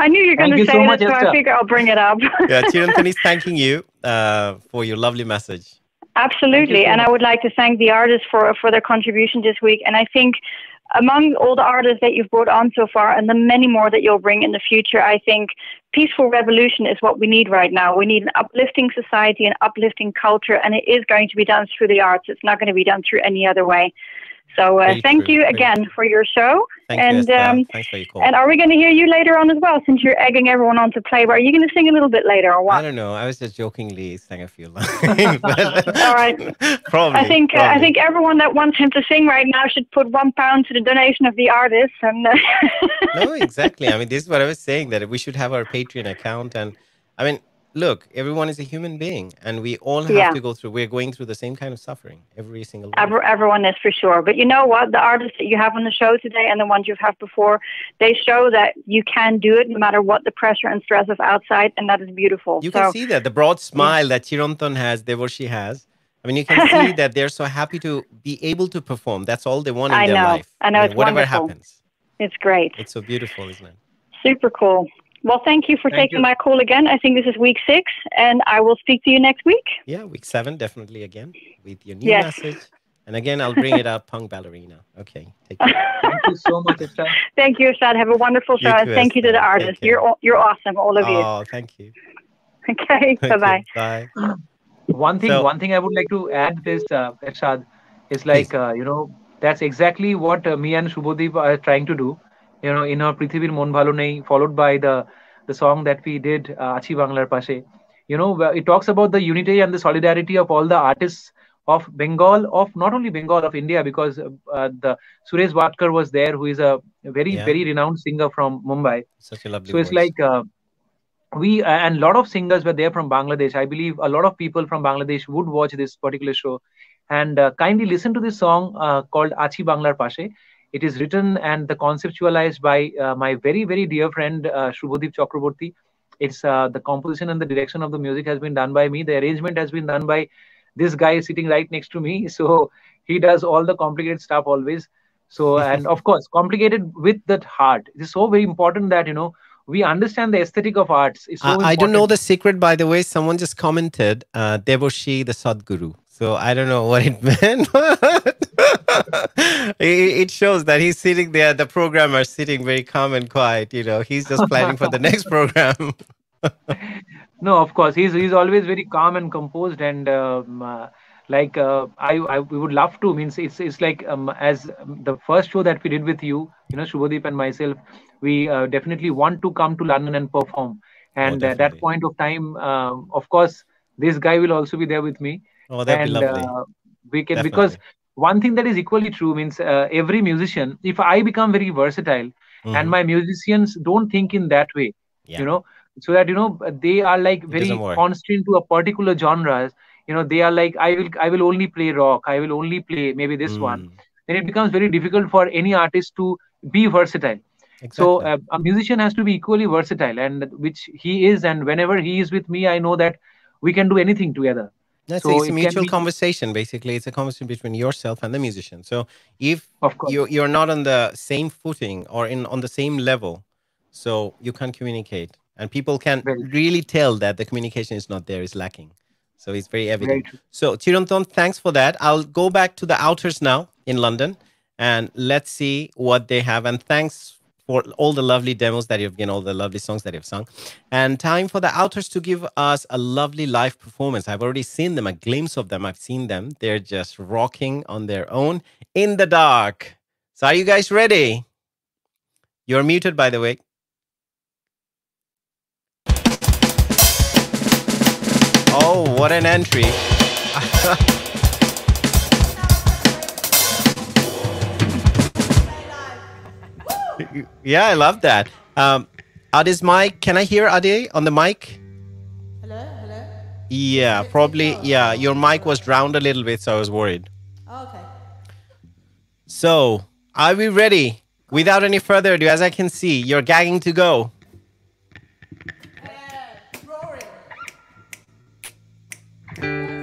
[SPEAKER 7] I knew you were going to say it, so I figure I'll bring it up.
[SPEAKER 1] Yeah, Chirantan is thanking you for your lovely message.
[SPEAKER 7] Absolutely, and I would like to thank the artists for their contribution this week. And I think among all the artists that you've brought on so far, and the many more that you'll bring in the future, I think peaceful revolution is what we need right now. We need an uplifting society, an uplifting culture, and it is going to be done through the arts. It's not going to be done through any other way. So thank you again for your show.
[SPEAKER 1] Thanks for your call.
[SPEAKER 7] And are we going to hear you later on as well, since you're egging everyone on to play? Are you going to sing a little bit later or what?
[SPEAKER 1] I don't know. I was just jokingly sang a few lines.
[SPEAKER 7] All right.
[SPEAKER 1] Probably.
[SPEAKER 7] I think everyone that wants him to sing right now should put £1 to the donation of the artist. And
[SPEAKER 1] No, exactly. I mean, this is what I was saying, that we should have our Patreon account. And I mean, look, everyone is a human being, and we all have to go through. We're going through the same kind of suffering, every single one.
[SPEAKER 7] Everyone is, for sure. But you know what? The artists that you have on the show today and the ones you've had before, they show that you can do it no matter what the pressure and stress of outside, and that is beautiful.
[SPEAKER 1] You can see that. The broad smile that Chirantan has, she has. I mean, you can see that they're so happy to be able to perform. That's all they want in their life.
[SPEAKER 7] I know, it's
[SPEAKER 1] whatever
[SPEAKER 7] wonderful.
[SPEAKER 1] happens.
[SPEAKER 7] It's great.
[SPEAKER 1] It's so beautiful, isn't it?
[SPEAKER 7] Super cool. Well, thank you for taking my call again. I think this is week 6, and I will speak to you next week.
[SPEAKER 1] Yeah, week 7, definitely again, with your new message. And again, I'll bring it up, Punk Ballerina. Okay, take care.
[SPEAKER 2] Thank you so much, Ershad.
[SPEAKER 7] Thank you, Ershad. Have a wonderful show, and thank you to the artists. You're awesome, all of you.
[SPEAKER 1] Oh, thank you.
[SPEAKER 7] Okay, bye-bye.
[SPEAKER 1] Bye.
[SPEAKER 2] One thing I would like to add is, Ershad, is like, that's exactly what me and Shubhodip are trying to do. In our Prithibir Mon Bhalo Nei, followed by the song that we did, Achi Banglar Pashe. It talks about the unity and the solidarity of all the artists of Bengal, of not only Bengal, of India, because the Suresh Watkar was there, who is a very renowned singer from Mumbai.
[SPEAKER 1] Such a lovely
[SPEAKER 2] voice. It's we and a lot of singers were there from Bangladesh. I believe a lot of people from Bangladesh would watch this particular show, and kindly listen to this song called Achi Banglar Pashe. It is written and the conceptualized by my very very dear friend Shubhodip Chakraborty. It's the composition and the direction of the music has been done by me. The arrangement has been done by this guy sitting right next to me. So he does all the complicated stuff always. So, and of course, complicated with that heart. It is so very important that we understand the aesthetic of arts. It's so
[SPEAKER 1] I don't
[SPEAKER 2] important.
[SPEAKER 1] know the secret, by the way. Someone just commented, Devoshi the Sadguru. So I don't know what it meant. It shows that he's sitting there, the programmer sitting very calm and quiet. He's just planning for the next program.
[SPEAKER 2] No, of course, he's always very calm and composed, and I we would love to, means it's like as the first show that we did with you, Shubhadeep and myself, we definitely want to come to London and perform. And at that
[SPEAKER 1] definitely.
[SPEAKER 2] point of time, of course, this guy will also be there with me,
[SPEAKER 1] Oh, that'd be
[SPEAKER 2] and
[SPEAKER 1] lovely.
[SPEAKER 2] we can, because
[SPEAKER 1] Definitely.
[SPEAKER 2] one thing that is equally true means every musician, if I become very versatile and
[SPEAKER 1] Mhm.
[SPEAKER 2] my musicians don't think in that way,
[SPEAKER 1] Yeah.
[SPEAKER 2] you know, so that they are like
[SPEAKER 1] It doesn't
[SPEAKER 2] very
[SPEAKER 1] work.
[SPEAKER 2] constant to a particular genres. They are like, I will only play rock, I will only play maybe this one.
[SPEAKER 1] Mm,
[SPEAKER 2] Then it becomes very difficult for any artist to be versatile. So
[SPEAKER 1] exactly.
[SPEAKER 2] a musician has to be equally versatile, and which he is. And whenever he is with me, I know that we can do anything together. So
[SPEAKER 1] It's a
[SPEAKER 2] it can
[SPEAKER 1] mutual
[SPEAKER 2] be,
[SPEAKER 1] conversation, basically. It's a conversation between yourself and the musician. So if
[SPEAKER 2] of course,
[SPEAKER 1] you're not on the same footing or on the same level, so you can't communicate. And people can
[SPEAKER 2] very,
[SPEAKER 1] really tell that the communication is not there, is lacking. So it's very
[SPEAKER 2] very
[SPEAKER 1] evident.
[SPEAKER 2] true.
[SPEAKER 1] So Chirantan, thanks for that. I'll go back to the Outers now in London and let's see what they have. And thanks for all the lovely demos that you've given, all the lovely songs that you've sung. And time for the Outers to give us a lovely live performance. I've already seen them, a glimpse of them. I've seen them. They're just rocking on their own in the dark. So are you guys ready? You're muted, by the way. Oh, what an entry. Yeah, I love that. Ade's mic. Can I hear Ade on the mic?
[SPEAKER 4] Hello, hello.
[SPEAKER 1] Yeah, probably. Yeah, your mic was drowned a little bit, so I was worried.
[SPEAKER 4] Oh, okay.
[SPEAKER 1] So, are we ready? Without any further ado, as I can see, you're gagging to go.
[SPEAKER 4] Roaring.
[SPEAKER 3] Thank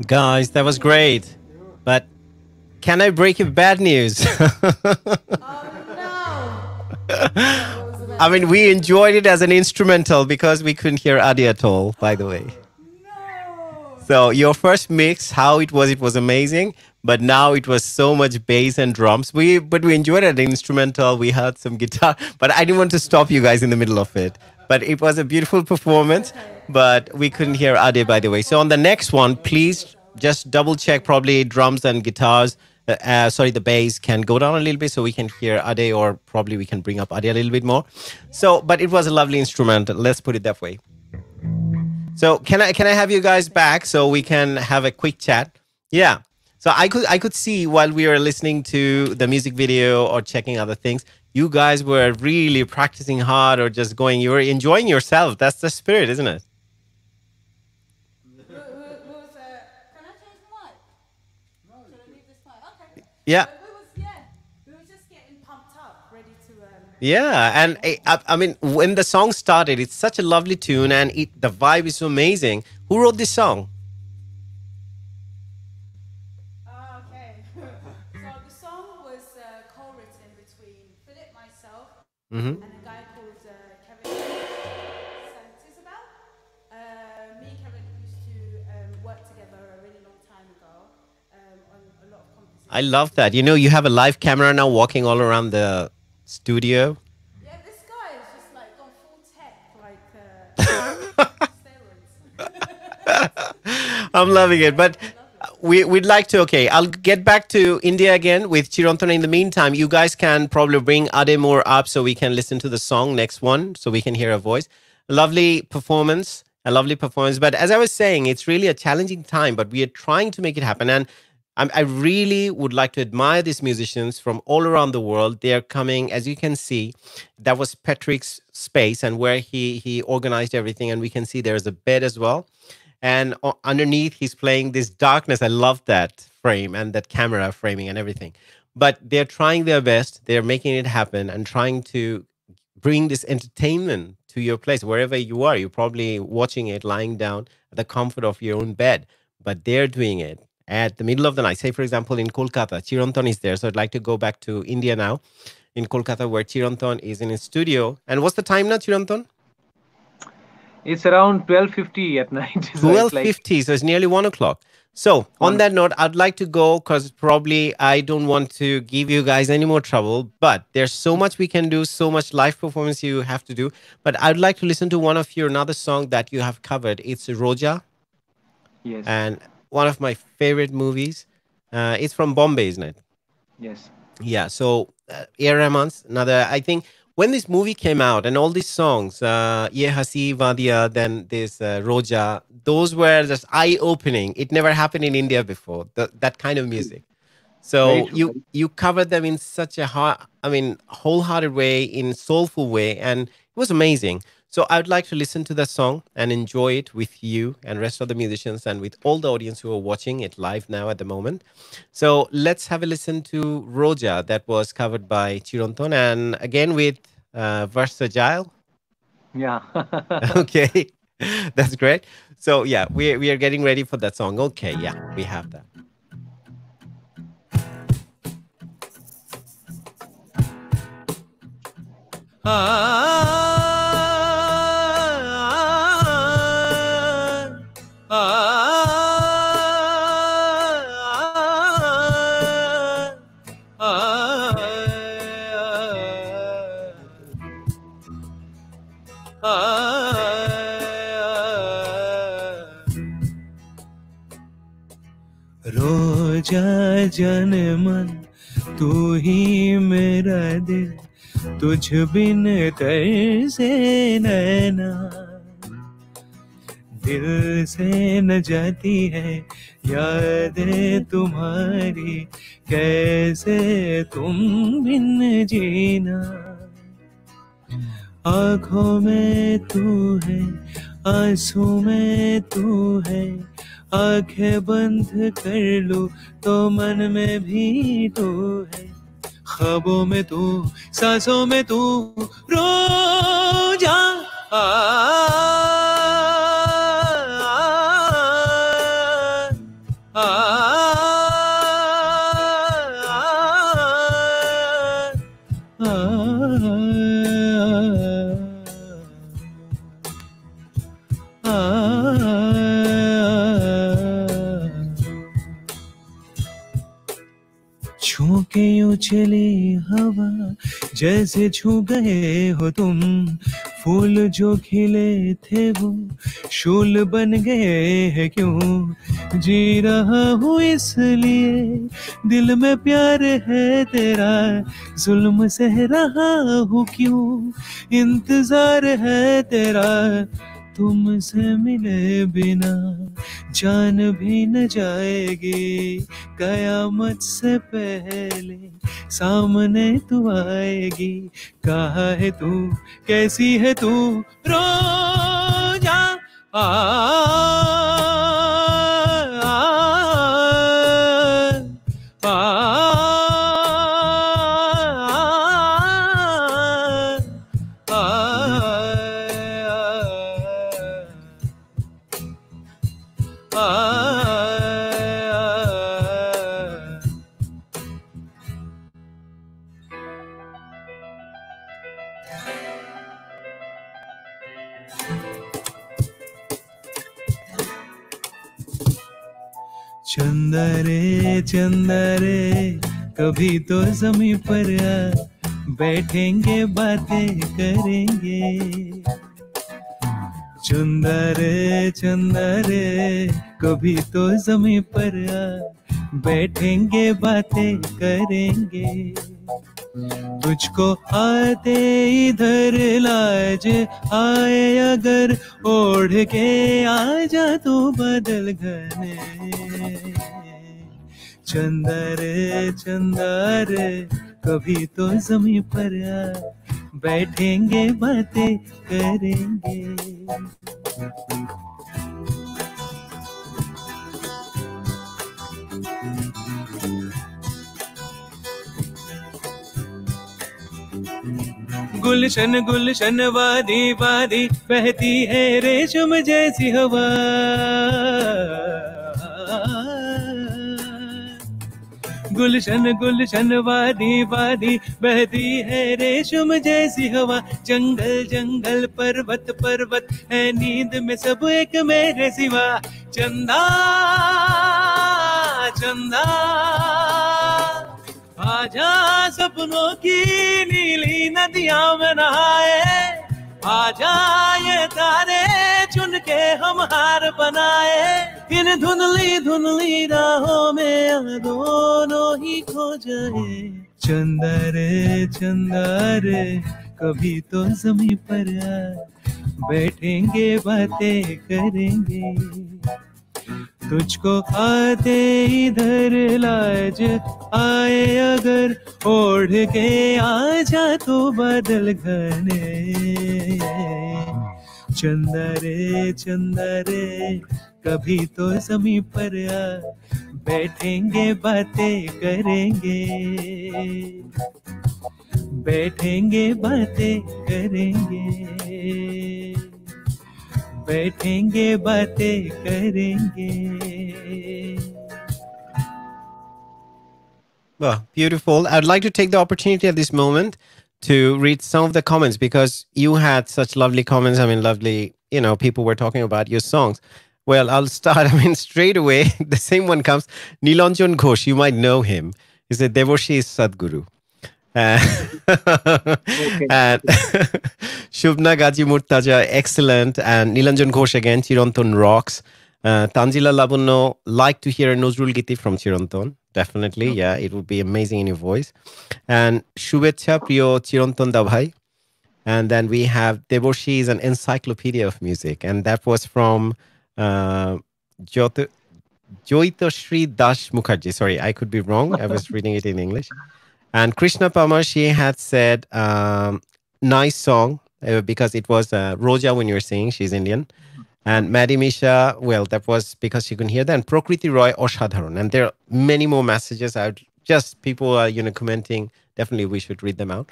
[SPEAKER 1] Guys, that was great. But can I break you bad news? I mean, we enjoyed it as an instrumental because we couldn't hear Adi at all, by the way. So your first mix, how it was amazing. But now it was so much bass and drums. But we enjoyed it, the instrumental. We heard some guitar. But I didn't want to stop you guys in the middle of it. But it was a beautiful performance. But we couldn't hear Ade, by the way. So on the next one, please just double check probably drums and guitars. Sorry, the bass can go down a little bit so we can hear Ade, or probably we can bring up Ade a little bit more. So, but it was a lovely instrumental. Let's put it that way. So can I have you guys back so we can have a quick chat? Yeah. So I could see while we were listening to the music video or checking other things, you guys were really practicing hard or just going. You were enjoying yourself. That's the spirit, isn't it?
[SPEAKER 4] Can I change the mic? No. Should I leave this mic? Okay.
[SPEAKER 1] Yeah.
[SPEAKER 4] We were just getting pumped up, ready to.
[SPEAKER 1] Yeah, and I mean, when the song started, it's such a lovely tune, and the vibe is so amazing. Who wrote this song?
[SPEAKER 4] And a guy called Kevin Santisabel. Me and Kevin used to work together a really long time ago on a lot of compositions.
[SPEAKER 1] I love that. You know, you have a live camera now walking all around the studio.
[SPEAKER 4] Yeah, this guy is just like gone full tech, like steroids.
[SPEAKER 1] I'm loving it. But we'd like to, okay, I'll get back to India again with Chirantan. In the meantime, you guys can probably bring Ade more up so we can listen to the song, next one, so we can hear her voice. A lovely performance. But as I was saying, it's really a challenging time, but we are trying to make it happen. And I really would like to admire these musicians from all around the world. They are coming, as you can see, that was Patrick's space and where he organized everything. And we can see there's a bed as well. And underneath, he's playing this darkness. I love that frame and that camera framing and everything. But they're trying their best. They're making it happen and trying to bring this entertainment to your place, wherever you are. You're probably watching it lying down at the comfort of your own bed. But they're doing it at the middle of the night. Say, for example, in Kolkata, Chirantan is there. So I'd like to go back to India now, in Kolkata, where Chirantan is in his studio. And what's the time now, Chirantan?
[SPEAKER 2] It's around 12:50 at night.
[SPEAKER 1] 12:50, so it's nearly 1 o'clock. So on that note, I'd like to go because probably I don't want to give you guys any more trouble, but there's so much we can do, so much live performance you have to do. But I'd like to listen to one of your another song that you have covered. It's Roja.
[SPEAKER 2] Yes.
[SPEAKER 1] And one of my favorite movies. It's from Bombay, isn't it?
[SPEAKER 2] Yes.
[SPEAKER 1] Yeah, so A.R. Rahman's another, I think, when this movie came out and all these songs, Ye Hasi Vadia, then this Roja, those were just eye-opening. It never happened in India before, that kind of music. So you covered them in such a wholehearted way, in soulful way, and it was amazing. So I'd like to listen to that song and enjoy it with you and rest of the musicians and with all the audience who are watching it live now at the moment. So let's have a listen to Roja that was covered by Chirantan, and again with Versagile.
[SPEAKER 2] Yeah.
[SPEAKER 1] Okay, that's great. So yeah, we are getting ready for that song. Okay, yeah, we have that.
[SPEAKER 8] रोजा जन मन तू ही मेरा दिल तुझ बिन तरसे नैना दिल से न जाती है यादें तुम्हारी कैसे तुम बिन जीना आँखों में तू है आंसू में तू है आंखें बंद कर लूं तो मन में भी तू है ख्वाबों में तू सांसों में तू रोजा छू के यूं चली हवा जैसे छू गए हो तुम, फूल जो खिले थे वो शूल बन गए हैं क्यों, जी रहा हूँ इसलिए दिल में प्यार है तेरा, जुल्म सह रहा हूँ क्यों, इंतजार है तेरा, तुमसे मिले बिना जान भी न जाएगी, कयामत से पहले सामने तू आएगी, कहा है तू कैसी है तू, रो जा चंदा रे कभी तो जमीन पर आ, बैठेंगे बातें करेंगे, चंदा रे कभी तो जमीन पर आ, बैठेंगे बातें करेंगे, तुझको आते इधर लाज आए अगर ओढ़ के आ जा तू बदल घने, चंदा रे कभी तो जमीन पर आ, बैठेंगे बातें करेंगे। गुलशन गुलशन वादी वादी बहती है रेशम जैसी हवा, गुलशन गुलशन वादी वादी बहती है रेशम जैसी हवा, जंगल जंगल पर्वत पर्वत है नींद में सब एक मेरे सिवा, चंदा चंदा आजा सपनों की नीली नदियां में नहाए, आजा ये तारे चुन के हम हार बनाए, इन धुंधली धुंधली राहों में हम दोनों ही खो जाए, चंदा रे कभी तो जमीन पर आ, बैठेंगे बातें करेंगे, तुझको आते इधर लाज आए अगर ओढ़ के आ जा तो बादल घने, चंदा रे कभी तो जमीन पर आ, बैठेंगे बातें करेंगे, बैठेंगे बातें करेंगे, बैठेंगे बातें करेंगे।
[SPEAKER 1] Well, beautiful. I'd like to take the opportunity at this moment to read some of the comments because you had such lovely comments. I mean, lovely, people were talking about your songs. Well, I'll start. I mean, straight away, the same one comes. Nilanjan Ghosh, you might know him. He said, Devoshi is Sadguru. And Shubna Gaji Murtaja, excellent. And Nilanjan Ghosh again, Chirantan rocks. Tanzila Labuno, like to hear a Nozrul Giti from Chirantan. Definitely, yeah, it would be amazing in your voice. And Shubhecha Priyo Chirantan Dabhai. And then we have Devoshi is an encyclopedia of music. And that was from Joyitoshri Das Mukherjee. Sorry, I could be wrong. I was reading it in English. And Krishna Pama, she had said, nice song, because it was Roja when you were singing. She's Indian. And Maddie Misha, well, that was because she couldn't hear that. And Prakriti Roy Oshadharan. And there are many more messages. People are, commenting. Definitely, we should read them out.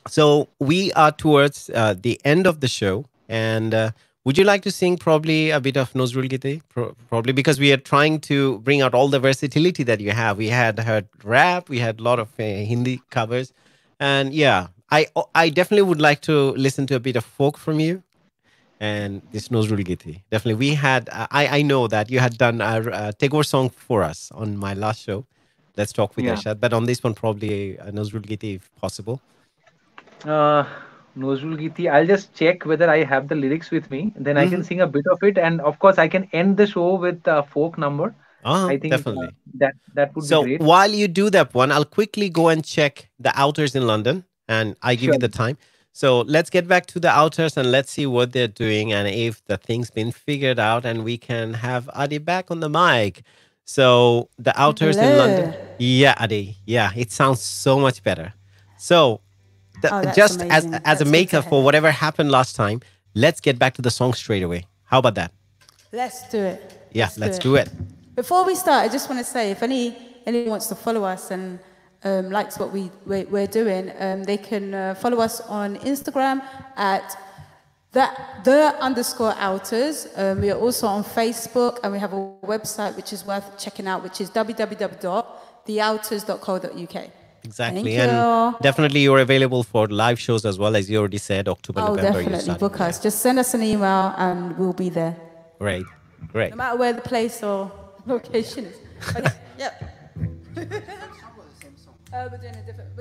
[SPEAKER 1] So we are towards the end of the show. And Would you like to sing probably a bit of Nazrul Gite? Probably because we are trying to bring out all the versatility that you have. We had heard rap, we had a lot of Hindi covers, and yeah, I definitely would like to listen to a bit of folk from you. And this Nazrul Gite, definitely. We had I know that you had done a Tagore song for us on my last show. Let's talk with
[SPEAKER 2] Yeah.
[SPEAKER 1] Ershad, but on this one probably a Nazrul Gite if possible.
[SPEAKER 2] Nozrul Giti, I'll just check whether I have the lyrics with me. Then I can sing a bit of it, and of course I can end the show with a folk number. I think
[SPEAKER 1] Definitely.
[SPEAKER 2] that would
[SPEAKER 1] So
[SPEAKER 2] be great.
[SPEAKER 1] while you do that one, I'll quickly go and check the outers in London, and I give you
[SPEAKER 2] Sure.
[SPEAKER 1] the time. So let's get back to the outers and let's see what they're doing and if the thing's been figured out, and we can have Adi back on the mic. So the outers in London. Yeah, Adi. Yeah, it sounds so much better. So
[SPEAKER 4] that's
[SPEAKER 1] just
[SPEAKER 4] amazing.
[SPEAKER 1] as
[SPEAKER 4] That's
[SPEAKER 1] a
[SPEAKER 4] good to
[SPEAKER 1] makeup for
[SPEAKER 4] hear.
[SPEAKER 1] whatever happened last time, let's get back to the song straight away. How about that?
[SPEAKER 4] Let's do it.
[SPEAKER 1] Yeah, let's do it.
[SPEAKER 4] Before we start, I just want to say, if anyone wants to follow us and likes what we're doing, they can follow us on Instagram at the_outers. We are also on Facebook, and we have a website which is worth checking out, which is www.theouters.co.uk.
[SPEAKER 1] Exactly.
[SPEAKER 4] Thank
[SPEAKER 1] And
[SPEAKER 4] you.
[SPEAKER 1] definitely you're available for live shows as well, as you already said, October,
[SPEAKER 4] Oh,
[SPEAKER 1] November. you're
[SPEAKER 4] definitely.
[SPEAKER 1] starting.
[SPEAKER 4] Book us. Just send us an email, and we'll be there.
[SPEAKER 1] Great. Great.
[SPEAKER 4] No matter where the place or location is. Okay, yep. We're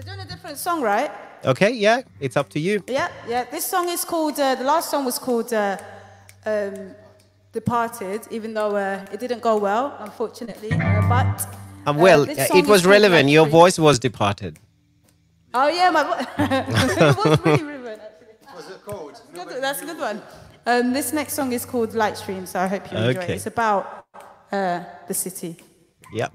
[SPEAKER 4] doing a different song, right?
[SPEAKER 1] Okay, yeah, it's up to you.
[SPEAKER 4] Yeah. This song is called, the last song was called Departed, even though it didn't go well, unfortunately. But
[SPEAKER 1] Well,
[SPEAKER 4] this song
[SPEAKER 1] it was
[SPEAKER 4] is called
[SPEAKER 1] relevant.
[SPEAKER 4] Light
[SPEAKER 1] Your
[SPEAKER 4] Stream.
[SPEAKER 1] voice was departed.
[SPEAKER 4] Oh, yeah, my voice. It was really relevant, actually.
[SPEAKER 5] Was a code.
[SPEAKER 4] That's a good one. This next song is called Light Stream, so I hope you enjoy it.
[SPEAKER 1] Okay.
[SPEAKER 4] It's about the city.
[SPEAKER 1] Yep.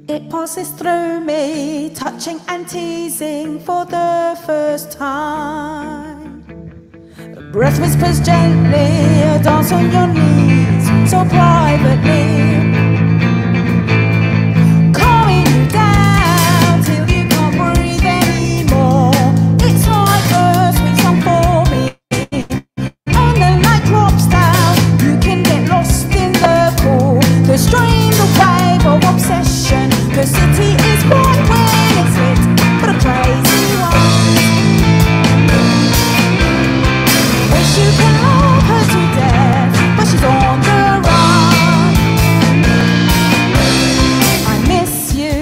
[SPEAKER 4] It passes through me, touching and teasing for the first time. A breath whispers gently, a dance on your knees, so privately. Calming you down till you can't breathe anymore. It's like a sweet song for me. And the light drops down, you can get lost in the call. The strain, the wave of obsession. The city is born when it's lit, but a crazy one. Wish you can love her to death, but she's on the run. I miss you.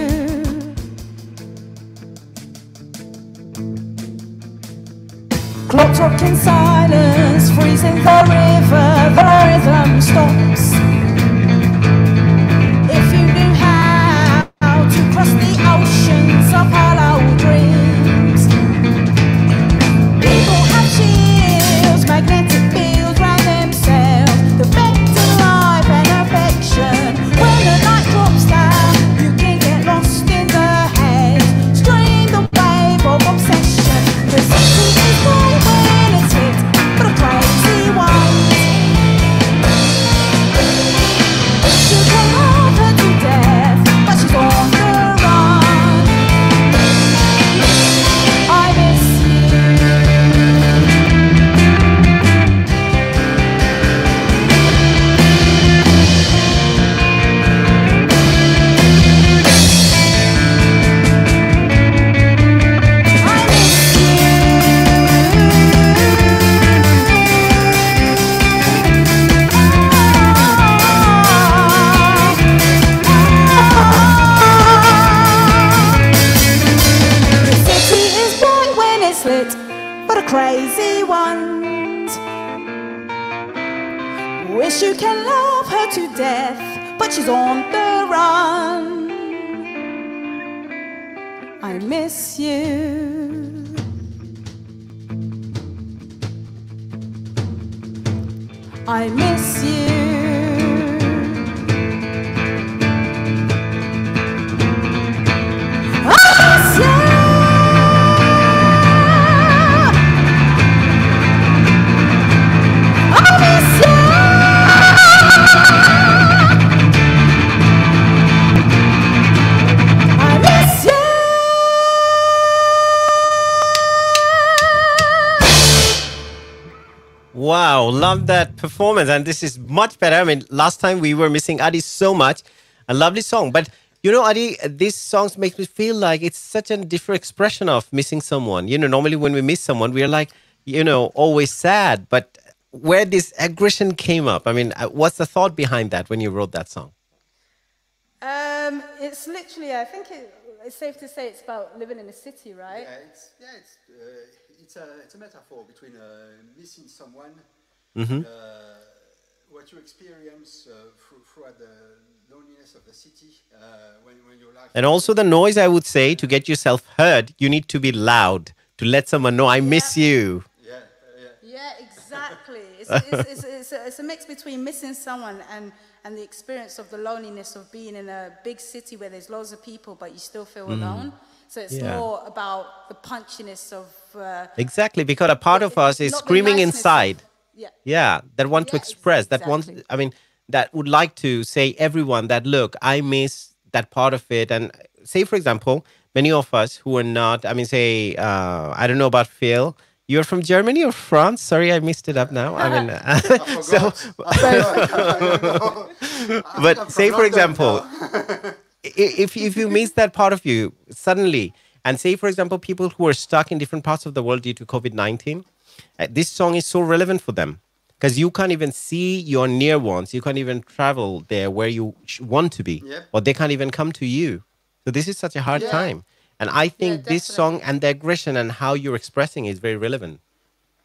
[SPEAKER 4] Clocks rock in silence, freezing the river, the rhythm stops. If you knew how to cross the oceans of hollow dreams. People have shields, magnetic fields round themselves, the vector life and affection. When the night drops down, you can get lost in the haze, stream the wave of obsession. The city is bright when it's lit, but a crazy one. You can love her to death, but she's on the run. I miss The city is bright when it's lit, but a crazy ones. Wish you can love her to death, but she's on the run. I miss you. I miss you. I miss you. I miss you.
[SPEAKER 1] Wow, love that performance. And this is much better. I mean, last time we were missing Adi so much. A lovely song. But you know, Adi, these songs make me feel like it's such a different expression of missing someone. You know, normally when we miss someone, we are like, you know, always sad. But where this aggression came up, I mean, what's the thought behind that when you wrote that song?
[SPEAKER 4] It's literally, I think it's safe to say it's about living in a city, right?
[SPEAKER 5] It's a metaphor between missing someone,
[SPEAKER 1] Mm-hmm.
[SPEAKER 5] what you experience throughout the loneliness of the city when your life.
[SPEAKER 1] And also the noise, I would say, to get yourself heard, you need to be loud to let someone know, I miss you.
[SPEAKER 4] Yeah, exactly. It's a mix between missing someone and the experience of the loneliness of being in a big city where there's loads of people, but you still feel alone. So it's more about the punchiness of...
[SPEAKER 1] exactly, because a part of us is screaming inside. That want to express, that wants, I mean, that would like to say everyone that, look, I miss that part of it. And say, for example, many of us who are not, I mean, say, I don't know about Phil, you're from Germany or France? Sorry, I missed it up now. I mean, but say, for example, if you miss that part of you suddenly, and say, for example, people who are stuck in different parts of the world due to COVID-19, this song is so relevant for them because you can't even see your near ones. You can't even travel there where you want to be, or they can't even come to you. So this is such a hard time. And I think this song and the aggression and how you're expressing is very relevant.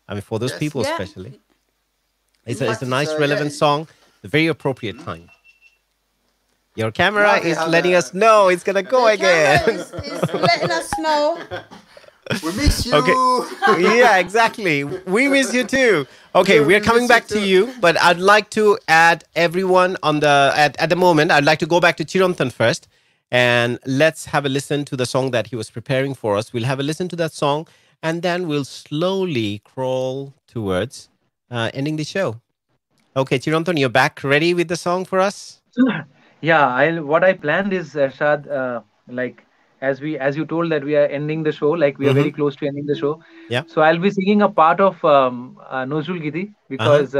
[SPEAKER 1] I mean, for those people especially. It's a nice, relevant song, a very appropriate time. Your camera is letting us know it's going to go again.
[SPEAKER 4] It's letting us know.
[SPEAKER 5] We miss you.
[SPEAKER 1] Okay. Yeah, exactly. We miss you too. Okay, we're coming back to you, but I'd like to add everyone on the at the moment. I'd like to go back to Chirantan first, and let's have a listen to the song that he was preparing for us. We'll have a listen to that song, and then we'll slowly crawl towards ending the show. Okay, Chirantan, you're back, ready with the song for us?
[SPEAKER 2] Yeah, what I planned is Ershad, like as you told that we are ending the show, like we are very close to ending the show.
[SPEAKER 1] Yeah.
[SPEAKER 2] So I'll be singing a part of Nozul Giti because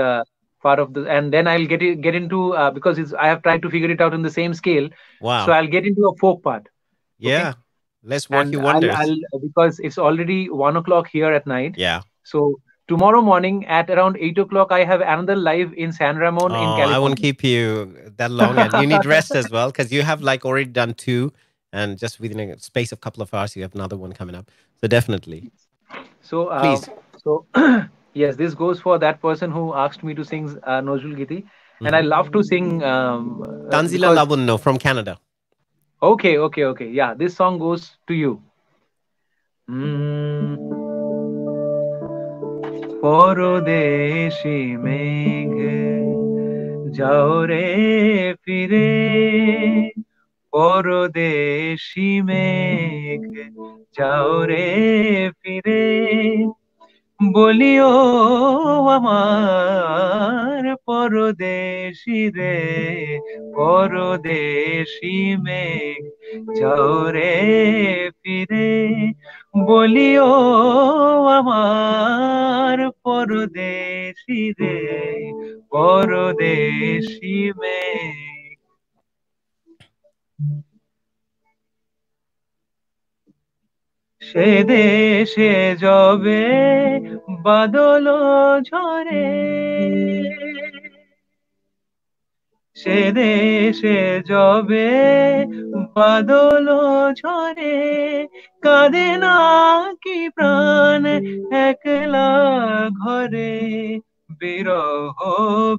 [SPEAKER 2] part of the, and then I'll get into because I have tried to figure it out in the same scale.
[SPEAKER 1] Wow.
[SPEAKER 2] So I'll get into a folk part.
[SPEAKER 1] Yeah.
[SPEAKER 2] Okay?
[SPEAKER 1] Let's work
[SPEAKER 2] And
[SPEAKER 1] you wonders.
[SPEAKER 2] I'll because it's already 1 o'clock here at night.
[SPEAKER 1] Yeah.
[SPEAKER 2] So tomorrow morning at around 8 o'clock, I have another live in San Ramon in California.
[SPEAKER 1] I won't keep you that long, and you need rest as well because you have like already done 2, and just within a space of a couple of hours, you have another one coming up. So definitely.
[SPEAKER 2] So
[SPEAKER 1] please.
[SPEAKER 2] So yes, this goes for that person who asked me to sing Nozul Giti, and I love to sing.
[SPEAKER 1] Tanzila Labunno from Canada.
[SPEAKER 2] Okay. Yeah, this song goes to you. পরদেশি মেঘ যাও রে ফিরে, পরদেশি মেঘ যাও রে ফিরে, বলিও আমার পরদেশি রে, পরদেশি মেঘ যাও রে ফিরে, বলিও আমার পরদেশি রে, পরদেশি মেঘ। সে দেশে যবে বাদল ঝরে, সে দেশে যবে বাদল ঝরে, কাঁদে না কি প্রাণ একলা ঘরে, বিরহ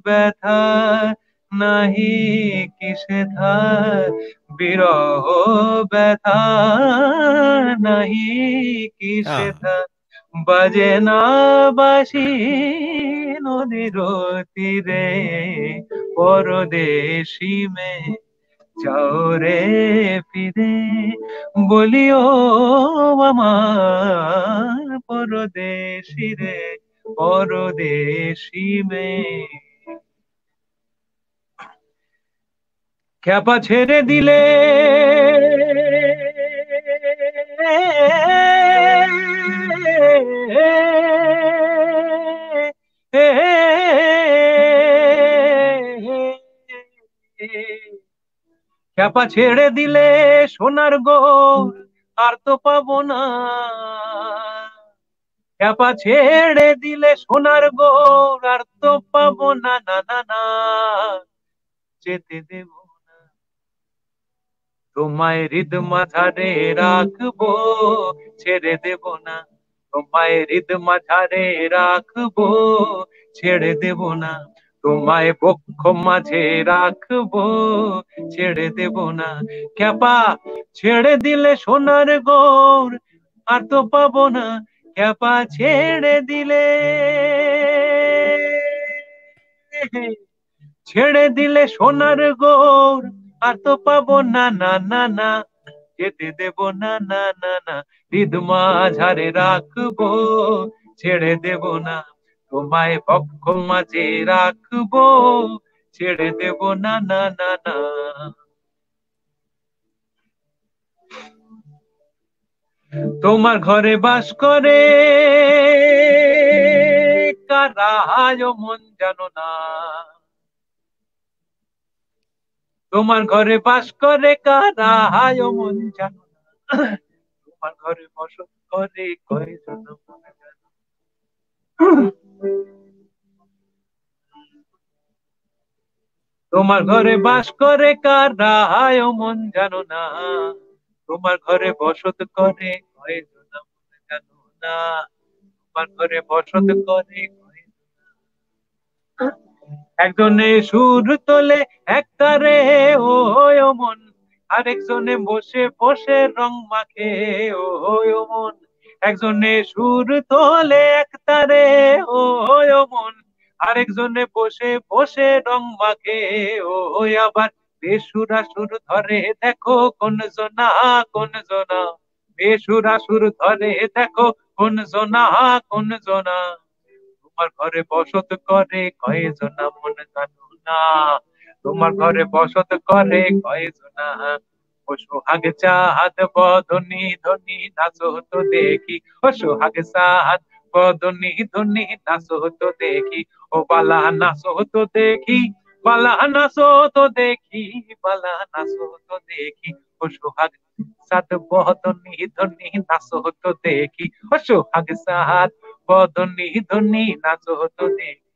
[SPEAKER 2] ব্যথা নাহি কিসে ধার, বিরহ ব্যথা নাহি কিসে ধার, বাজে না বাঁশি নদীর তীরে, পরদেশি মেঘ যাও রে ফিরে, বলিও আমার পরদেশি রে, পরদেশি মেঘ। খ্যাপা ছেড়ে দিলে ক্যাপা ছেড়ে দিলে সোনার গোর আর তো পাবো না, ক্যাপা ছেড়ে দিলে সোনার গোর আর তো পাবো না, না না না, যেতে দেব না তোমায় হৃদ মাঝারে রাখবো, ছেড়ে দেব না তোমায় হৃদ মাঝারে রাখবো, ছেড়ে দেব না তোমায় বক্ষ মাঝে রাখবো, ছেড়ে দেব না। ক্যাপা ছেড়ে দিলে সোনার গোর আর তো পাবো না, ক্যাপা ছেড়ে দিলে, ছেড়ে দিলে সোনার গোর আর তো পাবো না, না না না, যেতে দেব না, না না না, হৃদ মাঝারে রাখবো, ছেড়ে দেব না তোমায় বক্ষ মাঝে রাখবো, ছেড়ে দেব না, না না না। তোমার ঘরে বাস করে কারা মন জানো না, তোমার ঘরে বাস করে কারা মন জানো না, তোমার ঘরে বসত করে কয়জন মন জানো, তোমার ঘরে বাস করে কারা মন জানো না, তোমার ঘরে বসত করে কয়জন মন জানো না, তোমার ঘরে বসত করে একজনে সুর তোলে একতারে ও মন, আরেকজনে বসে বসে রং মাখে ও মন, একজনে সুর তোলে একতারে ও মন, আরেকজনে বসে বসে রং মাখে ও আবার বেসুরা সুর ধরে দেখো কোন জনা, কোন জনা বেসুরা সুর ধরে দেখো কোন জনা, কোন জনা, তোমার ঘরে বসত করে কয়জনা মন জানো না, তোমার ঘরে বসত করে কয়জনা, ও সোহাগ চাঁদ বদনি ধনি নাচো তো দেখি, ও সোহাগ চাঁদ বদনি ধনি নাচো তো দেখি, ও বালা নাচো তো দেখি, বালা নাচো তো দেখি, বালা নাচো তো দেখি, ও সোহাগ চাঁদ বদনি ধনি নাচো তো দেখি, ও সোহাগ চাঁদ বদনি ধনি নাচো তো দেখি।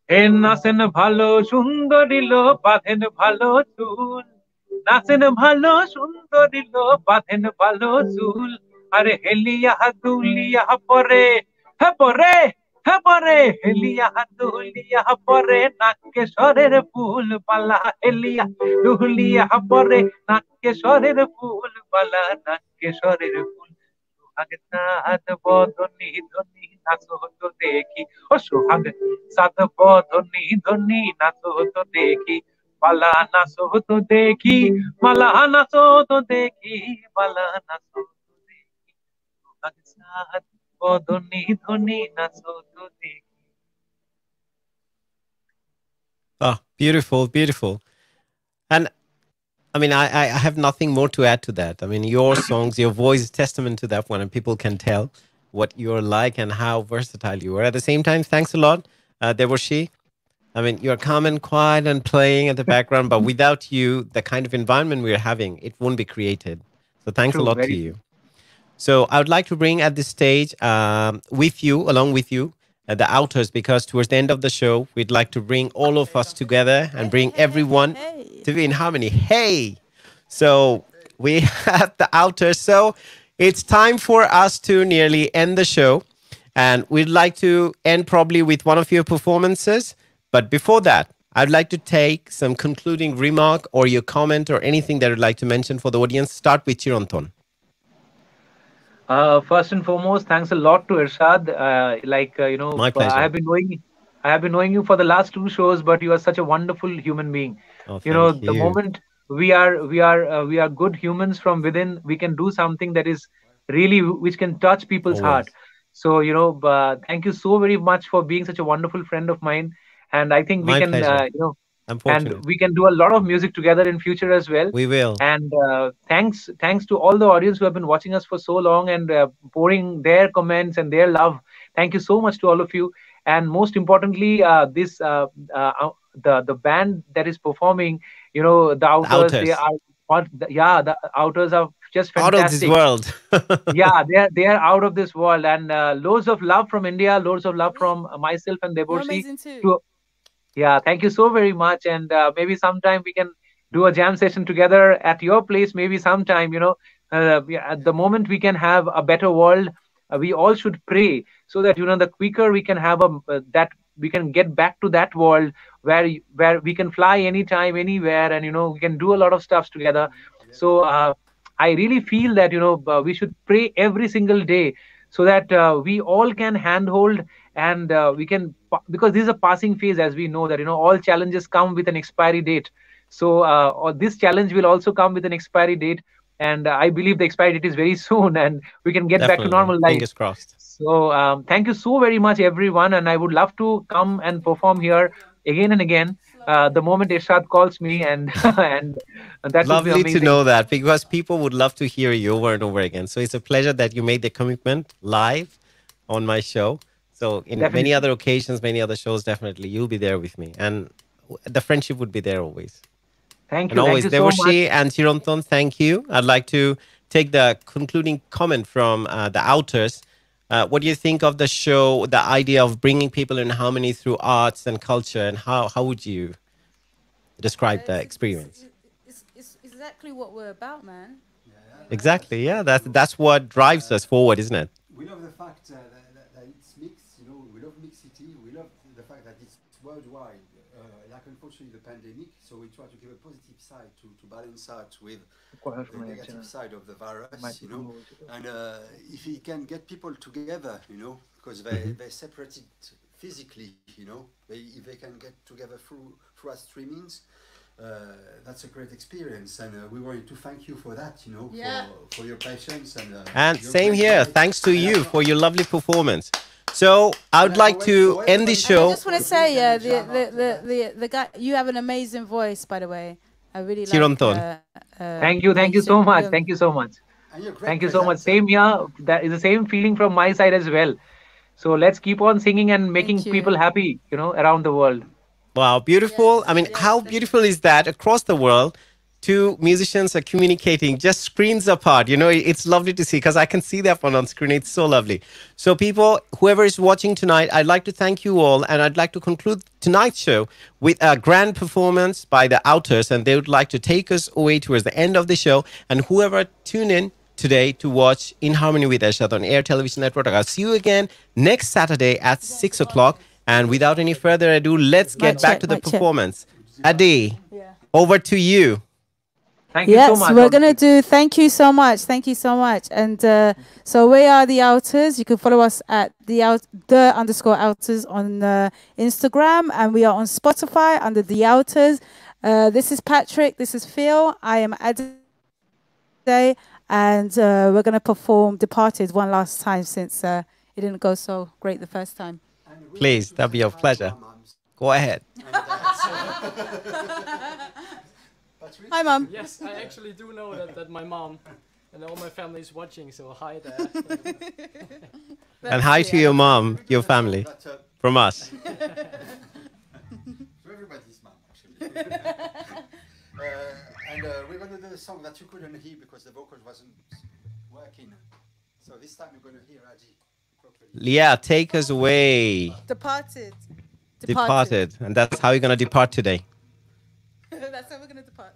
[SPEAKER 2] হে নাচেন ভালো সুন্দরী লো বাঁধেন ভালো চুল, নাচেন ভালো সুন্দরী লো বাঁধেন ভালো চুল, আরে হেলিয়া দুলিয়া পরে, হে পরে, হে পরে হেলিয়া দুলিয়া পরে নাক্যেশ্বরের ফুল বালা, হেলিয়া দুলিয়া পরে নাক্যেশ্বরের ফুল বালা, নাক্যেশ্বরের ফুল, সোহাগ চাঁদ বদনি ধনি নাচো তো দেখি, ও সোহাগ চাঁদ বদনি ধনি নাচো তো দেখি, বালা নাচো তো দেখি, বালা নাচো তো দেখি, বালা নাচো তো দেখি, সোহাগ চাঁদ বদনি ধনি নাচো তো দেখি।
[SPEAKER 1] Oh, beautiful, beautiful. And I mean, I have nothing more to add to that. I mean, your songs, your voice is testament to that one, and people can tell what you're like and how versatile you are. At the same time, thanks a lot, Devorshi. I mean, you're calm and quiet and playing at the background, but without you, the kind of environment we're having, it won't be created. So thanks a
[SPEAKER 2] True,
[SPEAKER 1] lot to
[SPEAKER 2] very
[SPEAKER 1] you. So I would like to bring at this stage with you, along with you, the outers, because towards the end of the show, we'd like to bring all of us together and bring everyone to be in harmony. Hey! So we have the outers. So it's time for us to nearly end the show. And we'd like to end probably with one of your performances. But before that, I'd like to take some concluding remark or your comment or anything that you'd like to mention for the audience. Start with Chirantan.
[SPEAKER 2] First and foremost, thanks a lot to Ershad.
[SPEAKER 1] My pleasure.
[SPEAKER 2] I have been knowing you for the last 2 shows, but you are such a wonderful human being.
[SPEAKER 1] Oh,
[SPEAKER 2] The moment we are good humans from within, we can do something that is really which can touch people's heart. So thank you so very much for being such a wonderful friend of mine, and I think we can and we can do a lot of music together in future as well.
[SPEAKER 1] We will.
[SPEAKER 2] And thanks to all the audience who have been watching us for so long and pouring their comments and their love. Thank you so much to all of you. and most importantly, this the band that is performing, the outers, they
[SPEAKER 1] Outers.
[SPEAKER 2] are yeah, the outers are just
[SPEAKER 1] Out of this
[SPEAKER 2] fantastic.
[SPEAKER 1] world.
[SPEAKER 2] Yeah, they are out of this world, and loads of love from India, loads of love from myself and
[SPEAKER 3] You're
[SPEAKER 2] Deborsi.
[SPEAKER 3] amazing too.
[SPEAKER 2] To Yeah, thank you so very much, and maybe sometime we can do a jam session together at your place. Maybe sometime, at the moment we can have a better world. We all should pray so that the quicker we can have that we can get back to that world where we can fly anytime, anywhere, and we can do a lot of stuff together. So I really feel that we should pray every single day so that we all can handhold, and we can, because this is a passing phase, as we know that all challenges come with an expiry date. So this challenge will also come with an expiry date, and I believe the expiry date is very soon, and we can get back to
[SPEAKER 1] Definitely.
[SPEAKER 2] normal life.
[SPEAKER 1] Fingers crossed.
[SPEAKER 2] So thank you so very much, everyone, and I would love to come and perform here again and again the moment Ershad calls me, and and that would be
[SPEAKER 1] Lovely
[SPEAKER 2] amazing.
[SPEAKER 1] to know that, because people would love to hear you over and over again. So it's a pleasure that you made the commitment live on my show. So in
[SPEAKER 2] Definitely.
[SPEAKER 1] many other occasions, many other shows, definitely you'll be there with me, and the friendship would be there always.
[SPEAKER 2] Thank
[SPEAKER 1] And
[SPEAKER 2] you.
[SPEAKER 1] always,
[SPEAKER 2] Thank you so much.
[SPEAKER 1] Deborsi and Chirantan, thank you. I'd like to take the concluding comment from the Outers. What do you think of the show, the idea of bringing people in harmony through arts and culture, and how would you describe the experience?
[SPEAKER 4] It's exactly what we're about, man.
[SPEAKER 1] Exactly, yeah. That's what drives us forward, isn't it?
[SPEAKER 5] We love the fact that it's mixed, we love mixity, we love the fact that it's worldwide, like unfortunately the pandemic, so we try to give a positive side to balance out with the negative side of the virus, and if we can get people together, because they're separated physically, if they can get together through our streamings, that's a great experience, and we wanted to thank you for that, for your patience
[SPEAKER 1] And
[SPEAKER 5] your
[SPEAKER 1] same
[SPEAKER 5] great
[SPEAKER 1] here.
[SPEAKER 5] work.
[SPEAKER 1] Thanks to you for your lovely performance. So I would like to end the
[SPEAKER 4] I
[SPEAKER 1] show.
[SPEAKER 4] just want to say, the guy, you have an amazing voice, by the way. I really like.
[SPEAKER 1] Chirantan.
[SPEAKER 2] Thank you so much. Thank you so much.
[SPEAKER 5] And you're a great
[SPEAKER 2] Thank you so much.
[SPEAKER 5] presenter.
[SPEAKER 2] Same here. That is the same feeling from my side as well. So let's keep on singing and making
[SPEAKER 4] you.
[SPEAKER 2] people happy, around the world.
[SPEAKER 1] Wow, beautiful.
[SPEAKER 4] Yes,
[SPEAKER 1] I mean,
[SPEAKER 4] yes,
[SPEAKER 1] how
[SPEAKER 4] thank
[SPEAKER 1] beautiful is that across the world? Two musicians are communicating just screens apart. It's lovely to see, because I can see that one on screen. It's so lovely. So people, whoever is watching tonight, I'd like to thank you all. And I'd like to conclude tonight's show with a grand performance by the Outers. And they would like to take us away towards the end of the show. And whoever tuned in today to watch In Harmony with Ershad on Air Television Network, I'll see you again next Saturday at 6 o'clock. And without any further ado, let's get back to the performance. Adi, over to you.
[SPEAKER 2] Thank you so much.
[SPEAKER 4] Yes, we're going to do, thank you so much. Thank you so much. And so we are the Outers. You can follow us at the_Outers on Instagram. And we are on Spotify under The Outers. This is Patrick. This is Phil. I am Ade. And we're going to perform Departed one last time, since it didn't go so great the first time.
[SPEAKER 1] Please, that'll be a pleasure. Go ahead.
[SPEAKER 4] Hi, Mum.
[SPEAKER 6] Yes, I actually do know that my mom and all my family is watching, so hi there.
[SPEAKER 1] And hi to your mom, your family, from us.
[SPEAKER 5] To everybody's mom, actually. And we're going to do a song that you couldn't hear because the vocal wasn't working. So this time you're going to hear Adi properly.
[SPEAKER 1] Yeah, take us away.
[SPEAKER 4] Departed.
[SPEAKER 1] Departed. And that's how you're going to depart today.
[SPEAKER 4] That's how we're going to depart.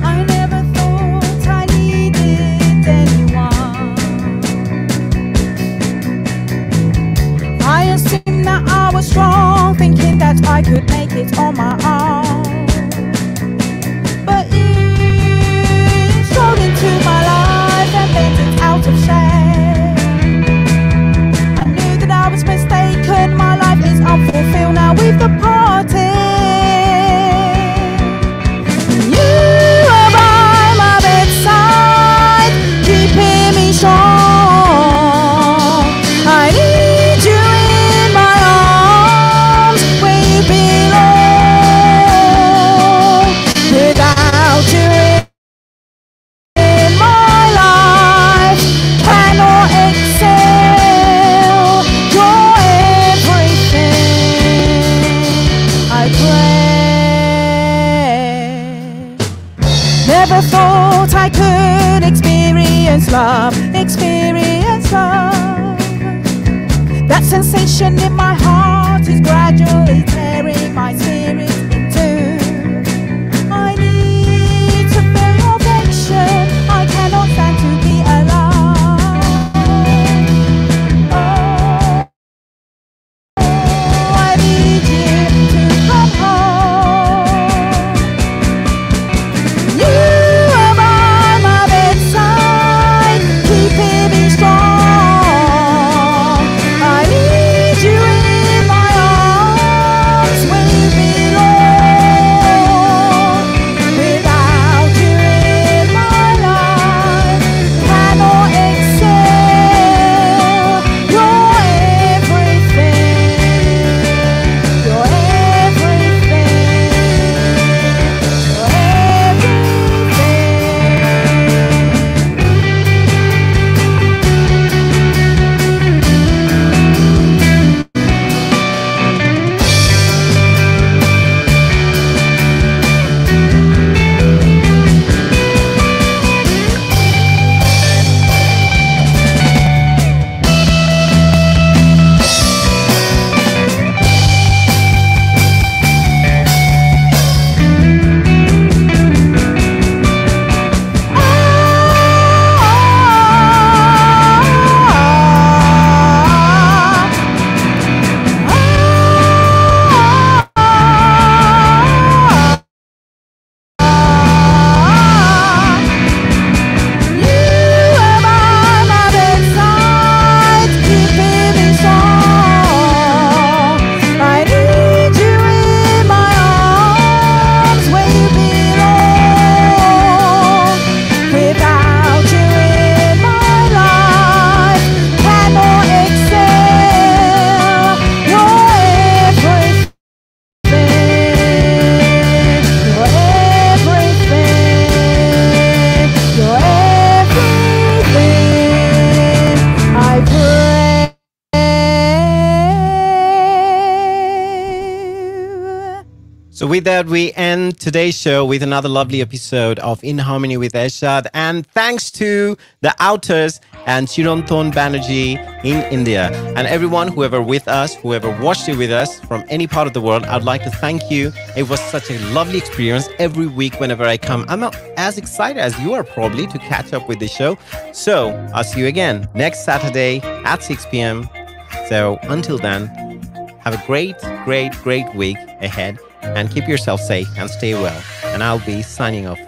[SPEAKER 3] I never experience love, experience love. That sensation in my heart is gradually tearing my spirit in two. I need to feel your affection, I cannot stand to be alone. Oh, I need you to come home. You are by my bedside, keeping me strong. I need you in my arms where you belong. Without you in my life, cannot excel. You're everything. You're
[SPEAKER 1] So with that, we end today's show with another lovely episode of In Harmony with Ershad. And thanks to the Outers and CHIRANTAN BANERJEE in India. And everyone, whoever with us, whoever watched it with us from any part of the world, I'd like to thank you. It was such a lovely experience every week whenever I come. I'm not as excited as you are probably to catch up with the show. So I'll see you again next Saturday at 6 p.m. So until then, have a great week ahead. And keep yourself safe and stay well. And I'll be signing off.